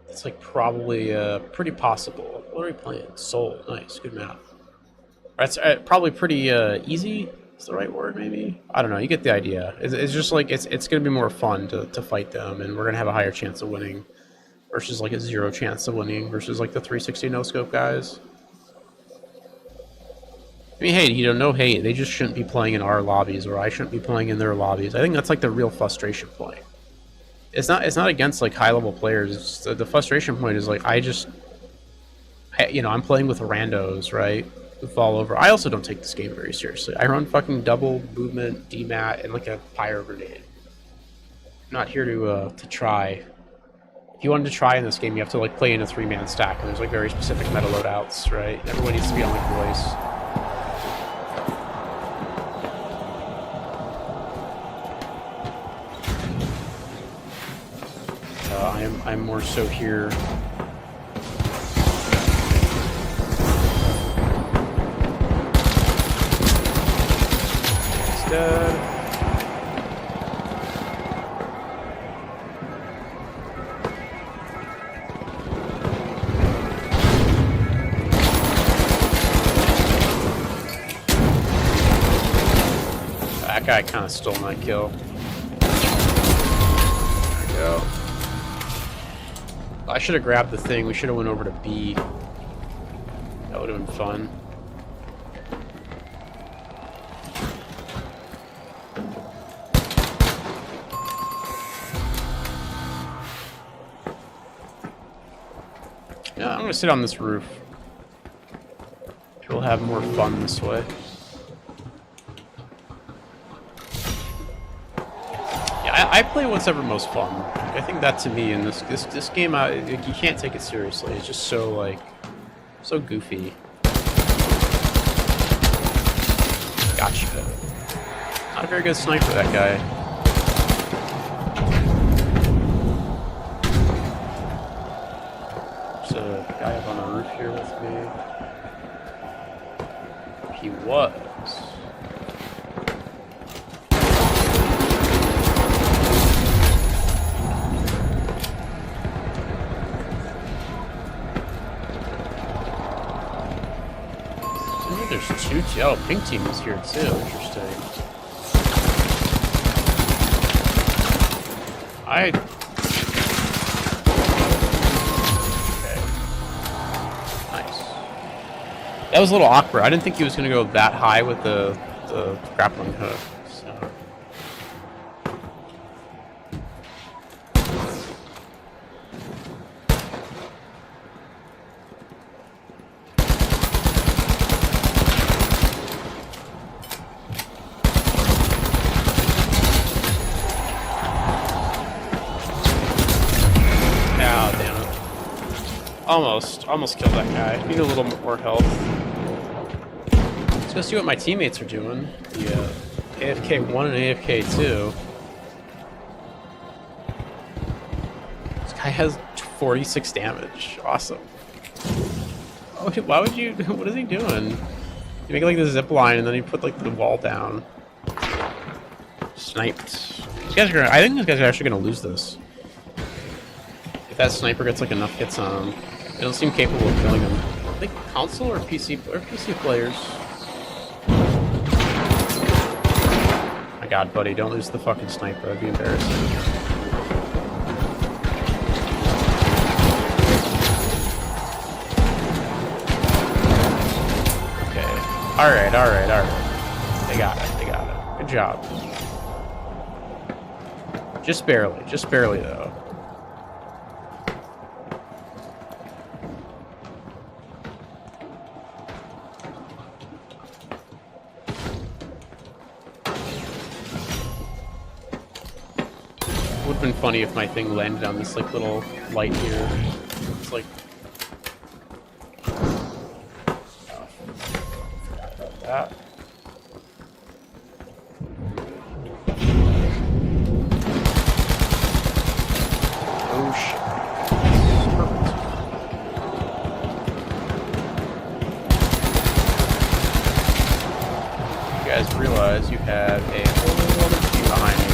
A: it's like probably pretty possible. What are we playing? Soul. Nice, good map. That's probably pretty easy. Is the right word? Maybe, I don't know. You get the idea. It's just like it's gonna be more fun to fight them, and we're gonna have a higher chance of winning. Versus like a 0 chance of winning versus like the 360 no scope guys. I mean, hey, no hate. They just shouldn't be playing in our lobbies, or I shouldn't be playing in their lobbies. I think that's like the real frustration point. It's not against like high level players. It's just, the frustration point is like I'm playing with randos, right? Who fall over. I also don't take this game very seriously. I run fucking double movement, DMAT, and like a pyro grenade. I'm not here to try. If you wanted to try in this game, you have to like play in a 3-man stack, and there's like very specific meta loadouts, right? Everyone needs to be on like voice. I'm more so here. It's dead. That guy kind of stole my kill. There we go. I should have grabbed the thing. We should have went over to B. That would have been fun. Yeah, I'm gonna sit on this roof. We'll have more fun this way. I play what's ever most fun. I think that to me in this game, you can't take it seriously. It's just so so goofy. Gotcha. Not a very good sniper, that guy. There's a guy up on the roof here with me. He was. There's 2 oh, pink team is here too. Interesting. Okay. Nice. That was a little awkward. I didn't think he was going to go that high with the grappling hook. So. Almost killed that guy. Need a little more health. Let's go see what my teammates are doing. Yeah. AFK 1 and AFK 2. This guy has 46 damage. Awesome. Oh, why would you... What is he doing? You make like the zip line and then you put like the wall down. Sniped. These guys are gonna, I think these guys are actually gonna lose this. If that sniper gets like enough hits on him. They don't seem capable of killing him. I think console or PC players. My god, buddy, don't lose the fucking sniper. That'd be embarrassing. Okay. Alright. They got it. Good job. Just barely though. Would have been funny if my thing landed on this like little light here. It's like, oh, forgot about that. Oh shit. Perfect. You guys realize you have a whole other team behind you.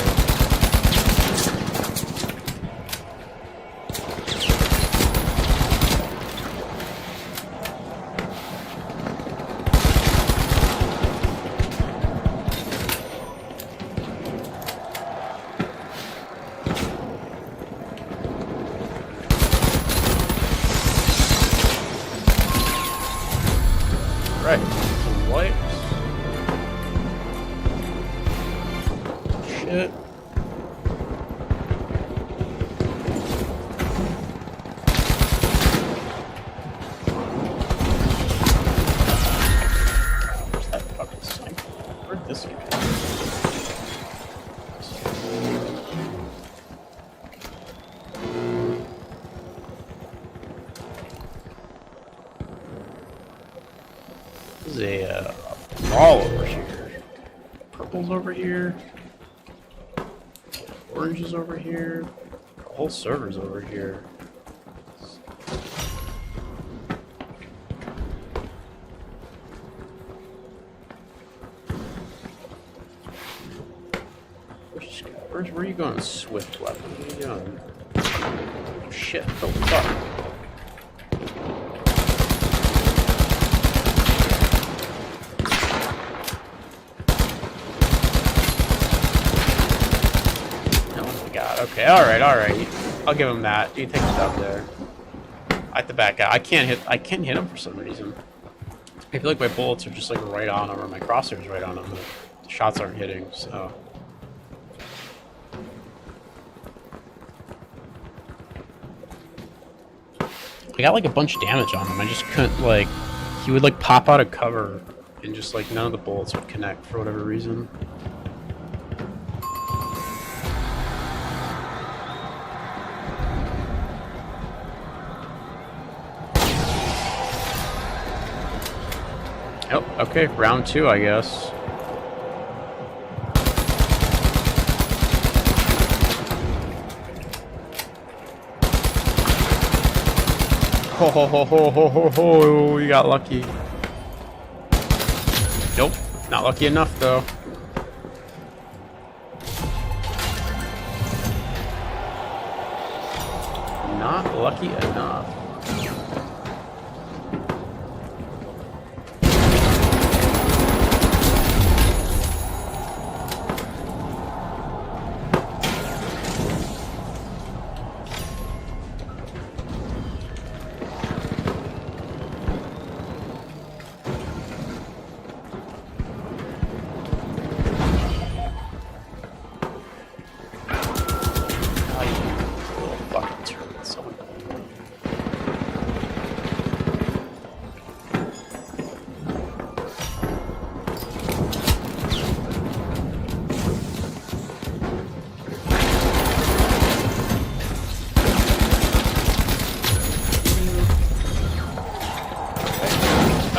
A: Right. What? Shit. Where's that fucking sniper? Where'd this go? There's a ball over here. Purple's over here. Orange is over here. The whole server's over here. Where are you going, Swift Weapon? What are you doing? Oh shit, oh fuck. Okay, alright. I'll give him that. You take the dub there. I have to back out. I can't hit him for some reason. I feel like my bullets are just like right on him, or my crosshairs right on him. The shots aren't hitting, so. I got like a bunch of damage on him. I just couldn't like, he would like pop out of cover and just like none of the bullets would connect for whatever reason. Oh, okay, round 2, I guess. Ho, you got lucky. Nope, not lucky enough though. Not lucky enough.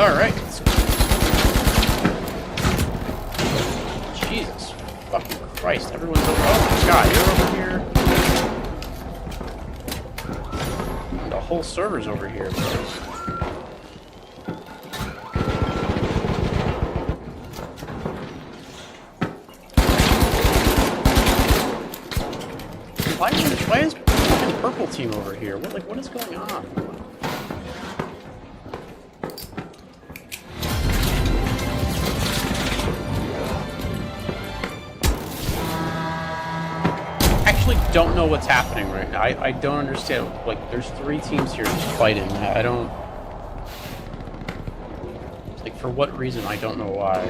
A: Alright. Jesus fucking Christ. Everyone's over. Oh my god, you're over here. The whole server's over here. Why is fucking purple team over here? What is going on? Don't know what's happening right now. I don't understand. Like, there's 3 teams here just fighting. I don't... Like, for what reason? I don't know why.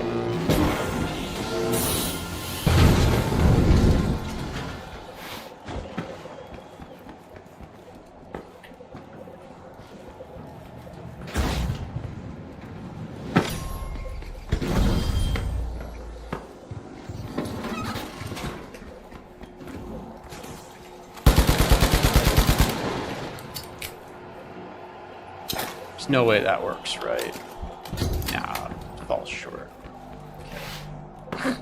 A: There's no way that works, right? Nah, falls short. Okay.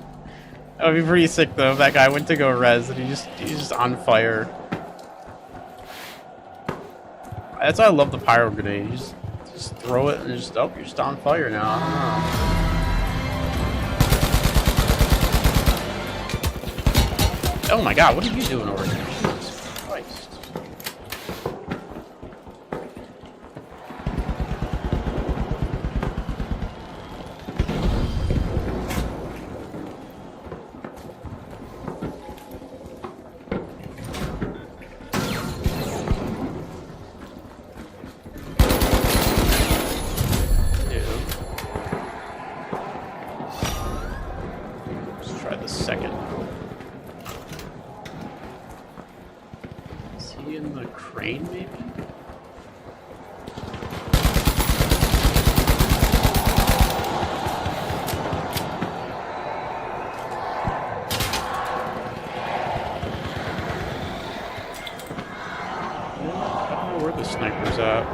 A: That would be pretty sick though. If that guy went to go res and he's just on fire. That's why I love the pyro grenade. You just throw it and you're just on fire now. I don't know. Oh my god, what are you doing over here? Jesus Christ. Second. Is he in the crane, maybe? I don't know where the sniper's at.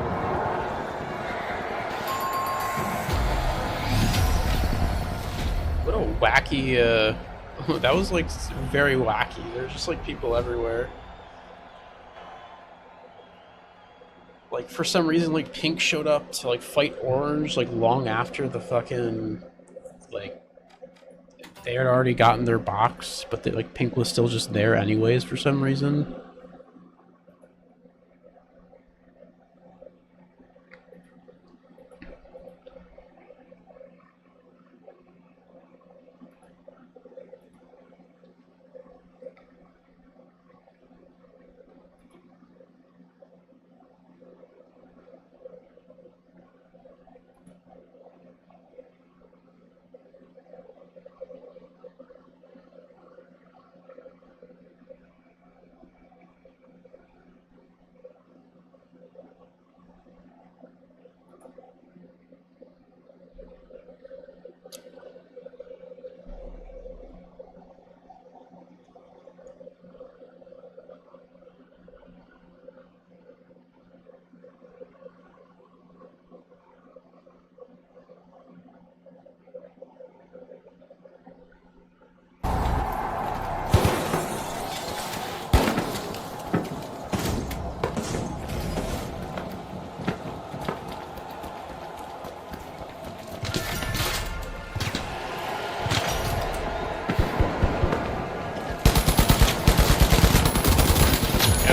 A: What a wacky, that was like very wacky. There's just like people everywhere. Like for some reason, like Pink showed up to like fight Orange like long after the fucking like they had already gotten their box, but they, like Pink was still just there anyways for some reason.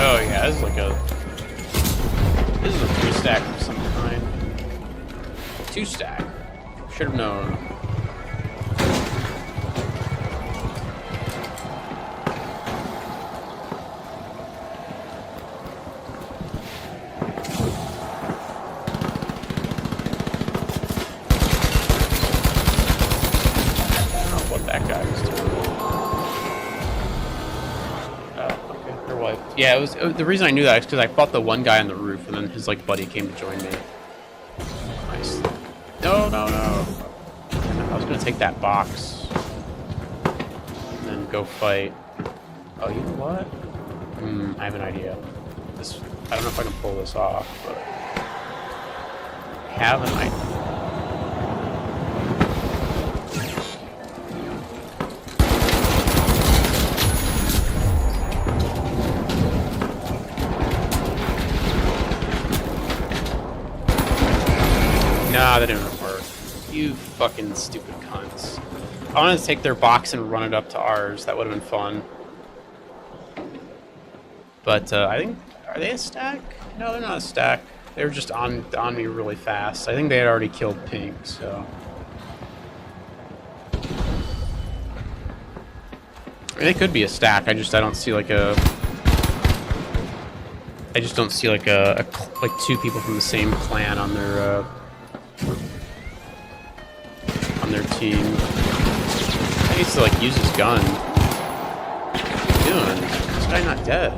A: Oh yeah, this is like this is a 3-stack of some kind. 2-stack. Should have known. I don't know what that guy was doing. Yeah, it was the reason I knew that is because I fought the one guy on the roof, and then his like buddy came to join me. Nice. No, no, no. I was gonna take that box and then go fight. Oh, you know what? I have an idea. I don't know if I can pull this off, but I have an idea. Nah, that didn't work. You fucking stupid cunts. I wanted to take their box and run it up to ours. That would have been fun. But I think, are they a stack? No, they're not a stack. They were just on me really fast. I think they had already killed Pink, so. I mean, they could be a stack. I don't see like a. I just don't see like like two people from the same clan on their team. He needs to like use his gun. What are you doing? This guy not dead.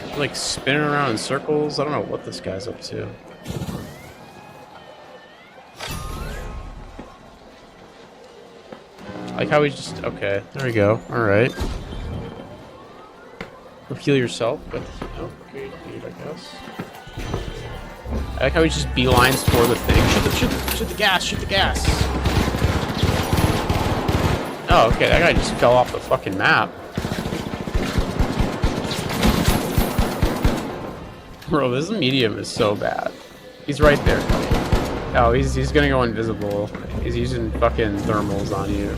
A: He's, like spinning around in circles. I don't know what this guy's up to. I like how he just okay. There we go. All right. Heal yourself, but okay, I guess. I like how he just beelines for the thing. Shoot the gas, shoot the gas. Oh, okay, that guy just fell off the fucking map. Bro, this medium is so bad. He's right there. Oh, he's gonna go invisible. He's using fucking thermals on you.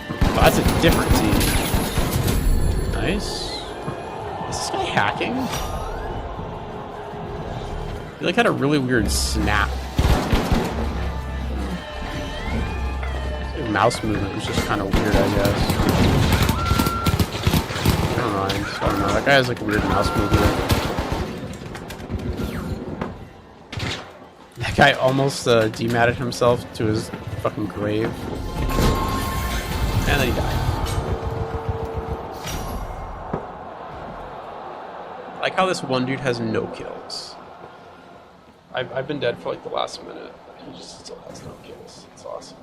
A: Oh, that's a different team. Nice. Is this guy hacking? He like had a really weird snap. His mouse movement was just kind of weird, I guess. Never mind. I don't know. That guy has like a weird mouse movement. That guy almost dematted himself to his fucking grave. And then he died. I like how this one dude has no kills. I've been dead for like the last minute. He just still has no kills. It's awesome.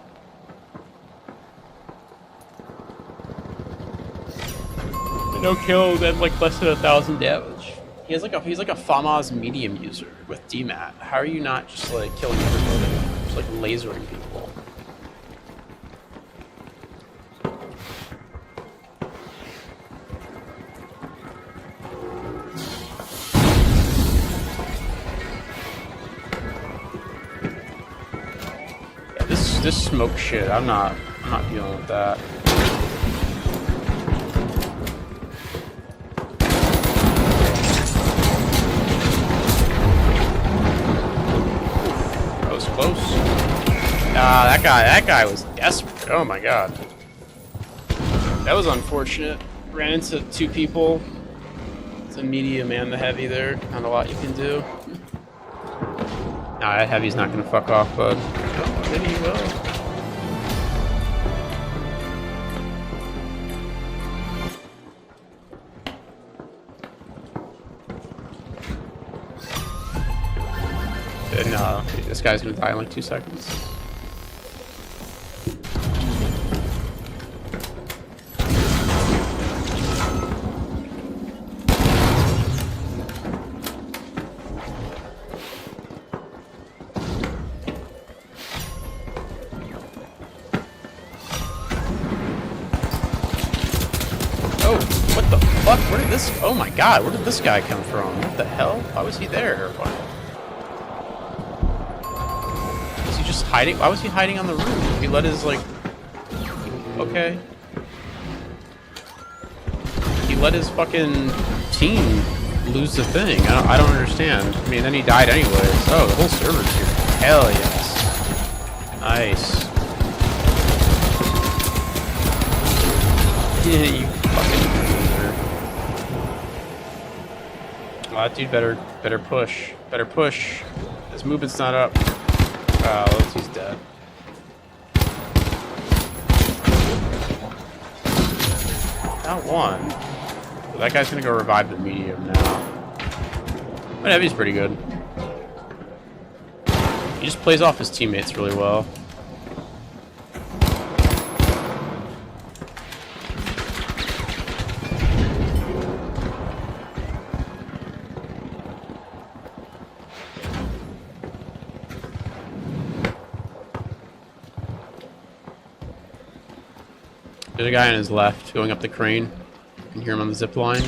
A: No kills and like less than 1,000 damage. He's like a FAMAS medium user with DMAT. How are you not just like killing everybody? Just like lasering people. This smoke shit, I'm not dealing with that. That was close. That guy was desperate. Oh my god. That was unfortunate. Ran into two people. It's a medium and the heavy there. Not a lot you can do. Nah, that heavy's not gonna fuck off, bud. Oh, maybe he will. No, this guy's gonna die in like 2 seconds. Where did this? Oh my god, where did this guy come from? What the hell? Why was he there? Was he just hiding? Why was he hiding on the roof? He let his, like... Okay. He let his fucking team lose the thing. I don't understand. I mean, then he died anyways. Oh, the whole server's here. Hell yes. Nice. Yeah, you fucking... Oh, that dude better push. Better push. His movement's not up. Oh, he's dead. Not one. That guy's gonna go revive the medium now. But heavy's pretty good. He just plays off his teammates really well. There's a guy on his left going up the crane. You can hear him on the zip line.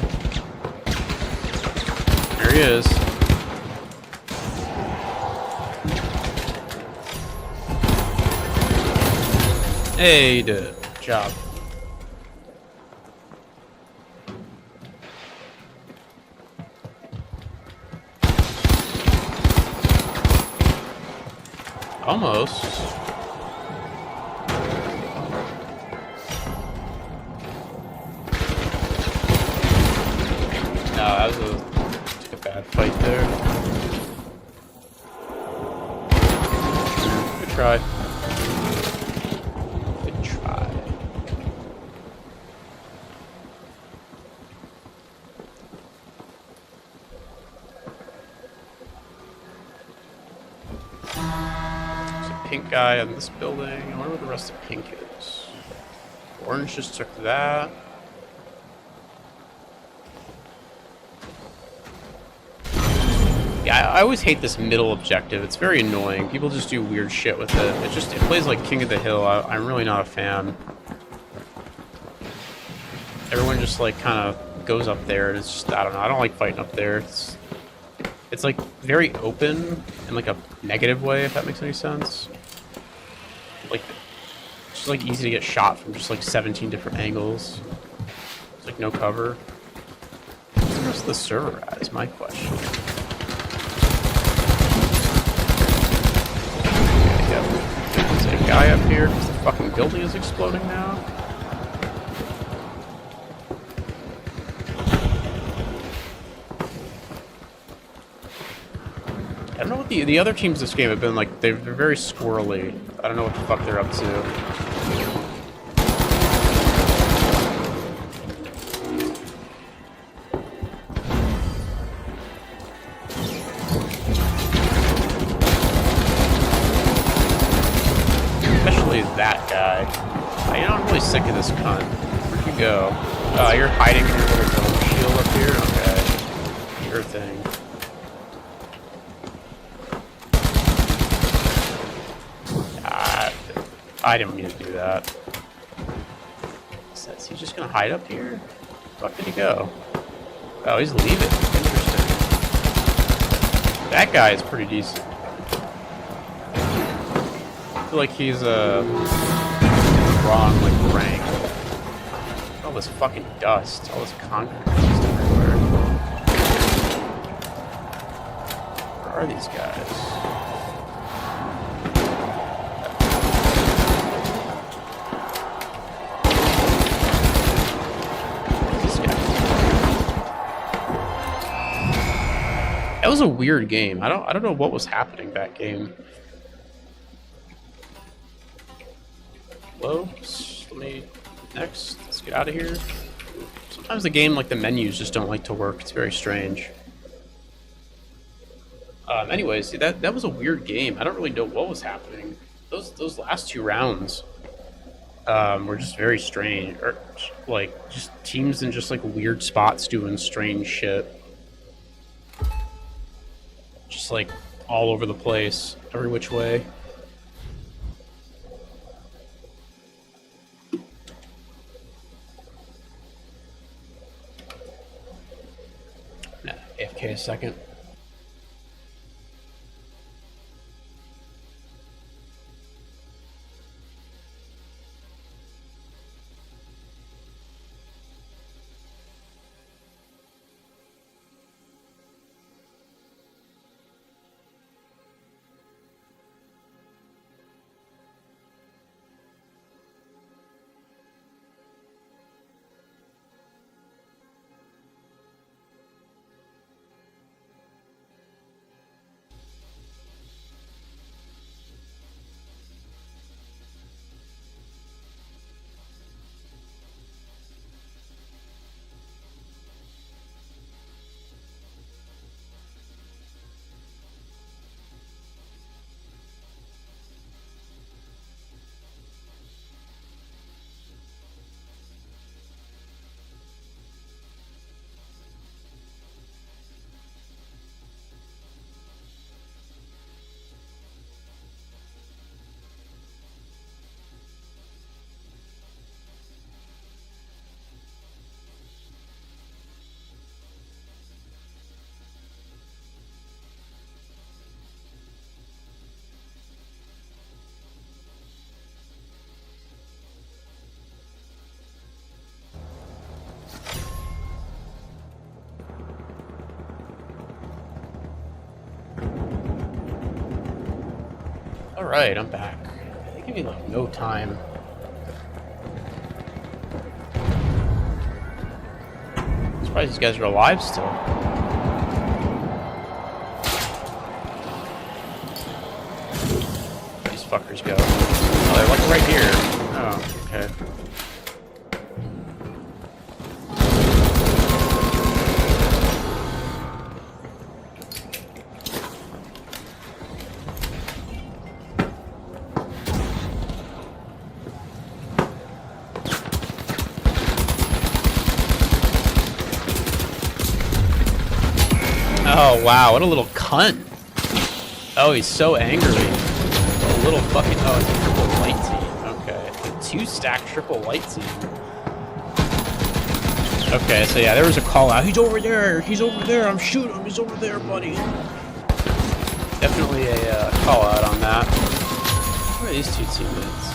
A: There he is. Hey, you did it. Good job. Almost. No, that was took a bad fight there. Good try. Good try. There's a pink guy in this building. I wonder where the rest of pink is. Orange just took that. Yeah, I always hate this middle objective. It's very annoying. People just do weird shit with it. It plays like King of the Hill. I'm really not a fan. Everyone just like kind of goes up there and it's just, I don't know. I don't like fighting up there. It's like very open in like a negative way, if that makes any sense. Like, it's just like easy to get shot from just like 17 different angles. It's like no cover. What's the rest of the server at is my question. There's a guy up here because the fucking building is exploding now. I don't know what the other teams this game have been like. They're very squirrely. I don't know what the fuck they're up to. That guy. You know, I'm really sick of this cunt. Where'd you go? You're hiding in your little dome shield up here? Okay. Sure thing. I didn't mean to do that. Is he just gonna hide up here? Where the fuck did he go? Oh, he's leaving. Interesting. That guy is pretty decent. I feel like he's wrong like rank. All this fucking dust, all this concrete dust everywhere. Where are these guys? Where's this guy? That was a weird game. I don't know what was happening that game. Hello? Let me... Next. Let's get out of here. Sometimes the game, like the menus, just don't like to work. It's very strange. Anyways, that was a weird game. I don't really know what was happening. Those last two rounds were just very strange. Or, like, just teams in just, like, weird spots doing strange shit. Just, like, all over the place. Every which way. AFK a second. Alright, I'm back. They give me like no time. I'm surprised these guys are alive still. These fuckers go. Oh, they're like right here. Oh, okay. Oh, wow, what a little cunt. Oh, he's so angry. A little fucking... Oh, it's a triple light team. Okay. A 2-stack triple light team. Okay, so yeah, there was a call out. He's over there! He's over there! I'm shooting him! He's over there, buddy! Definitely a call out on that. Where are these two teammates?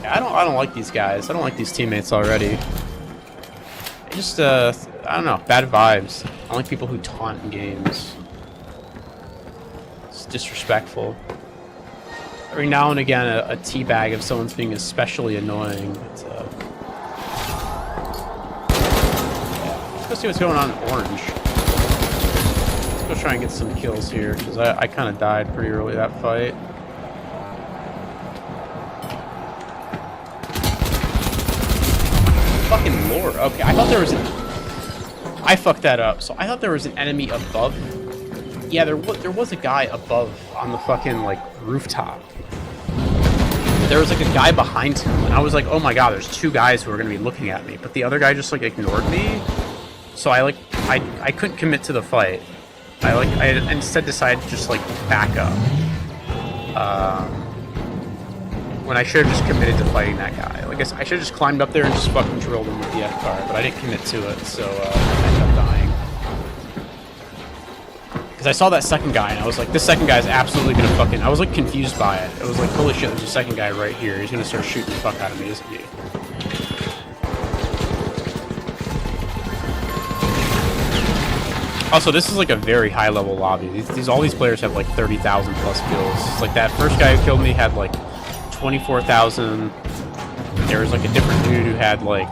A: I don't like these guys. I don't like these teammates already. I just, I don't know, bad vibes. I don't like people who taunt in games. It's disrespectful. Every now and again, a teabag of someone's being especially annoying. It's, yeah. Let's go see what's going on in orange. Let's go try and get some kills here, because I kind of died pretty early that fight. Fucking lord. Okay, I thought there was I fucked that up. So I thought there was an enemy above. Yeah, there was a guy above on the fucking, like, rooftop. There was, like, a guy behind him, and I was like, oh my god, there's two guys who are gonna be looking at me. But the other guy just, like, ignored me. So I couldn't commit to the fight. I instead decided to just, like, back up. When I should have just committed to fighting that guy. Like, I should have just climbed up there and just fucking drilled him with the F-car, but I didn't commit to it, so I ended up dying. Because I saw that second guy, and I was like, this second guy is absolutely gonna fucking... I was, like, confused by it. It was like, holy shit, there's a second guy right here. He's gonna start shooting the fuck out of me, isn't he? Also, this is, like, a very high-level lobby. All these players have, like, 30,000 plus kills. It's like that first guy who killed me had, like, 24,000. There was like a different dude who had like,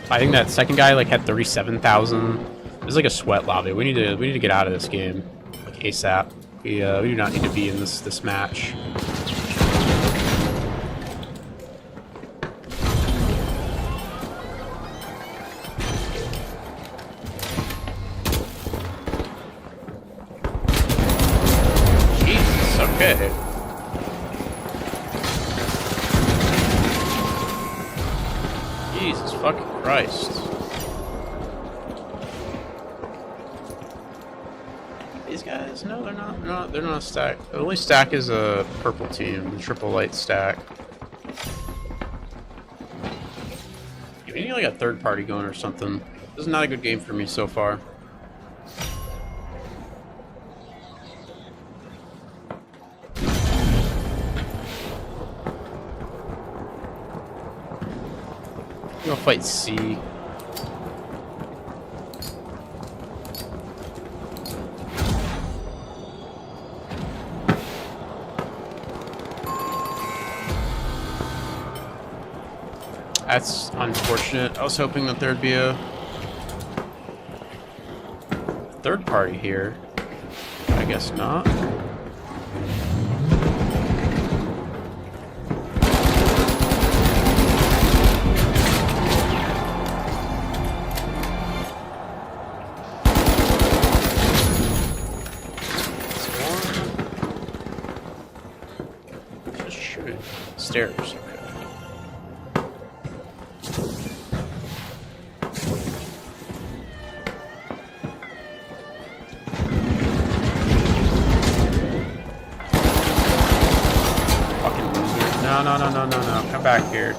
A: I think that second guy like had 37,000. It was like a sweat lobby. We need to get out of this game like ASAP. We do not need to be in this match. Jesus, okay. Jesus fucking Christ. These guys? No, they're not. No, they're not a stack. The only stack is a purple team, the triple light stack. We need like a third party going or something. This is not a good game for me so far. I'm gonna fight C. That's unfortunate. I was hoping that there'd be a third party here. I guess not. Stairs. Okay. Fucking loser. No. Come back here.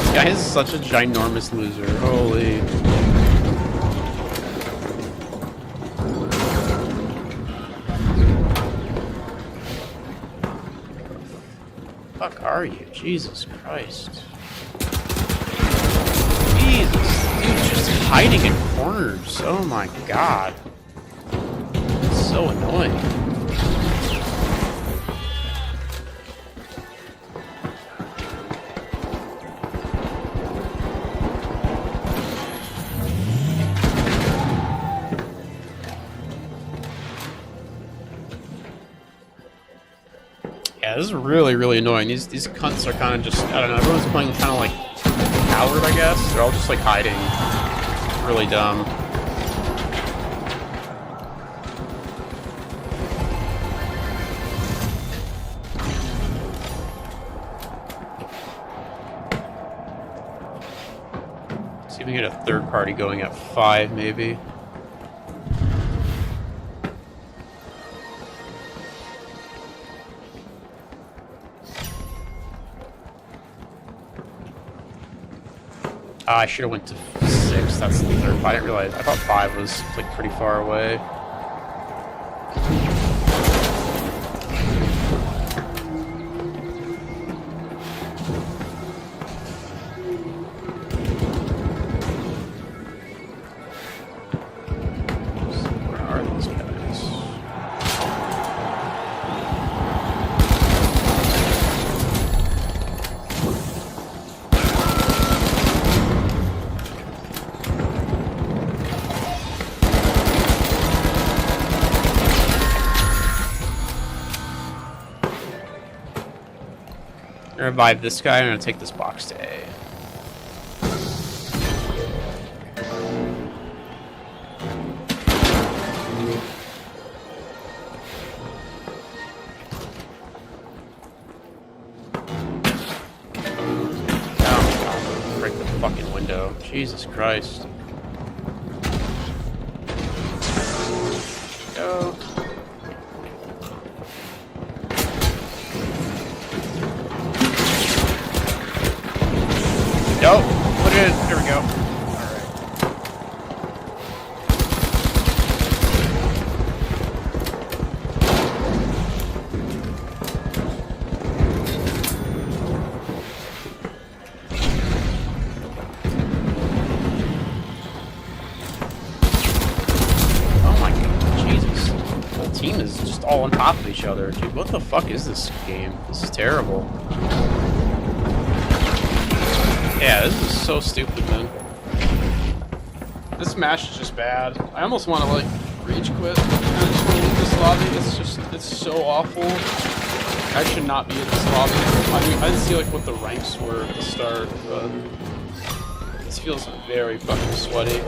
A: This guy is such a ginormous loser. Holy. fuck are you? Jesus Christ. Jesus, dude, just hiding in corners. Oh my god. It's so annoying. Yeah, this is really, really annoying. These cunts are kind of just, I don't know, everyone's playing kind of like coward, I guess. They're all just like hiding. Really dumb. See if we can get a third party going at 5, maybe. I should have went to 6. That's the third. I didn't realize. I thought 5 was like pretty far away. Where are these guys? I'm gonna revive this guy. I'm gonna take this box to A. Oh, break the fucking window. Jesus Christ. Go. Nope. Put it in. There we go. Oh my god. Jesus. The whole team is just all on top of each other. Dude, what the fuck is this game? This is terrible. Yeah, this is so stupid, man. This match is just bad. I almost want to, like, rage quit. I just want to leave this lobby. It's so awful. I should not be in this lobby. I mean, I didn't see, like, what the ranks were at the start, but this feels very fucking sweaty.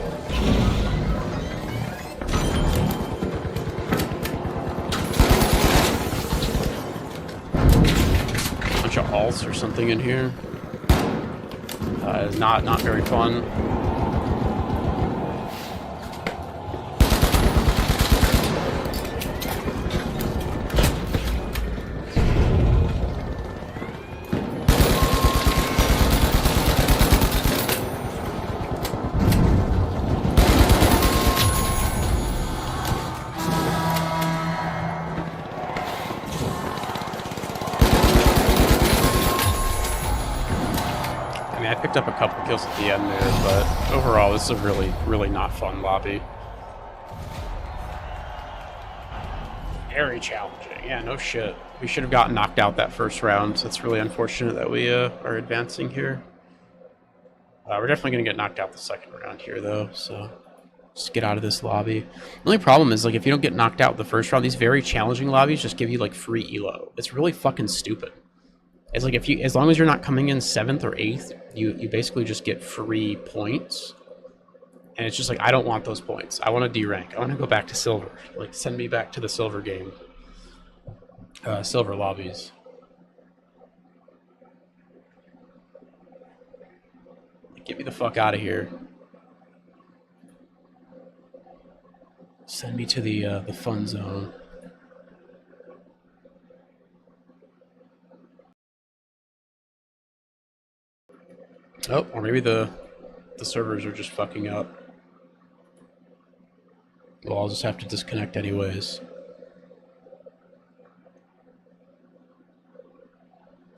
A: Bunch of alts or something in here. Not very fun. I picked up a couple kills at the end there, but overall, this is a really, really not fun lobby. Very challenging. Yeah, no shit. We should have gotten knocked out that first round, so it's really unfortunate that we are advancing here. We're definitely going to get knocked out the second round here, though, so just get out of this lobby. The only problem is, like, if you don't get knocked out the first round, these very challenging lobbies just give you, like, free elo. It's really fucking stupid. It's like, as long as you're not coming in 7th or 8th, you basically just get free points. And it's just like, I don't want those points. I want to D-rank. I want to go back to silver. Like, send me back to the silver game. Silver lobbies. Get me the fuck out of here. Send me to the fun zone. Oh, or maybe the servers are just fucking up. Well, I'll just have to disconnect anyways.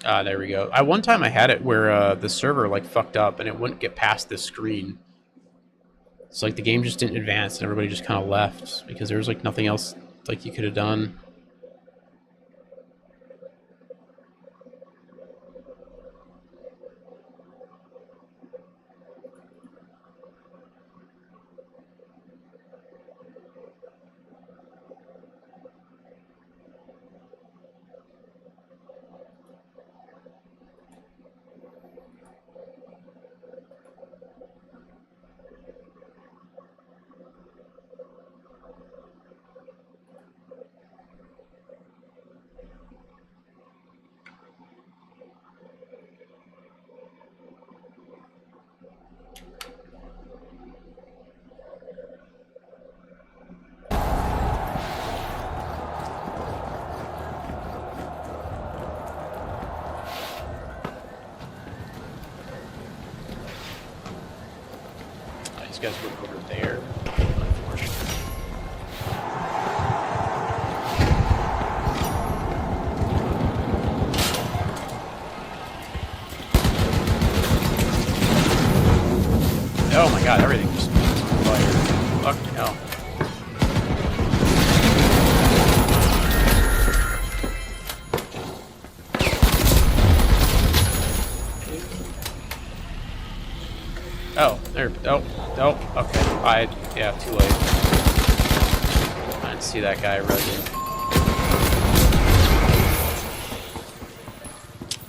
A: Ah, there we go. One time I had it where the server like fucked up and it wouldn't get past this screen. So like the game just didn't advance and everybody just kind of left because there was like nothing else like you could have done. These guys went over there, unfortunately. Oh my god, everything just on fire. Fucking hell. Oh, there. Oh, oh, okay. Yeah, too late. I didn't see that guy resin.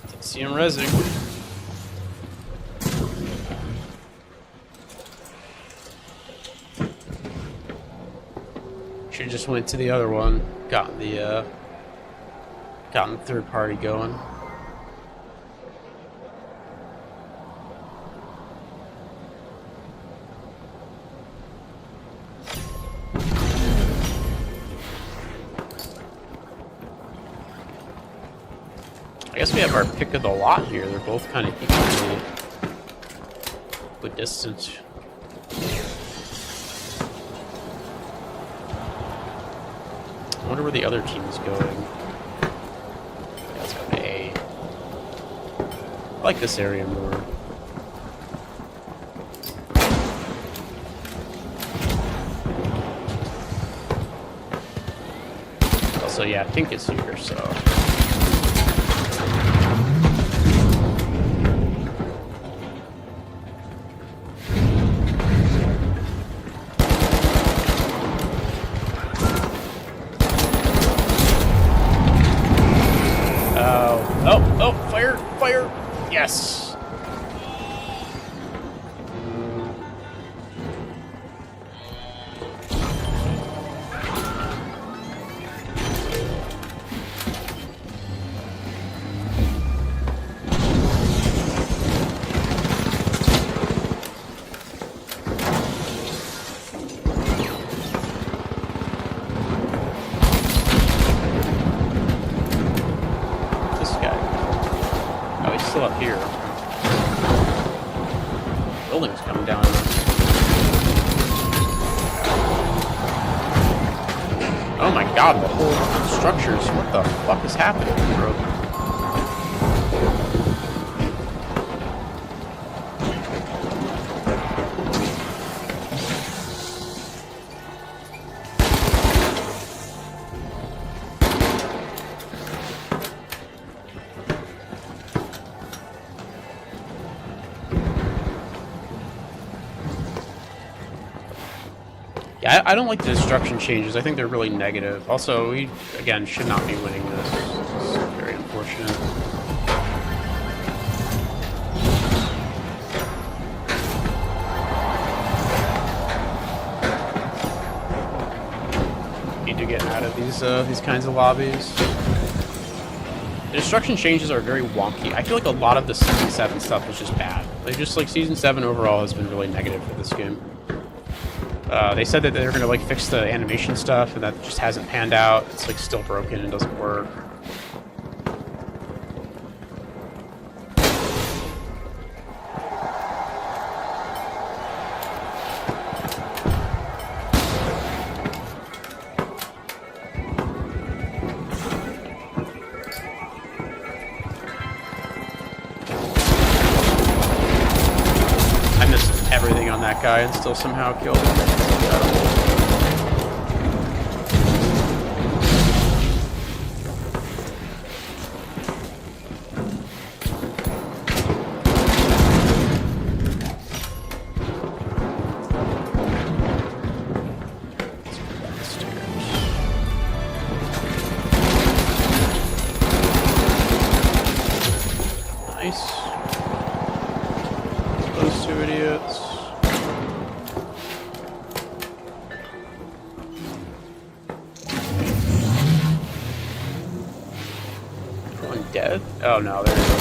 A: Didn't see him resin. Should just went to the other one. Gotten the third party going. I guess we have our pick of the lot here. They're both kind of equally good distance. I wonder where the other team is going. Let's go to A. I like this area more. Also, yeah, pink is here, so. Oh, fire, fire, yes. Still up here. Building's coming down. Oh my god, the whole structures. What the fuck is happening, bro? Yeah, I don't like the destruction changes. I think they're really negative. Also, we, again, should not be winning this. It's very unfortunate. Need to get out of these kinds of lobbies. The destruction changes are very wonky. I feel like a lot of the Season 7 stuff is just bad. Like, just like Season 7 overall has been really negative for this game. They said that they're going to like fix the animation stuff, and that just hasn't panned out. It's like still broken and doesn't work. guy and still somehow kill him. Yeah. Nice. Those two idiots. One dead? Oh no, there he is.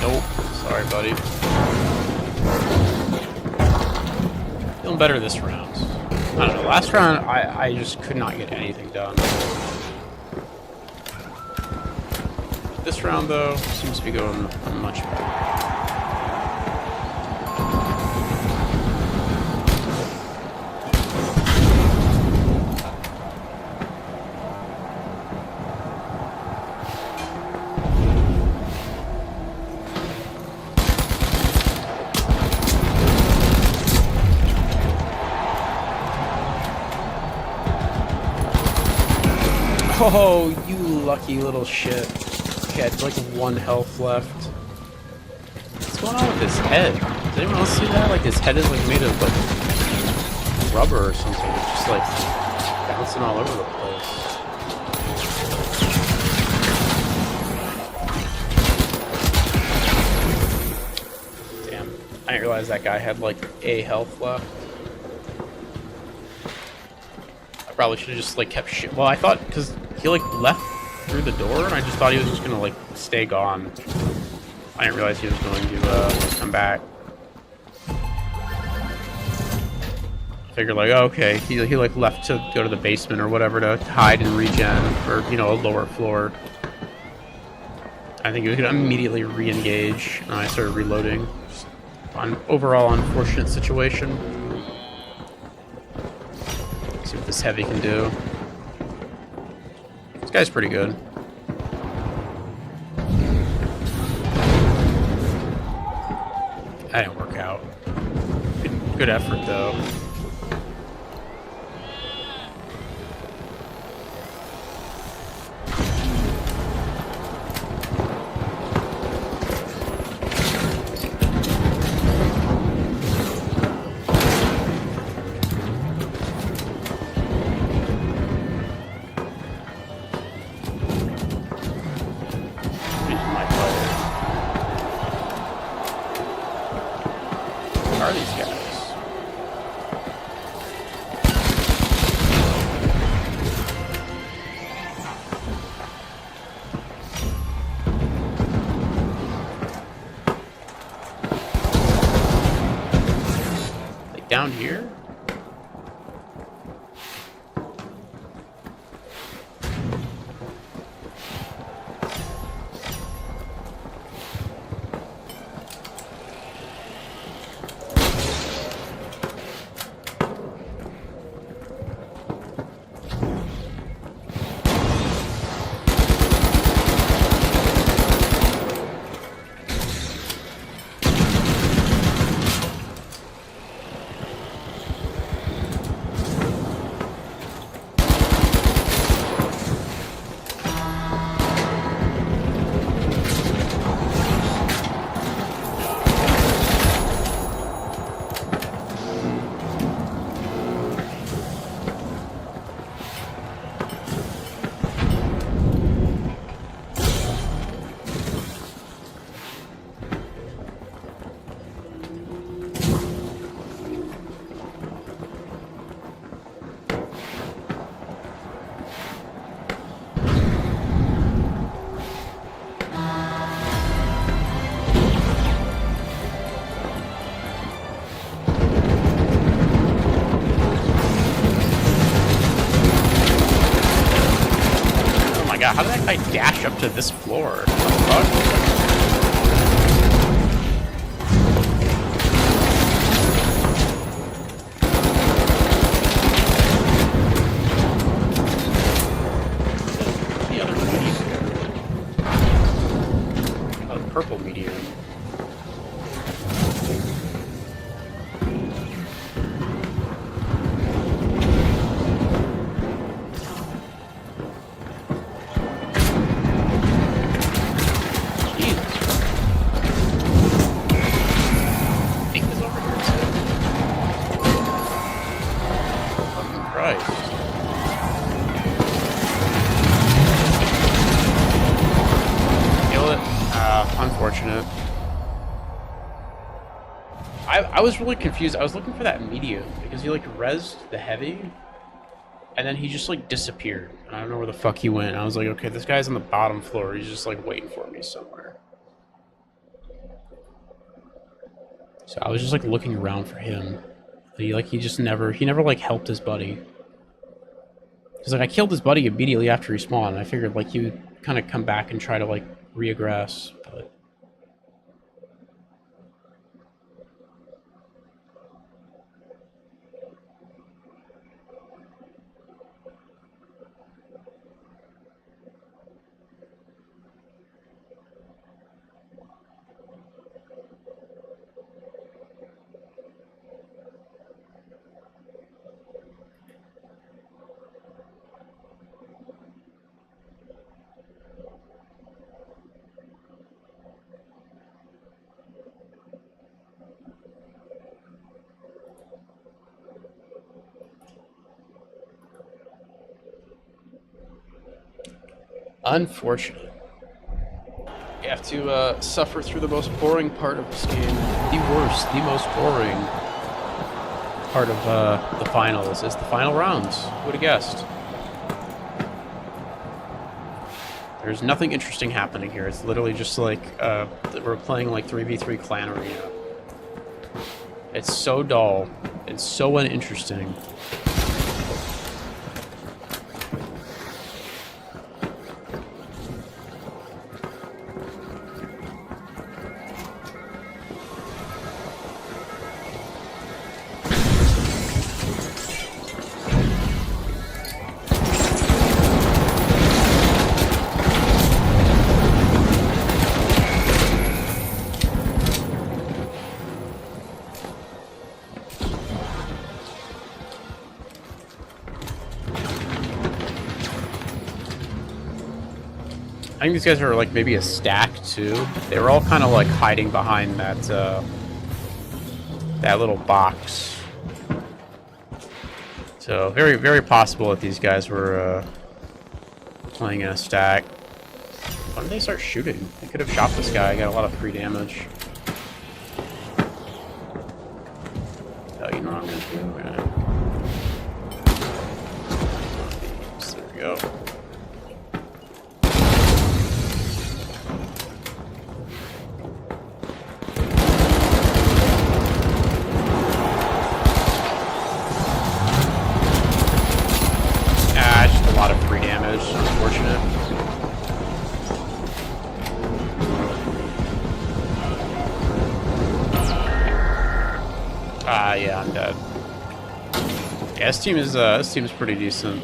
A: Nope. Sorry, buddy. Feeling better this round. I don't know. Last round, I just could not get anything done. This round, though, seems to be going much better. Oh, you lucky little shit. He had like 1 health left. What's going on with his head? Does anyone else see that? Like his head is like made of like rubber or something. It's just like bouncing all over the place. Damn. I didn't realize that guy had like a health left. Probably should have just like kept shit. Well, I thought because he like left through the door, and I just thought he was just gonna like stay gone. I didn't realize he was going to come back. I figured like, oh, okay, he like left to go to the basement or whatever to hide and regen for, you know, a lower floor. I think he was gonna immediately re-engage, and I started reloading. Overall unfortunate situation. See what this heavy can do. This guy's pretty good. That didn't work out. Good effort, though. Are these guys? Like down here? I dash up to this floor? What the fuck? The other meteor. A purple meteor. Unfortunate. I was really confused. I was looking for that medium because he like rezzed the heavy and then he just like disappeared. And I don't know where the fuck he went. And I was like, okay, this guy's on the bottom floor. He's just like waiting for me somewhere. So I was just like looking around for him. He never like helped his buddy. Cause like I killed his buddy immediately after he spawned. And I figured like he would kind of come back and try to like reaggress, but unfortunate. You have to suffer through the most boring part of this game. The worst, the most boring part of the finals is the final rounds. Who would have guessed? There's nothing interesting happening here. It's literally just like we're playing like 3v3 clan arena. It's so dull. It's so uninteresting. I think these guys are like maybe a stack too. They were all kind of like hiding behind that that little box. So very, very possible that these guys were playing in a stack. When did they start shooting? They could have shot this guy. Got a lot of free damage. Oh, you know what I'm gonna do? I'm gonna... There we go. Yeah, I'm dead. Yeah, this team is pretty decent.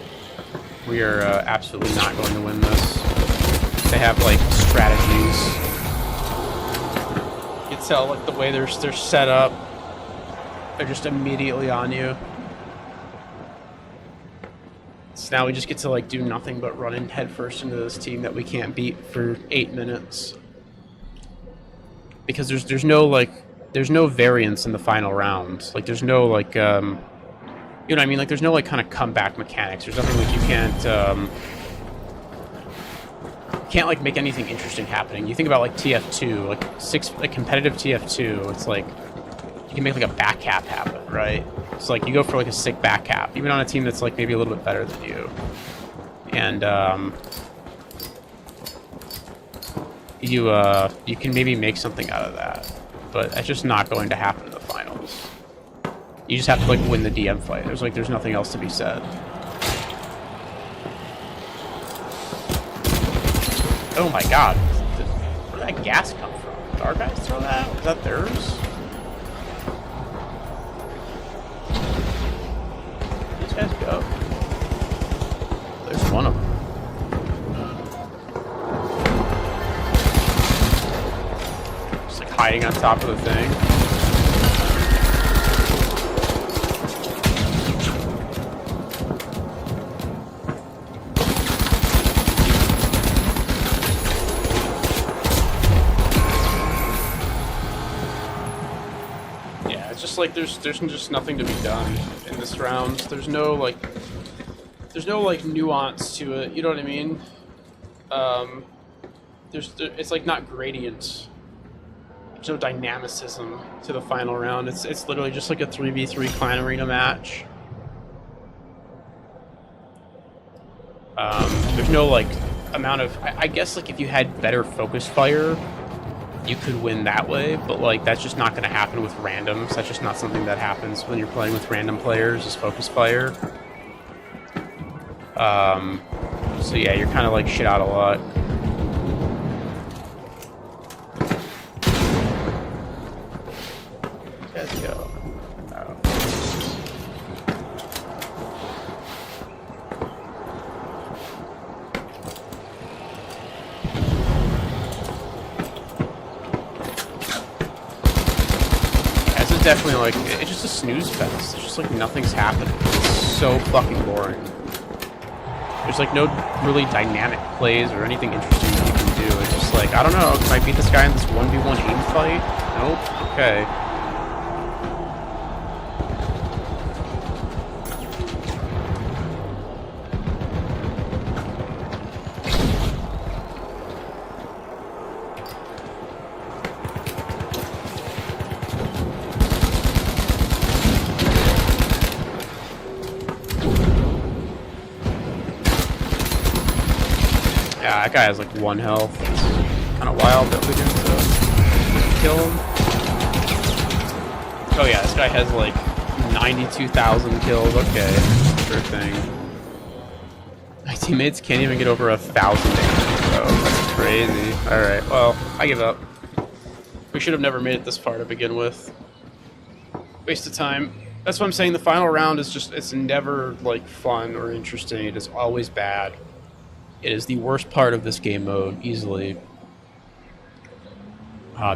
A: We are absolutely not going to win this. They have like strategies. You can tell like the way they're set up. They're just immediately on you. So now we just get to like do nothing but run in headfirst into this team that we can't beat for 8 minutes. Because there's no variance in the final round. Like there's no like you know what I mean? Like there's no like kind of comeback mechanics. There's nothing like you can't like make anything interesting happening. You think about like TF2, like competitive TF2, it's like you can make like a back cap happen, right? It's like you go for like a sick back cap, even on a team that's like maybe a little bit better than you. And you can maybe make something out of that. But that's just not going to happen in the finals. You just have to like win the DM fight. There's nothing else to be said. Oh my god. Where did that gas come from? Did our guys throw that? Was that theirs? Where'd these guys go? There's one of them. Just like hiding on top of the thing. Like there's just nothing to be done in this round. There's no like nuance to it. You know what I mean? It's like not gradient. There's no dynamicism to the final round. It's literally just like a 3v3 clan arena match. There's no like amount of I guess like if you had better focus fire, you could win that way, but like that's just not going to happen with randoms. That's just not something that happens when you're playing with random players, is focus fire. So yeah, you're kind of like shit out a lot. Let's go. Oh. Definitely like it's just a snooze fest. It's just like nothing's happening. It's so fucking boring. There's like no really dynamic plays or anything interesting that you can do. It's just like, I don't know, can I beat this guy in this 1v1 aim fight? Nope. Okay. Yeah, that guy has like 1 health. It's kind of wild that we didn't kill him. Oh yeah, this guy has like 92,000 kills. Okay, sure thing. My teammates can't even get over 1,000 damage. Oh, that's crazy. Alright, well, I give up. We should have never made it this far to begin with. Waste of time. That's what I'm saying, the final round is just, it's never like fun or interesting. It is always bad. It is the worst part of this game mode, easily.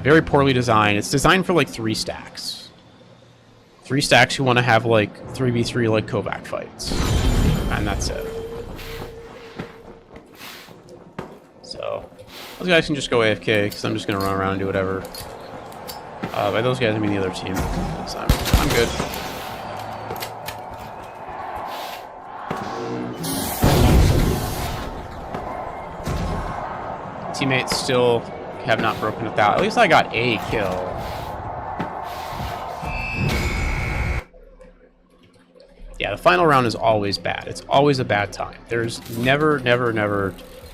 A: Very poorly designed. It's designed for like 3 stacks. 3 stacks who want to have like 3v3 like Kovac fights. And that's it. So, those guys can just go AFK, because I'm just going to run around and do whatever. By those guys, I mean the other team. So I'm good. Teammates still have not broken 1,000. At least I got a kill. Yeah, the final round is always bad. It's always a bad time. There's never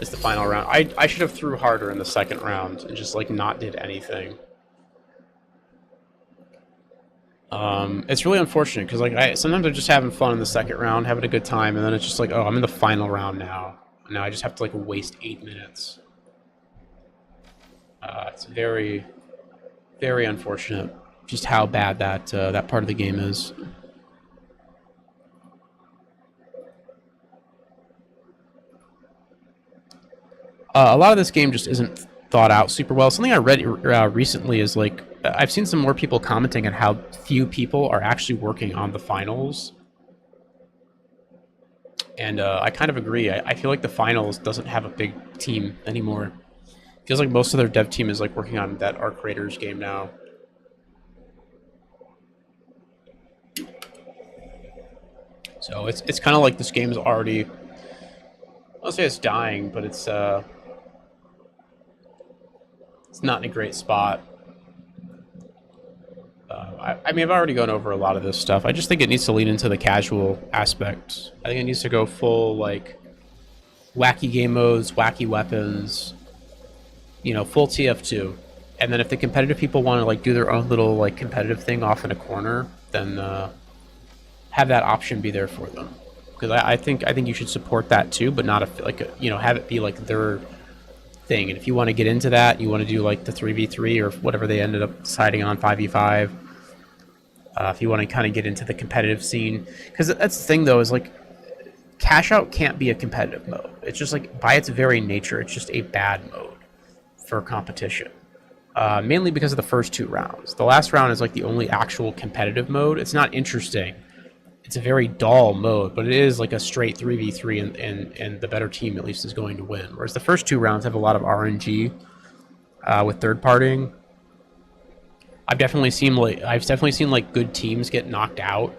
A: is the final round. I should have threw harder in the second round and just like not did anything. It's really unfortunate because like sometimes I'm just having fun in the second round, having a good time, and then it's just like, oh, I'm in the final round now. Now I just have to like waste 8 minutes. It's very, very unfortunate just how bad that that part of the game is. A lot of this game just isn't thought out super well. Something I read recently is like, I've seen some more people commenting on how few people are actually working on the finals. And I kind of agree. I feel like the finals doesn't have a big team anymore. Feels like most of their dev team is like working on that Arc Raiders game now. So it's kind of like this game is already, I won't say it's dying, but it's not in a great spot. I mean, I've already gone over a lot of this stuff. I just think it needs to lean into the casual aspect. I think it needs to go full like wacky game modes, wacky weapons. You know, full TF2, and then if the competitive people want to like do their own little like competitive thing off in a corner, then have that option be there for them. Because I think you should support that too, but not like you know, have it be like their thing. And if you want to get into that, you want to do like the 3v3 or whatever they ended up deciding on 5v5. If you want to kind of get into the competitive scene, because that's the thing though, is like Cash Out can't be a competitive mode. It's just like by its very nature, it's just a bad mode for competition. Mainly because of the first 2 rounds. The last round is like the only actual competitive mode. It's not interesting. It's a very dull mode, but it is like a straight 3v3, and the better team at least is going to win. Whereas the first 2 rounds have a lot of RNG with third partying. I've definitely seen like good teams get knocked out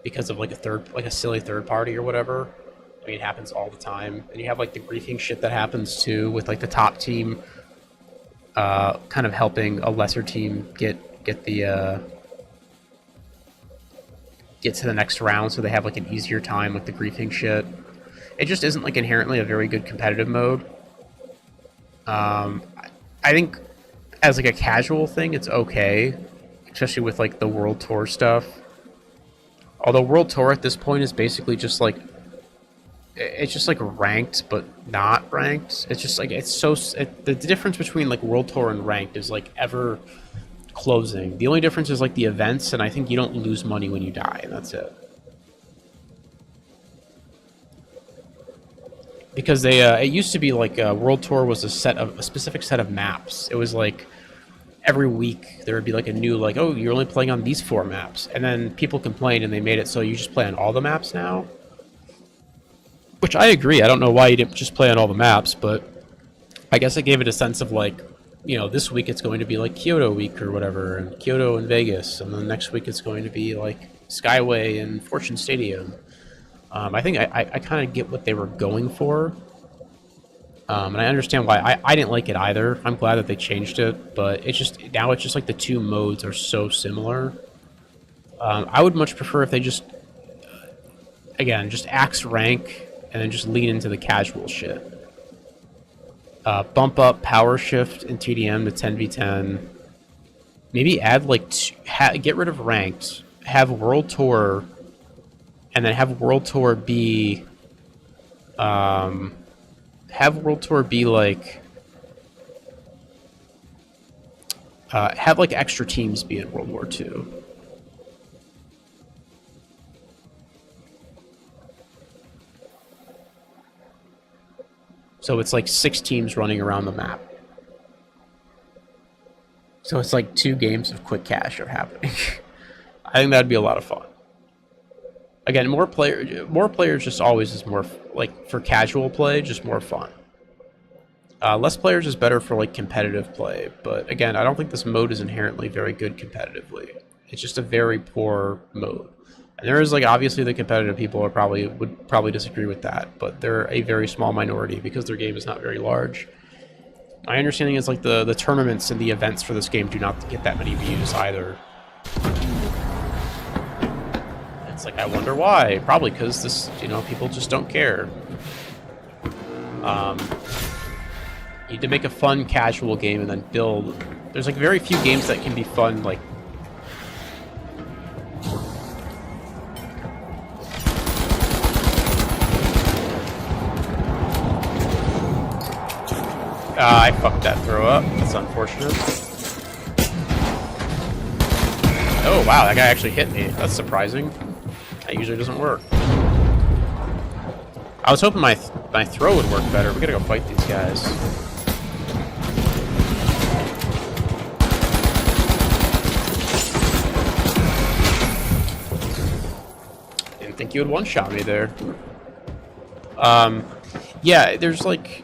A: because of like a silly third party or whatever. I mean, it happens all the time. And you have like the griefing shit that happens too, with like the top team kind of helping a lesser team get to the next round, so they have like an easier time with the griefing shit. It just isn't like inherently a very good competitive mode. I think as like a casual thing, it's okay, especially with like the World Tour stuff. Although World Tour at this point is basically just like, it's just like ranked but not ranked. It's just like the difference between like World Tour and ranked is like ever closing. The only difference is like the events, and I think you don't lose money when you die, and that's it. Because they it used to be like World Tour was a specific set of maps. It was like every week there would be like a new, like, oh, you're only playing on these 4 maps, and then people complained and they made it so you just play on all the maps now. Which I agree. I don't know why you didn't just play on all the maps, but I guess it gave it a sense of like, you know, this week it's going to be like Kyoto week or whatever, and Kyoto and Vegas, and then next week it's going to be like Skyway and Fortune Stadium. I think I kind of get what they were going for, and I understand why. I didn't like it either. I'm glad that they changed it, but it's just now it's just like the 2 modes are so similar. I would much prefer if they just again just axe rank and then just lean into the casual shit. Bump up Power Shift and TDM to 10v10. Maybe add like get rid of ranked, have World Tour, and then have World Tour be like have like extra teams be in World War II. So it's like 6 teams running around the map. So it's like 2 games of quick cash are happening. I think that'd be a lot of fun. Again, more players just always is more, like, for casual play, just more fun. Less players is better for like competitive play, but again, I don't think this mode is inherently very good competitively. It's just a very poor mode. And there is like obviously the competitive people would probably disagree with that, but they're a very small minority because their game is not very large. My understanding is like the tournaments and the events for this game do not get that many views either. It's like, I wonder why. Probably because this, you know, people just don't care. You need to make a fun casual game and then build. There's like very few games that can be fun, like I fucked that throw up. That's unfortunate. Oh wow, that guy actually hit me. That's surprising. That usually doesn't work. I was hoping my throw would work better. We gotta go fight these guys. Didn't think you would one-shot me there. Yeah, there's like...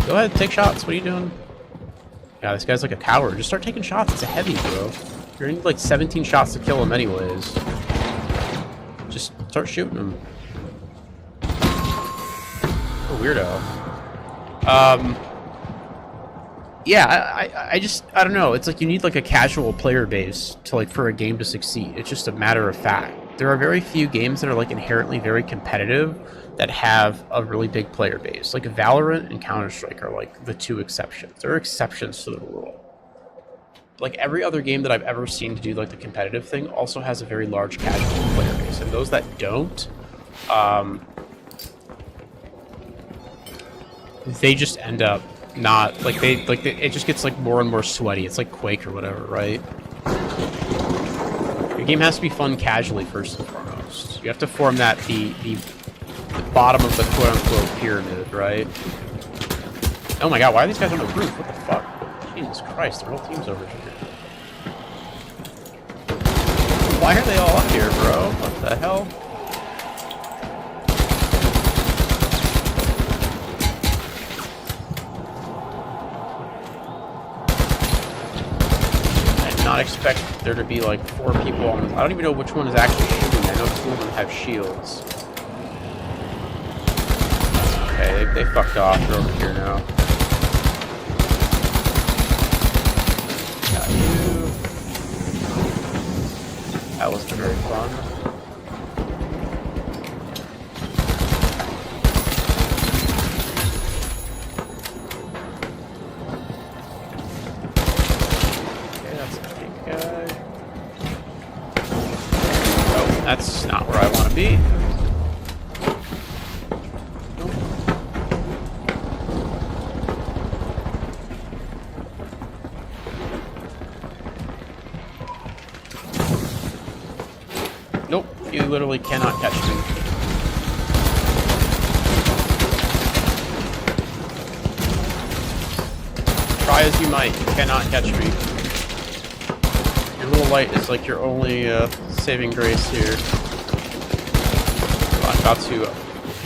A: Go ahead, take shots. What are you doing? Yeah, this guy's like a coward. Just start taking shots. It's a heavy, bro. You're gonna need like 17 shots to kill him anyways. Just start shooting him. A weirdo. Yeah, I don't know. It's like you need like a casual player base to like for a game to succeed. It's just a matter of fact. There are very few games that are like inherently very competitive that have a really big player base. Like Valorant and Counter-Strike are like the 2 exceptions. There are exceptions to the rule. Like every other game that I've ever seen to do like the competitive thing also has a very large casual player base. And those that don't, they just end up not like it just gets like more and more sweaty. It's like Quake or whatever, right? Your game has to be fun casually first and foremost. You have to form that the bottom of the quote unquote pyramid, right? Oh my god, why are these guys on the roof? What the fuck? Jesus Christ, their whole team's over here. Why are they all up here, bro? What the hell? I did not expect there to be like 4 people on this. I don't even know which one is actually shooting. I know 2 of them have shields. Okay, they fucked off. They're over here now. Got you. That was very fun. Okay, that's a pink guy. Oh, that's not where I want to be. Nope, you literally cannot catch me. Try as you might, you cannot catch me. Your little light is like your only saving grace here. Oh, I'm about to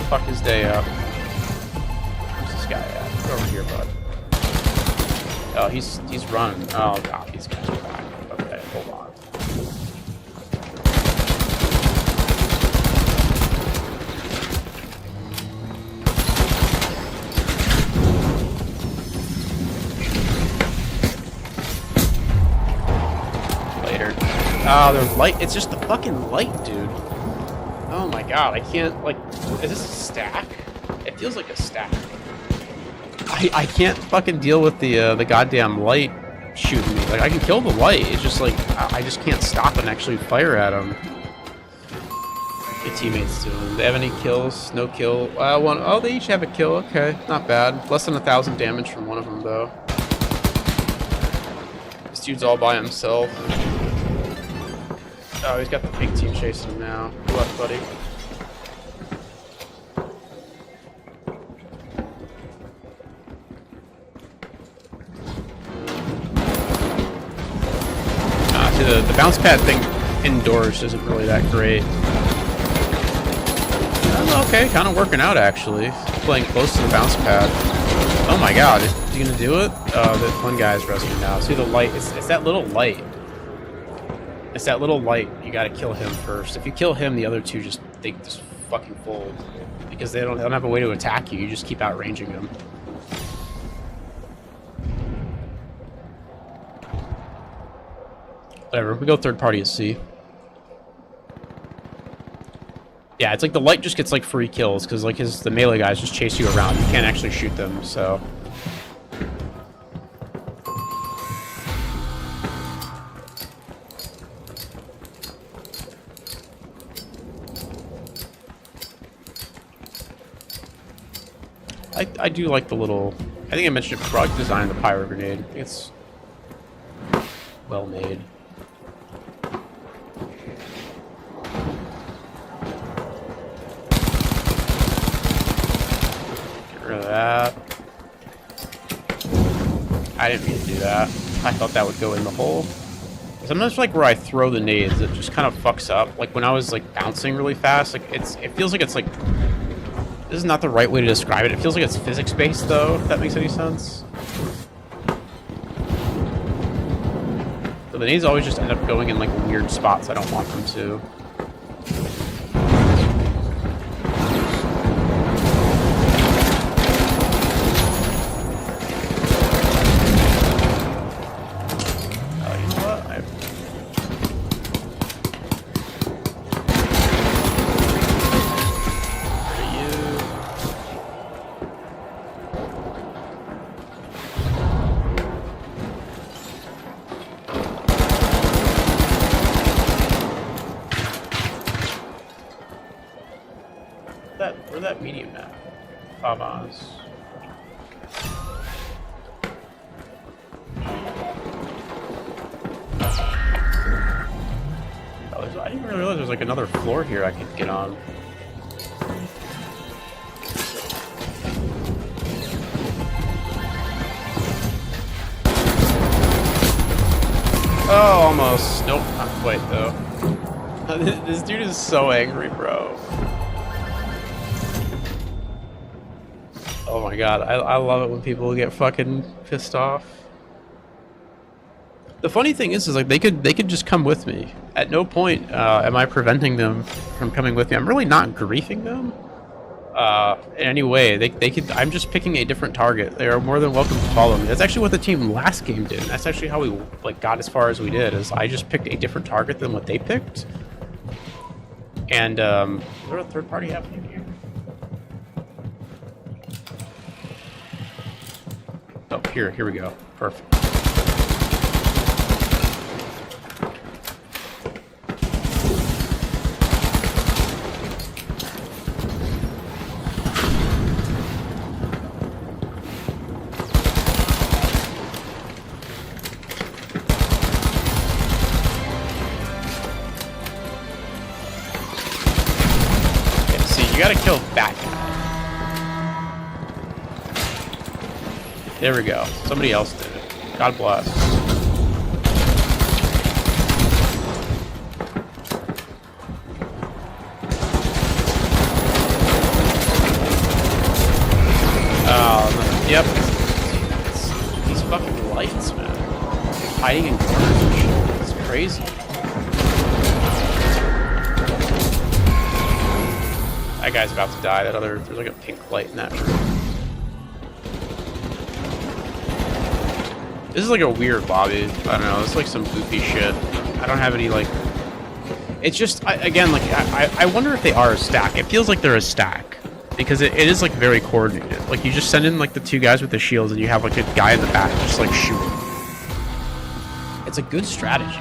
A: fuck his day up. Where's this guy at? Get over here, bud. Oh, he's running. Oh god, these guys are back. Okay, hold on. Oh, there's light. It's just the fucking light, dude. Oh my god, I can't, like, is this a stack? It feels like a stack. I can't fucking deal with the goddamn light shooting me. Like, I can kill the light. It's just like, I just can't stop and actually fire at him. Your teammates doing. Do they have any kills? No kill. One. Oh, they each have a kill. Okay, not bad. Less than 1,000 damage from one of them, though. This dude's all by himself. Oh, he's got the pink team chasing him now. Good luck, buddy. See, the bounce pad thing indoors isn't really that great. Okay, kind of working out, actually. Playing close to the bounce pad. Oh my god, is he gonna do it? The one guy's resting now. See the light? It's that little light. It's that little light. You gotta kill him first. If you kill him, the other two just fucking fold because they don't have a way to attack you. You just keep outranging them. Whatever. We go third party at C. Yeah, it's like the light just gets like free kills because like the melee guys just chase you around. You can't actually shoot them. So. I do like the little... I think I mentioned it before, I designed the pyro grenade. I think it's well made. Get rid of that. I didn't mean to do that. I thought that would go in the hole. Sometimes like where I throw the nades, it just kind of fucks up. Like when I was like bouncing really fast, like it feels like it's like... This is not the right way to describe it. It feels like it's physics-based, though, if that makes any sense. So the nades always just end up going in, like, weird spots I don't want them to. You know what? Where's that medium map? Pavas. I didn't really realize there's like another floor here I could get on. Oh, almost. Nope, not quite though. This dude is so angry, bro. Oh my god, I love it when people get fucking pissed off. The funny thing is like they could just come with me. At no point am I preventing them from coming with me. I'm really not griefing them in any way. They could. I'm just picking a different target. They are more than welcome to follow me. That's actually what the team last game did. That's actually how we like got as far as we did. Is I just picked a different target than what they picked. And is there a third party happening here? Oh, here we go. Perfect. You gotta kill that guy. There we go. Somebody else did it. God bless. Yep. These fucking lights, man. Hiding in corners and shit. It's crazy. That guy's about to die. There's like a pink light in that room. This is like a weird lobby. I don't know. It's like some goofy shit. I don't have any like. It's just again like I wonder if they are a stack. It feels like they're a stack because it is like very coordinated. Like you just send in like the two guys with the shields and you have like a guy in the back just like shooting. It's a good strategy.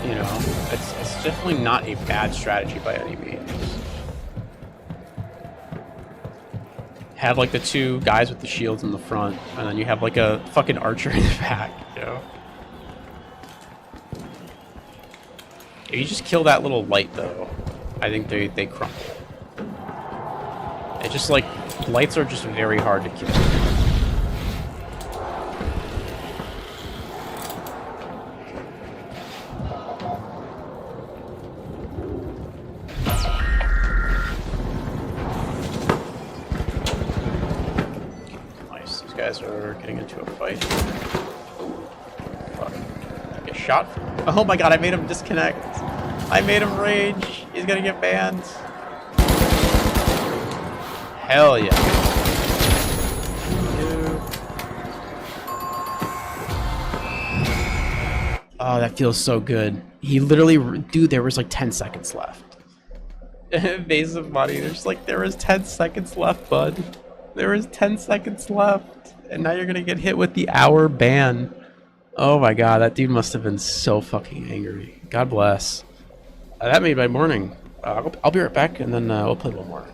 A: You know, it's definitely not a bad strategy by any means. Have like the two guys with the shields in the front, and then you have like a fucking archer in the back, you know? If you just kill that little light though, I think they crumble. It just like, lights are just very hard to kill. Guys are getting into a fight. Fuck. Get shot. Oh my god, I made him disconnect. I made him rage. He's gonna get banned. Hell yeah. Oh, that feels so good. He literally, dude, there was like 10 seconds left. Base of money, there was 10 seconds left, bud. There was 10 seconds left. And now you're gonna get hit with the hour ban. Oh my god, that dude must have been so fucking angry. God bless. That made my morning. I'll be right back, and then we'll play one more.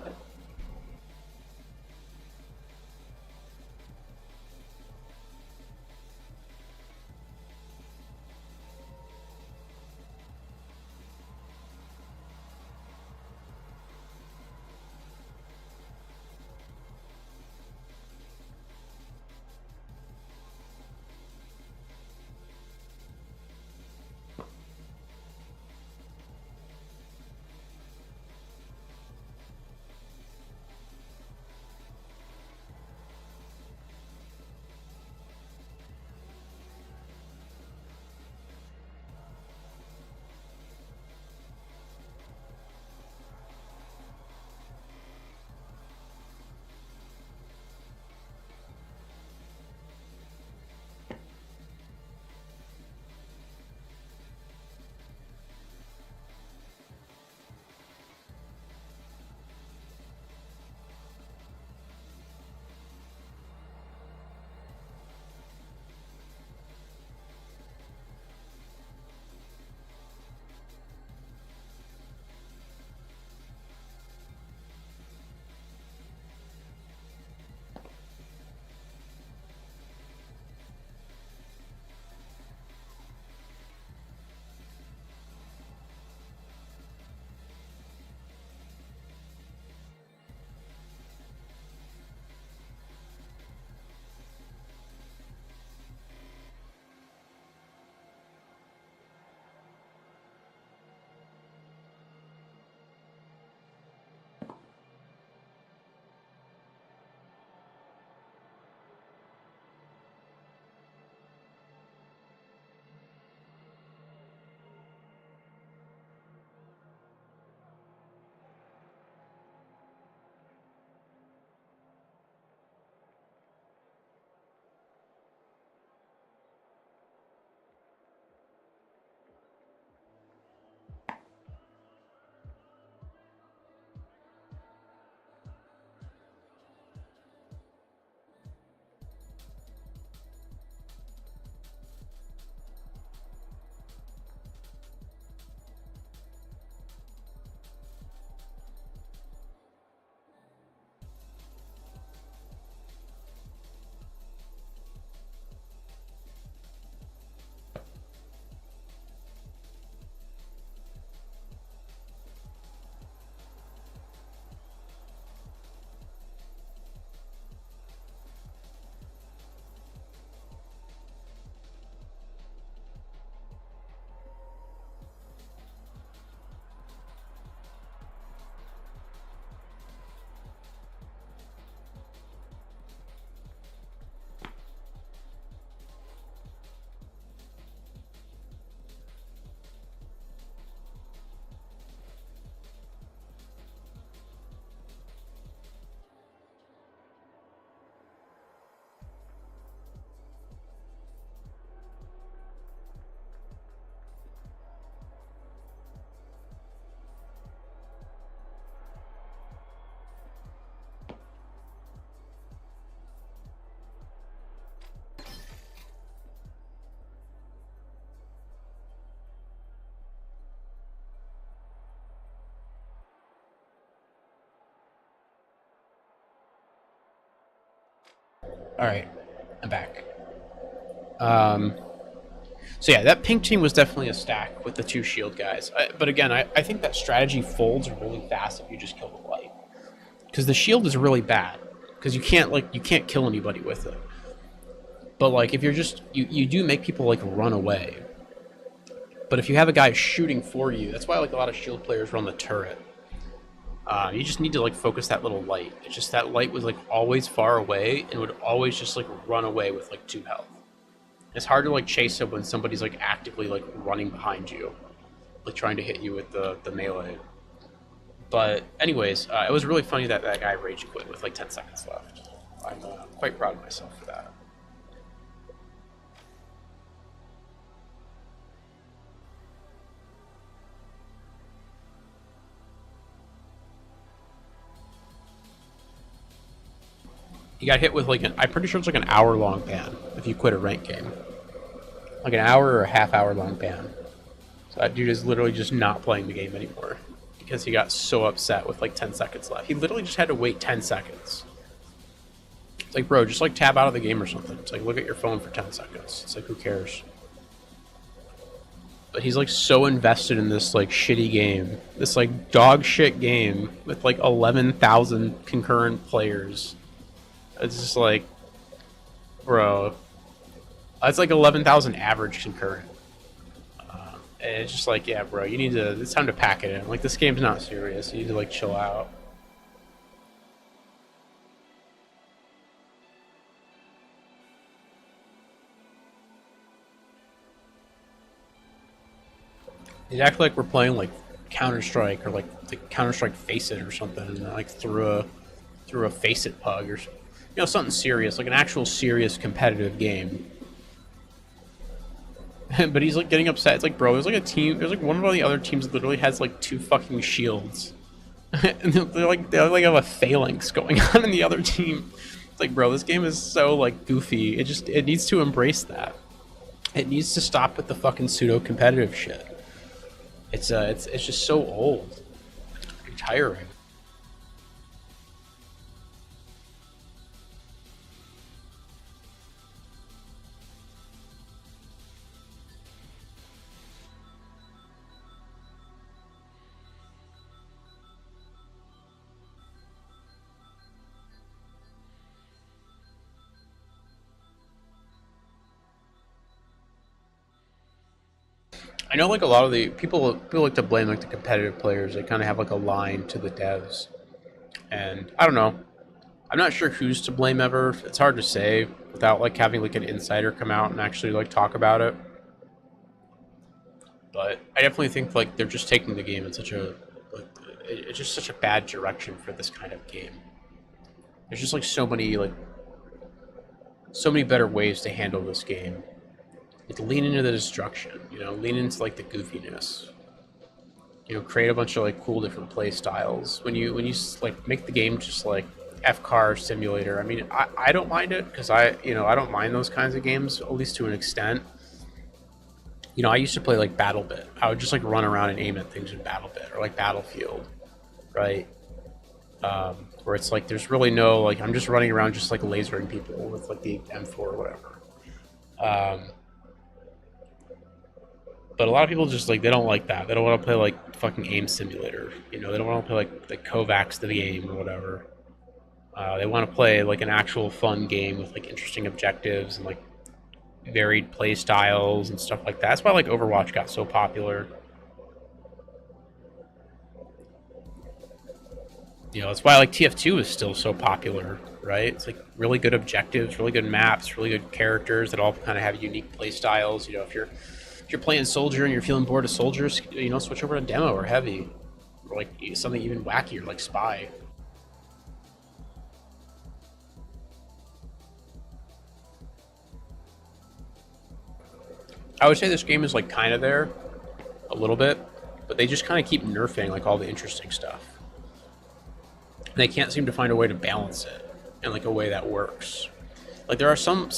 A: Alright, I'm back. So yeah, that pink team was definitely a stack with the 2 shield guys. But again, I think that strategy folds really fast if you just kill the light. Because the shield is really bad. Because you can't kill anybody with it. But like if you're just you do make people like run away. But if you have a guy shooting for you, that's why like a lot of shield players run the turret. You just need to like focus that little light. It's just that light was like always far away and would always just like run away with like 2 health. It's hard to like chase him when somebody's like actively like running behind you, like trying to hit you with the melee. But anyways, it was really funny that that guy rage quit with like 10 seconds left. I'm quite proud of myself for that. He got hit with like I'm pretty sure it's like an hour-long ban if you quit a ranked game. Like an hour or a half-hour long ban. So that dude is literally just not playing the game anymore because he got so upset with like 10 seconds left. He literally just had to wait 10 seconds. It's like, bro, just like tab out of the game or something. It's like, look at your phone for 10 seconds. It's like, who cares? But he's like so invested in this like shitty game. This like dog shit game with like 11,000 concurrent players. It's just like, bro, that's like 11,000 average concurrent. And it's just like, yeah, bro, you need to, it's time to pack it in. Like, this game's not serious. You need to, like, chill out. It acts like we're playing, like, Counter-Strike or, like the Counter-Strike Face-It or something. And, like, through a Face-It pug or, you know, something serious. Like, an actual serious competitive game. But he's like getting upset. It's like, bro, there's like a team. There's like one of the other teams that literally has like 2 fucking shields, and they have a phalanx going on in the other team. It's like, bro, this game is so like goofy. It needs to embrace that. It needs to stop with the fucking pseudo competitive shit. It's just so old, it's tiring. I know like a lot of the people like to blame like the competitive players. They kind of have like a line to the devs, and I don't know. I'm not sure who's to blame ever. It's hard to say without like having like an insider come out and actually like talk about it. But I definitely think like they're just taking the game in such a like it's just such a bad direction for this kind of game. There's just like so many better ways to handle this game. Like lean into the destruction, you know, lean into like the goofiness. You know, create a bunch of like cool different play styles. When you like make the game just like F-Car simulator. I mean, I don't mind it because I don't mind those kinds of games, at least to an extent. You know, I used to play like BattleBit. I would just like run around and aim at things in BattleBit or like Battlefield, right? Where it's like there's really no like I'm just running around just like lasering people with like the M4 or whatever. But a lot of people just like they don't like that. They don't want to play like fucking aim simulator. You know, they don't want to play like Kovacs to the game or whatever. They want to play like an actual fun game with like interesting objectives and like varied play styles and stuff like that. That's why like Overwatch got so popular. You know, that's why like TF2 is still so popular, right? It's like really good objectives, really good maps, really good characters that all kind of have unique play styles. You know, if you're playing Soldier and you're feeling bored of Soldiers, you know, switch over to Demo or Heavy, or like something even wackier like Spy. I would say this game is like kind of there, a little bit, but they just kind of keep nerfing like all the interesting stuff. They can't seem to find a way to balance it in like a way that works. Like there are some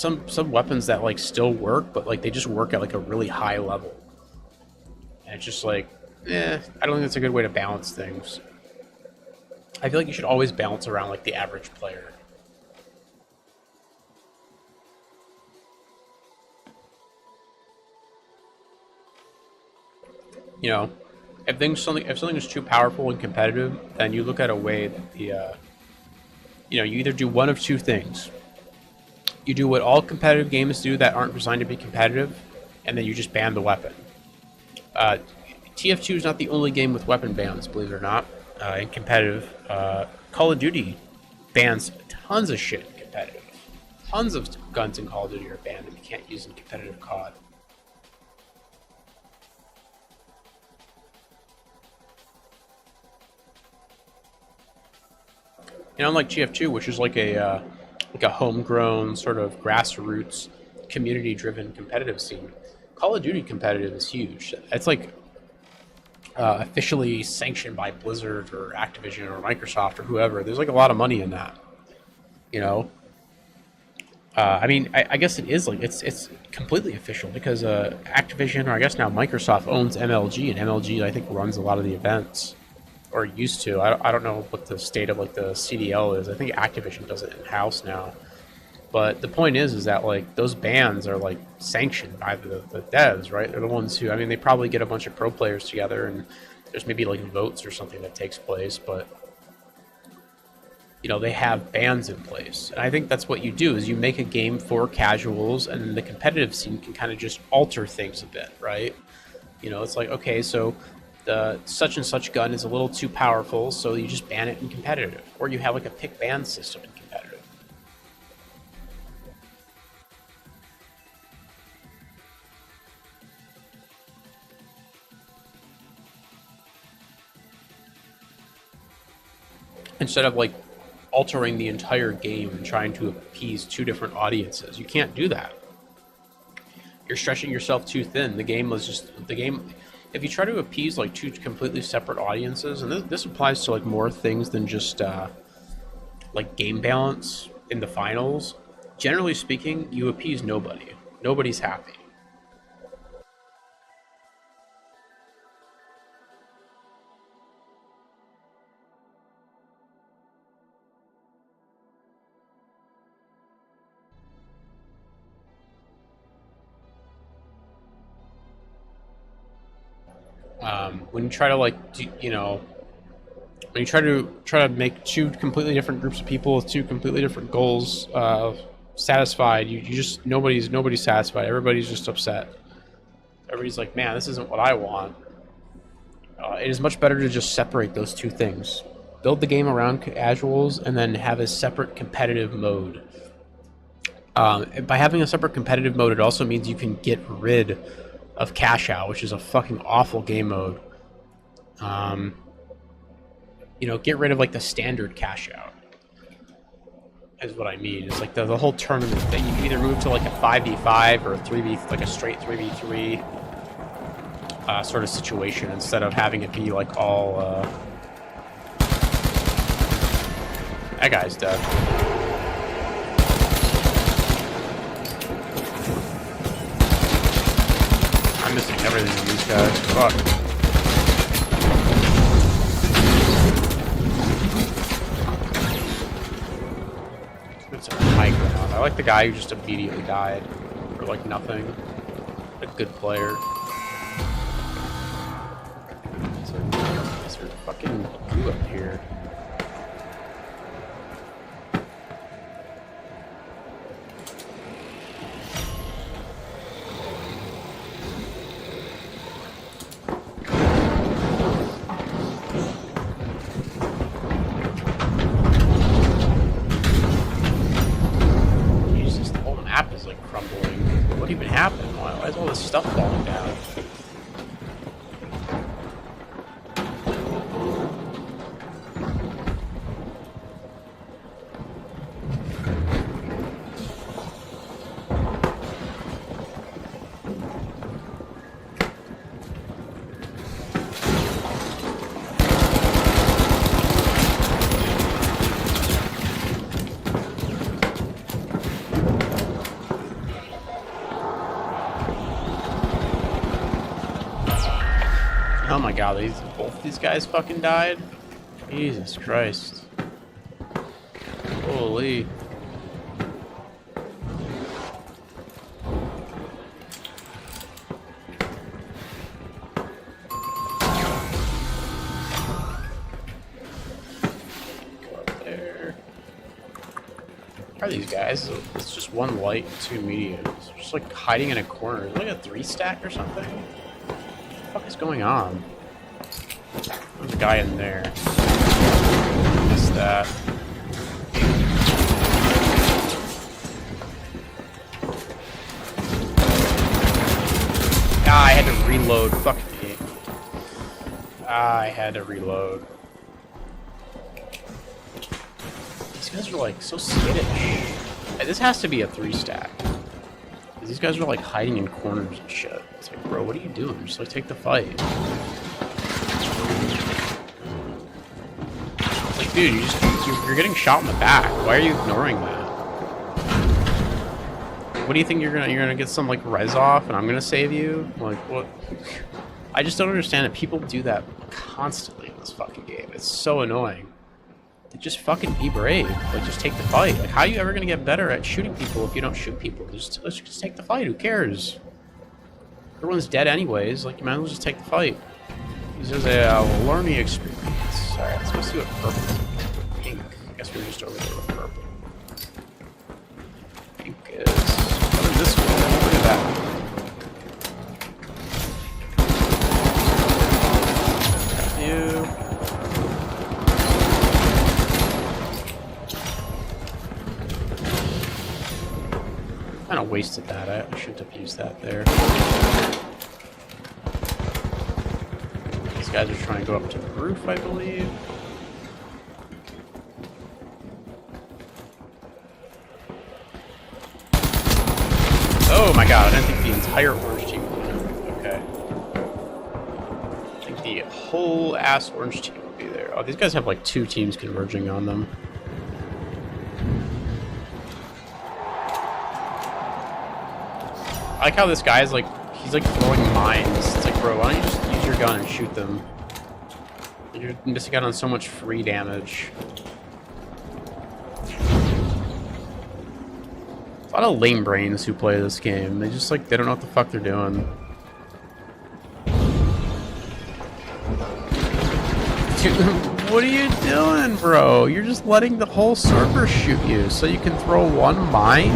A: weapons that like still work, but like they just work at like a really high level. And it's just like, I don't think that's a good way to balance things. I feel like you should always balance around like the average player. You know, if something is too powerful and competitive, then you look at a way that you either do one of two things. You do what all competitive games do that aren't designed to be competitive, and then you just ban the weapon. TF2 is not the only game with weapon bans, believe it or not, in competitive. Call of Duty bans tons of shit in competitive. Tons of guns in Call of Duty are banned and you can't use in competitive COD. And unlike TF2, which is like a homegrown sort of grassroots, community-driven competitive scene, Call of Duty competitive is huge. It's like officially sanctioned by Blizzard or Activision or Microsoft or whoever. There's like a lot of money in that, you know. I mean, I guess it is like it's completely official because Activision, or I guess now Microsoft, owns MLG, and MLG I think runs a lot of the events, or used to. I don't know what the state of like the CDL is. I think Activision does it in house now. But the point is that like those bans are like sanctioned by the devs, right? They're the ones who, I mean, they probably get a bunch of pro players together and there's maybe like votes or something that takes place, but you know, they have bans in place. And I think that's what you do is you make a game for casuals, and then the competitive scene can kind of just alter things a bit, right? You know, it's like, okay, so the such and such gun is a little too powerful, so you just ban it in competitive. Or you have like a pick ban system in competitive. Instead of like altering the entire game and trying to appease two different audiences. You can't do that. You're stretching yourself too thin. The game, if you try to appease like two completely separate audiences, and this applies to like more things than just like game balance in the finals, generally speaking, you appease nobody. Nobody's happy. When you try to like, when you try to make two completely different groups of people with two completely different goals satisfied, you just nobody's satisfied. Everybody's just upset. Everybody's like, man, this isn't what I want. It is much better to just separate those two things. Build the game around casuals and then have a separate competitive mode. By having a separate competitive mode, it also means you can get rid of cash out, which is a fucking awful game mode. Get rid of like the standard cash out is what I mean. It's like the whole tournament thing. You can either move to like a 5v5 or a 3v, like a straight 3v3 sort of situation, instead of having it be like all that guy's dead. I'm missing everything on these guys. Fuck. It's a high ground. I like the guy who just immediately died for like nothing. A good player. So, is there fucking goo up here? What even happened? Why is all this stuff falling down? Oh my god, both these guys fucking died? Jesus Christ. Holy. are these guys? It's just one light, two mediums. They're just like hiding in a corner. Is it like a 3-stack or something? What the fuck is going on? There's a guy in there. Missed that. Ah, I had to reload. Fuck me. Ah, I had to reload. These guys are like so skittish. Hey, this has to be a 3-stack. These guys are like hiding in corners and shit. It's like, bro, what are you doing? Just like take the fight. Like, dude, you're getting shot in the back. Why are you ignoring that? What do you think you're gonna get some like res off and I'm gonna save you? Like what? I just don't understand it. People do that constantly in this fucking game. It's so annoying. Just fucking be brave. Like, just take the fight. Like, how are you ever gonna get better at shooting people if you don't shoot people? Let's just take the fight. Who cares? Everyone's dead anyways. Like, you might as well just take the fight. This is a learning experience. Alright, let's go see what purple is. Pink. I guess we're just over there with purple. Pink is... What is this one? Look at that. Got you. Kind of wasted that. I shouldn't have used that there. These guys are trying to go up to the roof, I believe. Oh my god, I didn't think the entire orange team would be there. Okay. I think the whole ass orange team would be there. Oh, these guys have like 2 teams converging on them. I like how this guy's like, he's like throwing mines. It's like, bro, why don't you just use your gun and shoot them? You're missing out on so much free damage. There's a lot of lame brains who play this game. They just like, they don't know what the fuck they're doing. Dude, what are you doing, bro? You're just letting the whole server shoot you so you can throw one mine?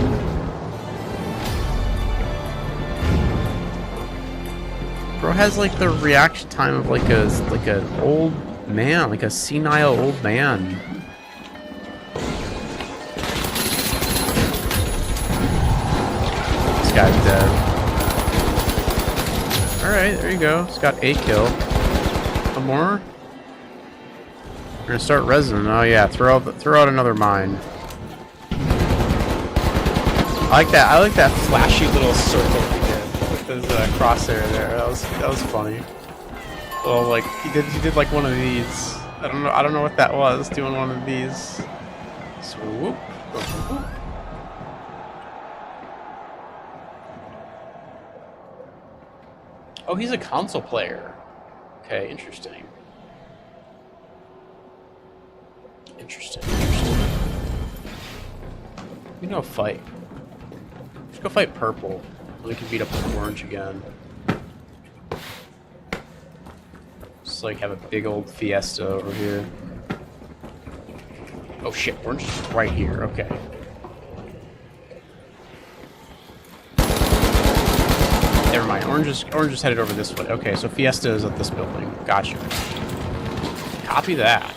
A: Bro has like the reaction time of like an old man, like a senile old man. This guy's dead. Alright, there you go. He's got a kill. One more. We're gonna start resin. Oh yeah, throw out another mine. I like that flashy little circle. His crosshair there. That was funny. Well, like he did like one of these. I don't know what that was. Doing one of these. Swoop. Whoop. Oh, he's a console player. Okay, interesting. Interesting. We know fight. Let's go fight purple. We can beat up the orange again. Just like have a big old fiesta over here. Oh shit, orange is right here. Okay. Never mind. Orange is headed over this way. Okay, so fiesta is at this building. Gotcha. Copy that.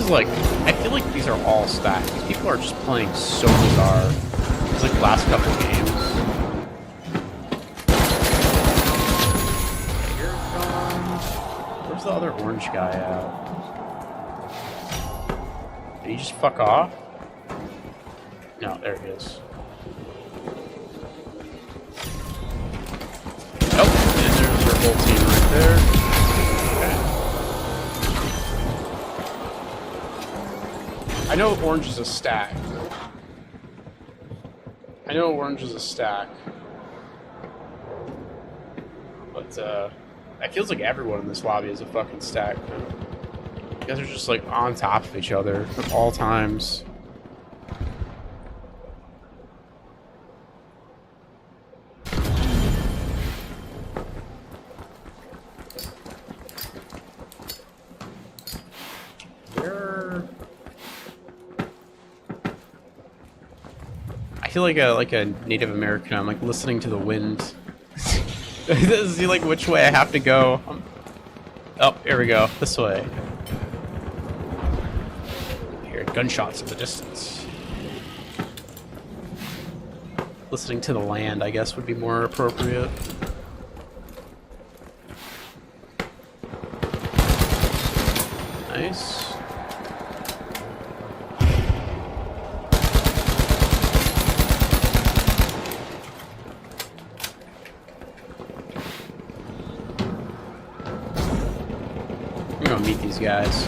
A: Like, I feel like these are all stacked. These people are just playing so bizarre. It's like last couple games. Here it comes. Where's the other orange guy at? Did he just fuck off? No, there he is. Oh, and there's their whole team right there. I know orange is a stack. But, it feels like everyone in this lobby is a fucking stack. You guys are just like on top of each other at all times. I feel like a Native American. I'm like listening to the wind. See like which way I have to go. Oh, here we go. This way. I hear gunshots in the distance. Listening to the land, I guess, would be more appropriate. Nice. I'm gonna meet these guys.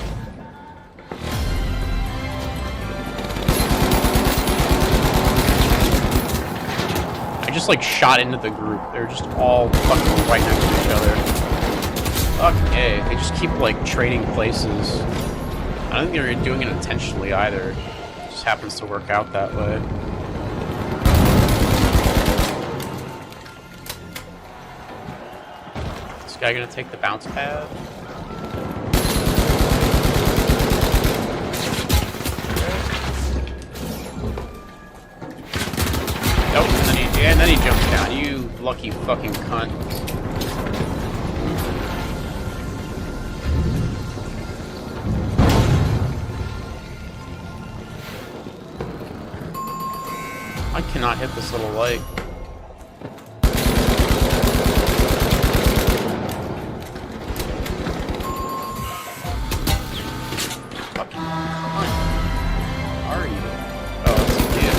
A: I just like shot into the group. They're just all fucking right next to each other. Okay, they just keep like trading places. I don't think they're doing it intentionally either. It just happens to work out that way. Is this guy gonna take the bounce pad? Nope, and then he jumps down. You lucky fucking cunt. I cannot hit this little light. Fucking cunt. Where are you? Oh, it's a kid.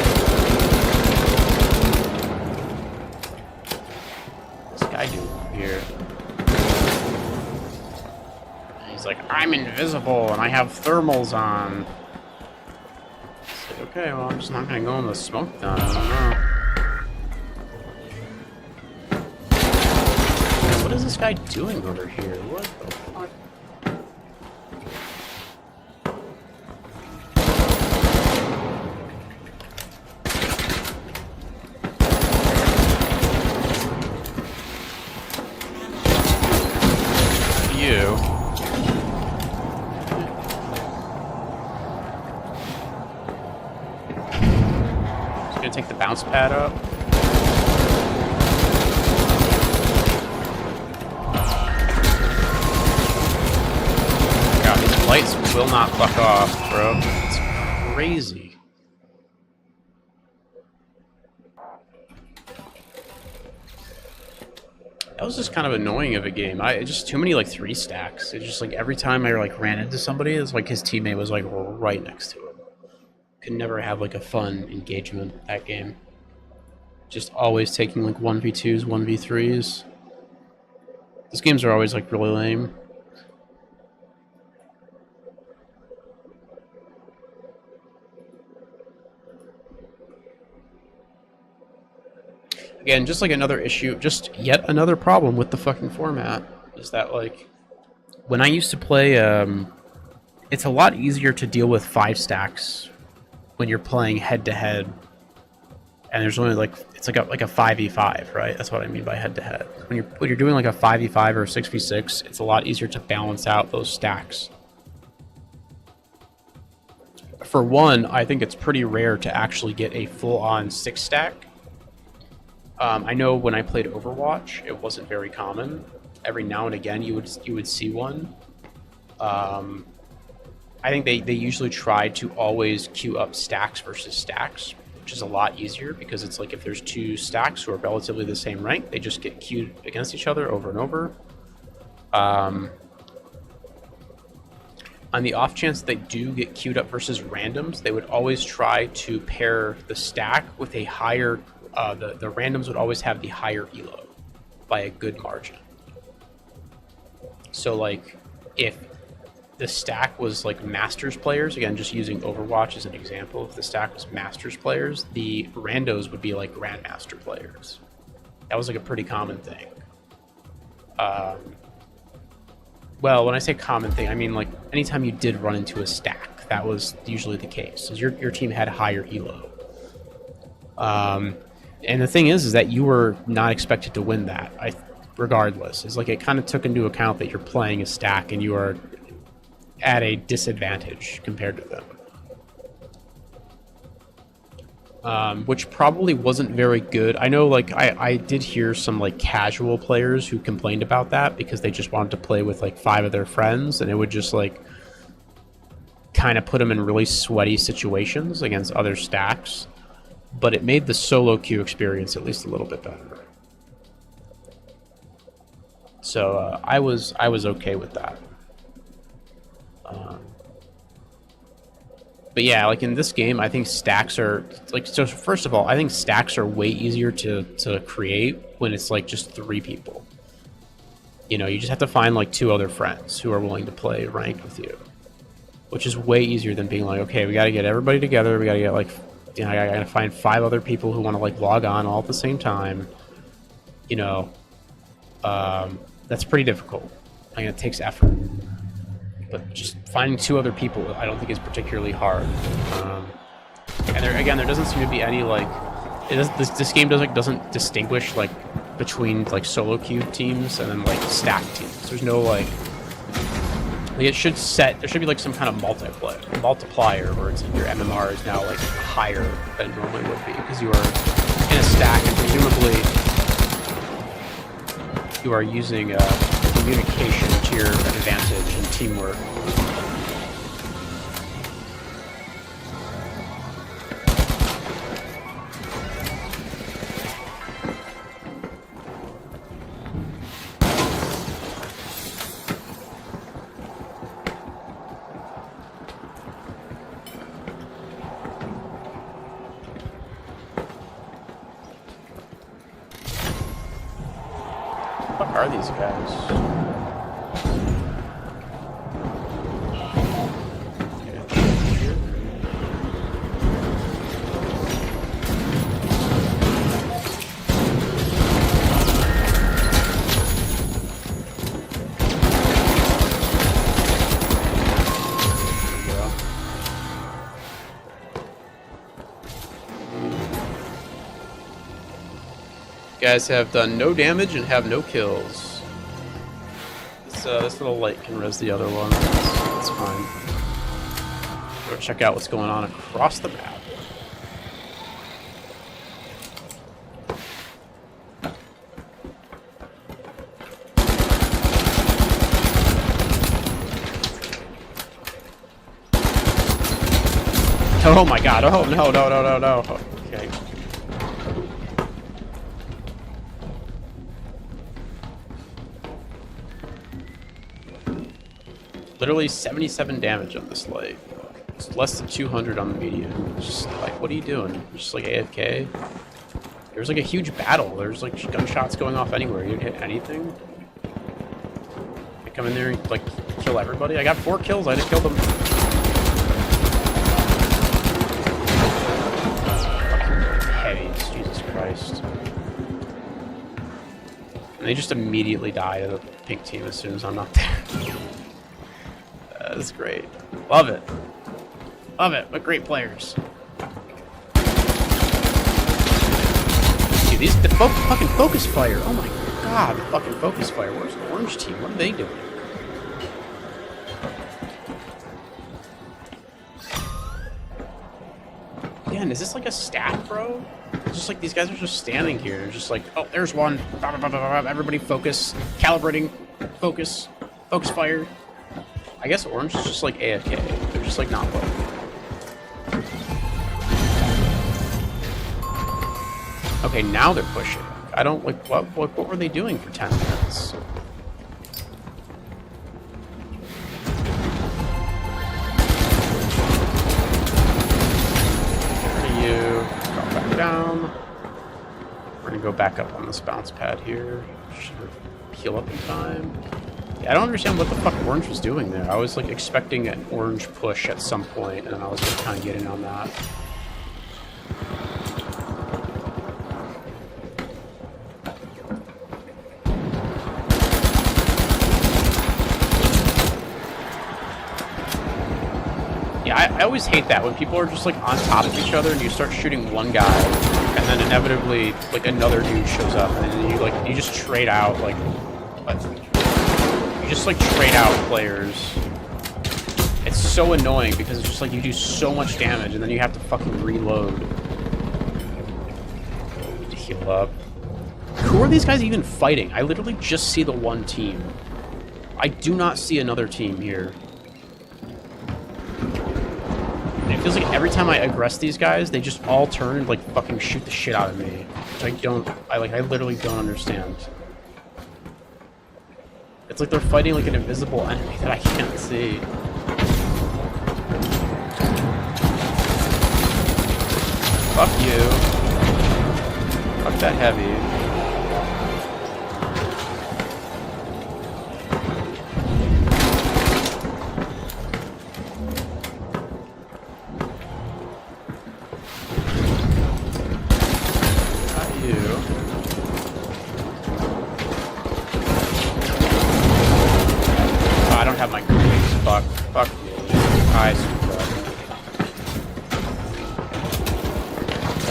A: What's this guy doing up here? He's like, I'm invisible and I have thermals on. Okay, well, I'm just not gonna go in the smoke then. I don't know. What is this guy doing over here? What the fuck? You. Gonna take the bounce pad up. God, these lights will not fuck off, bro. It's crazy. That was just kind of annoying of a game. Just too many like 3 stacks. It's just like every time I like ran into somebody, it's like his teammate was like right next to him. Could never have like a fun engagement with that game. Just always taking like 1v2s, 1v3s. These games are always like really lame. Again, just like another issue, just yet another problem with the fucking format is that like when I used to play, it's a lot easier to deal with 5 stacks when you're playing head to head, and there's only like it's like a 5v5, right? That's what I mean by head to head. When you're doing like a 5v5 or a 6v6, it's a lot easier to balance out those stacks. For one, I think it's pretty rare to actually get a full-on 6 stack. I know when I played Overwatch, it wasn't very common. Every now and again, you would see one. I think they usually try to always queue up stacks versus stacks, which is a lot easier because it's like if there's 2 stacks who are relatively the same rank, they just get queued against each other over and over. On the off chance they do get queued up versus randoms, they would always try to pair the stack with a higher, the randoms would always have the higher elo by a good margin. So like if the stack was like Masters players, again, just using Overwatch as an example, if the stack was Masters players, the randos would be like Grandmaster players. That was like a pretty common thing. Well, when I say common thing, I mean like anytime you did run into a stack, that was usually the case. Is your team had higher elo. And the thing is that you were not expected to win that. Regardless, it's like it kind of took into account that you're playing a stack and you are at a disadvantage compared to them. Which probably wasn't very good. I know, like, I did hear some, like, casual players who complained about that because they just wanted to play with, like, 5 of their friends, and it would just, like, kind of put them in really sweaty situations against other stacks. But it made the solo queue experience at least a little bit better. So, I was okay with that. But yeah, like in this game, I think stacks are like, so first of all, I think stacks are way easier to create when it's like just 3 people. You know, you just have to find like 2 other friends who are willing to play ranked with you, which is way easier than being like, okay, we got to get everybody together. We got to get like, you know, I got to find 5 other people who want to like log on all at the same time. You know, that's pretty difficult. I mean, it takes effort. But just finding 2 other people, I don't think is particularly hard. And there doesn't seem to be any like, this game doesn't distinguish like between like solo queue teams and then like stack teams. There's no like it should set. There should be like some kind of multiplier where it's like your MMR is now like higher than it normally would be because you are in a stack and presumably you are using communication to your advantage and teamwork. What are these guys? Guys have done no damage and have no kills. This little light can res the other one. That's fine. Go check out what's going on across the map. Oh my god, oh no. Okay. Literally 77 damage on this light. It's less than 200 on the medium. It's just like, what are you doing? Just like AFK? There's like a huge battle. There's like gunshots going off anywhere. You didn't hit anything? I come in there and like kill everybody? I got 4 kills. I just killed them. Heavies, Jesus Christ. And they just immediately die to the pink team as soon as I'm not there. That's great. Love it. Love it. What great players. Dude, the fucking focus fire. Oh my god, the fucking focus fire. Where's the orange team? What are they doing? Again, is this like a stat, bro? It's just like these guys are just standing here and just like, oh, there's one. Everybody focus. Calibrating. Focus. Focus fire. I guess orange is just like AFK. They're just like not playing. Okay, now they're pushing. I don't like what were they doing for 10 minutes? Where are you? Drop back down. We're gonna go back up on this bounce pad here. Should heal up in time. I don't understand what the fuck orange was doing there. I was like expecting an orange push at some point, and I was just kind of getting on that. I always hate that when people are just like on top of each other and you start shooting one guy and then inevitably like another dude shows up and then you just trade out like you just like trade out players. It's so annoying because it's just like you do so much damage and then you have to fucking reload. To heal up. Who are these guys even fighting? I literally just see the one team. I do not see another team here. And it feels like every time I aggress these guys, they just all turn and like fucking shoot the shit out of me. Which I literally don't understand. It's like they're fighting like an invisible enemy that I can't see. Fuck you. Fuck that heavy. Fuck you. I screwed up.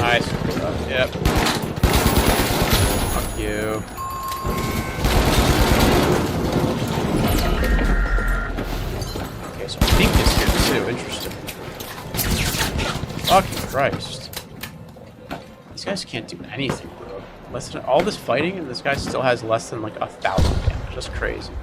A: I screwed up. Yep. Fuck you. Okay, so I think this here too. Interesting. Fucking Christ. These guys can't do anything, bro. Less than all this fighting and this guy still has less than like 1,000 damage. That's crazy.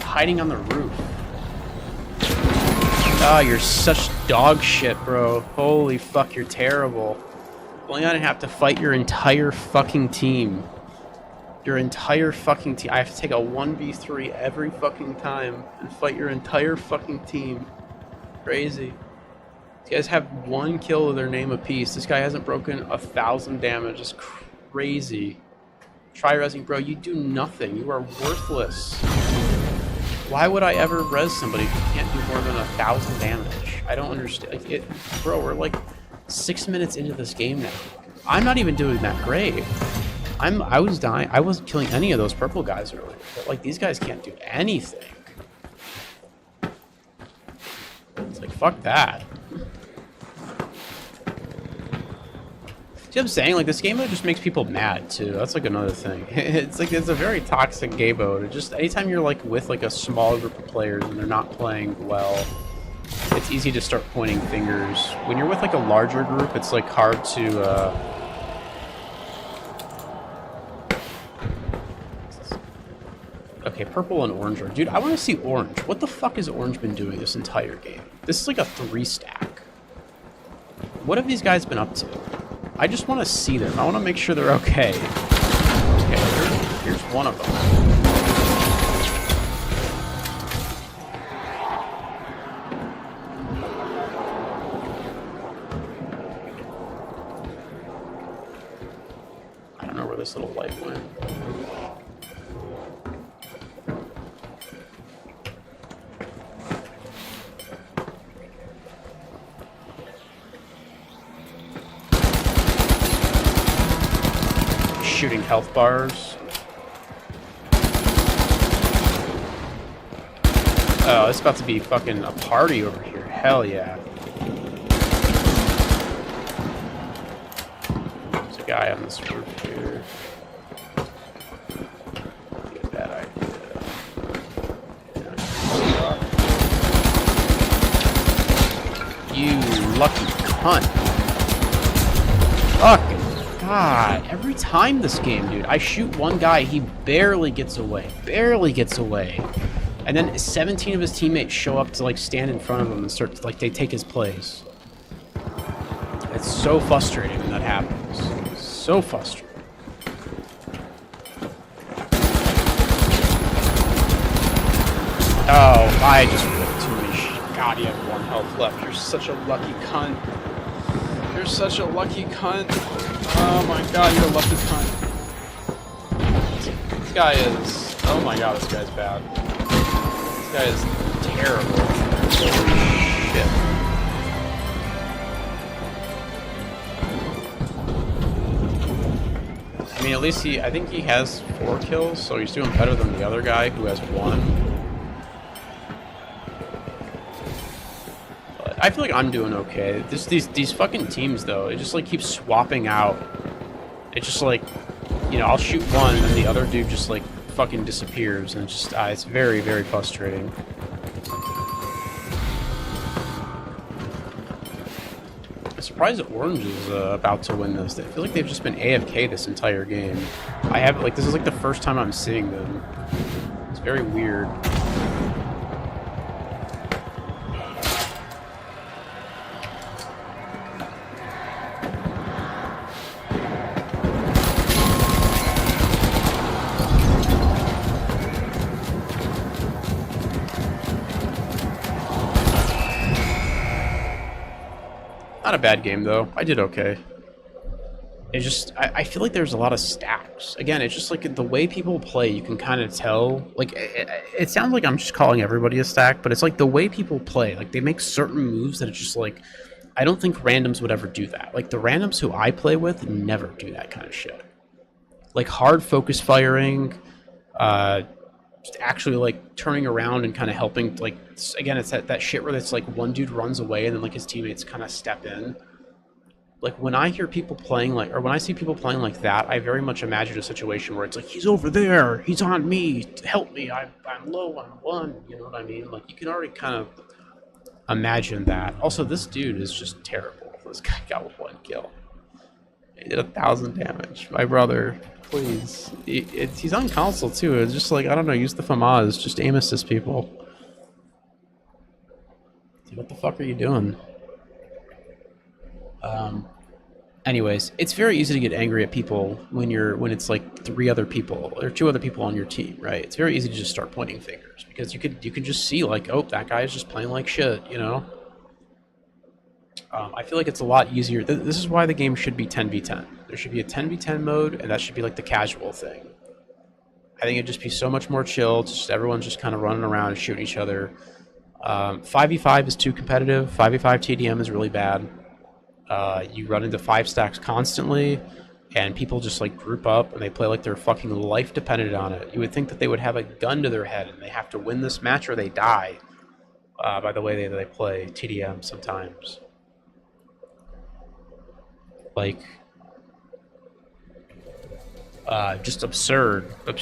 A: Hiding on the roof. Oh, you're such dog shit, bro. Holy fuck, you're terrible. Only I didn't have to fight your entire fucking team. Your entire fucking team. I have to take a 1v3 every fucking time and fight your entire fucking team. Crazy. These guys have 1 kill to their name apiece. This guy hasn't broken 1,000 damage. It's crazy. Try resing, bro. You do nothing. You are worthless. Why would I ever res somebody who can't do more than 1,000 damage? I don't understand. Like bro, we're like 6 minutes into this game now. I'm not even doing that great. I was dying. I wasn't killing any of those purple guys earlier. But like these guys can't do anything. It's like fuck that. See what I'm saying? Like, this game mode just makes people mad, too. That's, like, another thing. It's, like, it's a very toxic game mode. It just, anytime you're, like, with, like, a small group of players and they're not playing well, it's easy to start pointing fingers. When you're with, like, a larger group, it's, like, hard to, Okay, purple and orange are... Dude, I want to see orange. What the fuck has orange been doing this entire game? This is, like, a 3-stack. What have these guys been up to? I just want to see them. I want to make sure they're okay. Okay, here's one of them. I don't know where this little light went. Shooting health bars. Oh, it's about to be fucking a party over here. Hell yeah. There's a guy on this roof here. Be a bad idea. You lucky cunt. Fucking God, every time this game, dude, I shoot one guy, he barely gets away. Barely gets away. And then 17 of his teammates show up to, like, stand in front of him and start to, like, they take his place. It's so frustrating when that happens. So frustrating. Oh, I just flipped too many God, you have 1 health left. You're such a lucky cunt. You're such a lucky cunt. Oh my god, you're a lucky cunt. This guy is... Oh my god, this guy's bad. This guy is terrible. Holy shit. I mean, at least I think he has 4 kills, so he's doing better than the other guy who has 1. I feel like I'm doing okay. These fucking teams, though, it just, like, keeps swapping out. It's just, like, you know, I'll shoot one, and the other dude just, like, fucking disappears, and it's just, it's very, very frustrating. I'm surprised that Orange is about to win this. I feel like they've just been AFK this entire game. This is, like, the first time I'm seeing them. It's very weird. Not a bad game, though. I did okay. It just... I feel like there's a lot of stacks. Again, it's just like the way people play, you can kind of tell. Like, it sounds like I'm just calling everybody a stack, but it's like the way people play. Like, they make certain moves that it's just like... I don't think randoms would ever do that. Like, the randoms who I play with never do that kind of shit. Like, hard focus firing, just actually, like, turning around and kind of helping, like, again, it's that shit where it's like one dude runs away and then, like, his teammates kind of step in. Like, when I hear people playing, like, or when I see people playing like that, I very much imagine a situation where it's like, he's over there, he's on me, help me, I'm low on 1, you know what I mean? Like, you can already kind of imagine that. Also, this dude is just terrible. This guy got 1 kill. He did 1,000 damage. My brother, please. He's on console too. It's just like, I don't know, use the FAMAS. Just aim assist people. Dude, what the fuck are you doing? Anyways, it's very easy to get angry at people when it's like 3 other people or 2 other people on your team, right? It's very easy to just start pointing fingers because you can just see like, oh, that guy is just playing like shit, you know? I feel like it's a lot easier. This is why the game should be 10v10. There should be a 10v10 mode, and that should be like the casual thing. I think it'd just be so much more chill. Just everyone's just kind of running around and shooting each other. 5v5 is too competitive. 5v5 TDM is really bad. You run into 5 stacks constantly, and people just like group up and they play like their fucking life depended on it. You would think that they would have a gun to their head and they have to win this match or they die. By the way they play TDM sometimes. Like, just absurd, the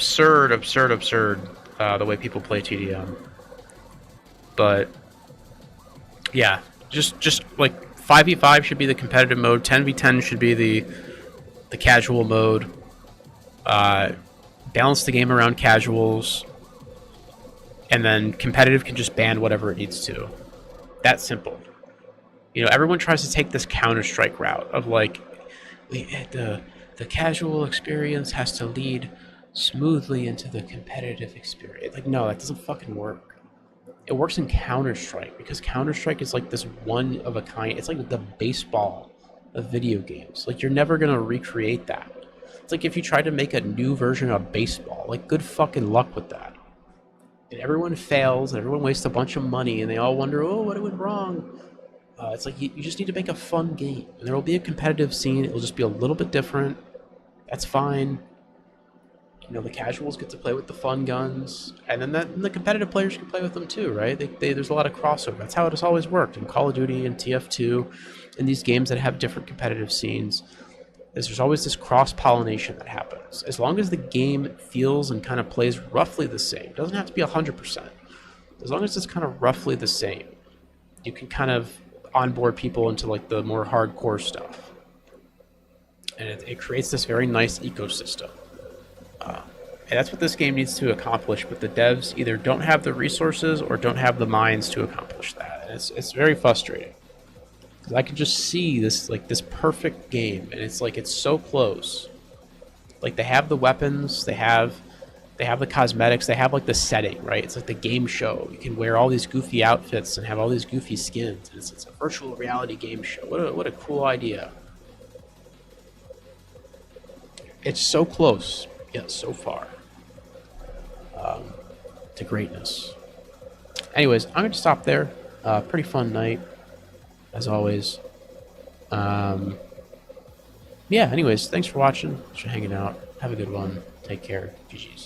A: way people play TDM. But yeah, just like 5v5 should be the competitive mode. 10v10 should be the casual mode. Balance the game around casuals, and then competitive can just ban whatever it needs to. That simple. You know, everyone tries to take this Counter-Strike route of like, the casual experience has to lead smoothly into the competitive experience. Like, no, that doesn't fucking work. It works in Counter-Strike because Counter-Strike is like this one of a kind. It's like the baseball of video games. Like, you're never gonna recreate that. It's like if you try to make a new version of baseball. Like, good fucking luck with that. And everyone fails, and everyone wastes a bunch of money, and they all wonder, oh, what went wrong? It's like you just need to make a fun game. And there will be a competitive scene. It will just be a little bit different. That's fine. You know, the casuals get to play with the fun guns. And then the competitive players can play with them too, right? There's a lot of crossover. That's how it has always worked in Call of Duty and TF2. In these games that have different competitive scenes, there's always this cross-pollination that happens. As long as the game feels and kind of plays roughly the same. It doesn't have to be 100%. As long as it's kind of roughly the same, you can kind of onboard people into like the more hardcore stuff, and it creates this very nice ecosystem, and that's what this game needs to accomplish, but the devs either don't have the resources or don't have the minds to accomplish that, and it's very frustrating because I can just see this perfect game, and it's like it's so close. Like, they have the weapons, they have They have the cosmetics. They have like the setting, right? It's like the game show. You can wear all these goofy outfits and have all these goofy skins. And it's a virtual reality game show. What a cool idea. It's so close, yet so far to greatness. Anyways, I'm going to stop there. Pretty fun night, as always. Yeah, anyways, thanks for watching. Thanks for hanging out. Have a good one. Take care. GG's.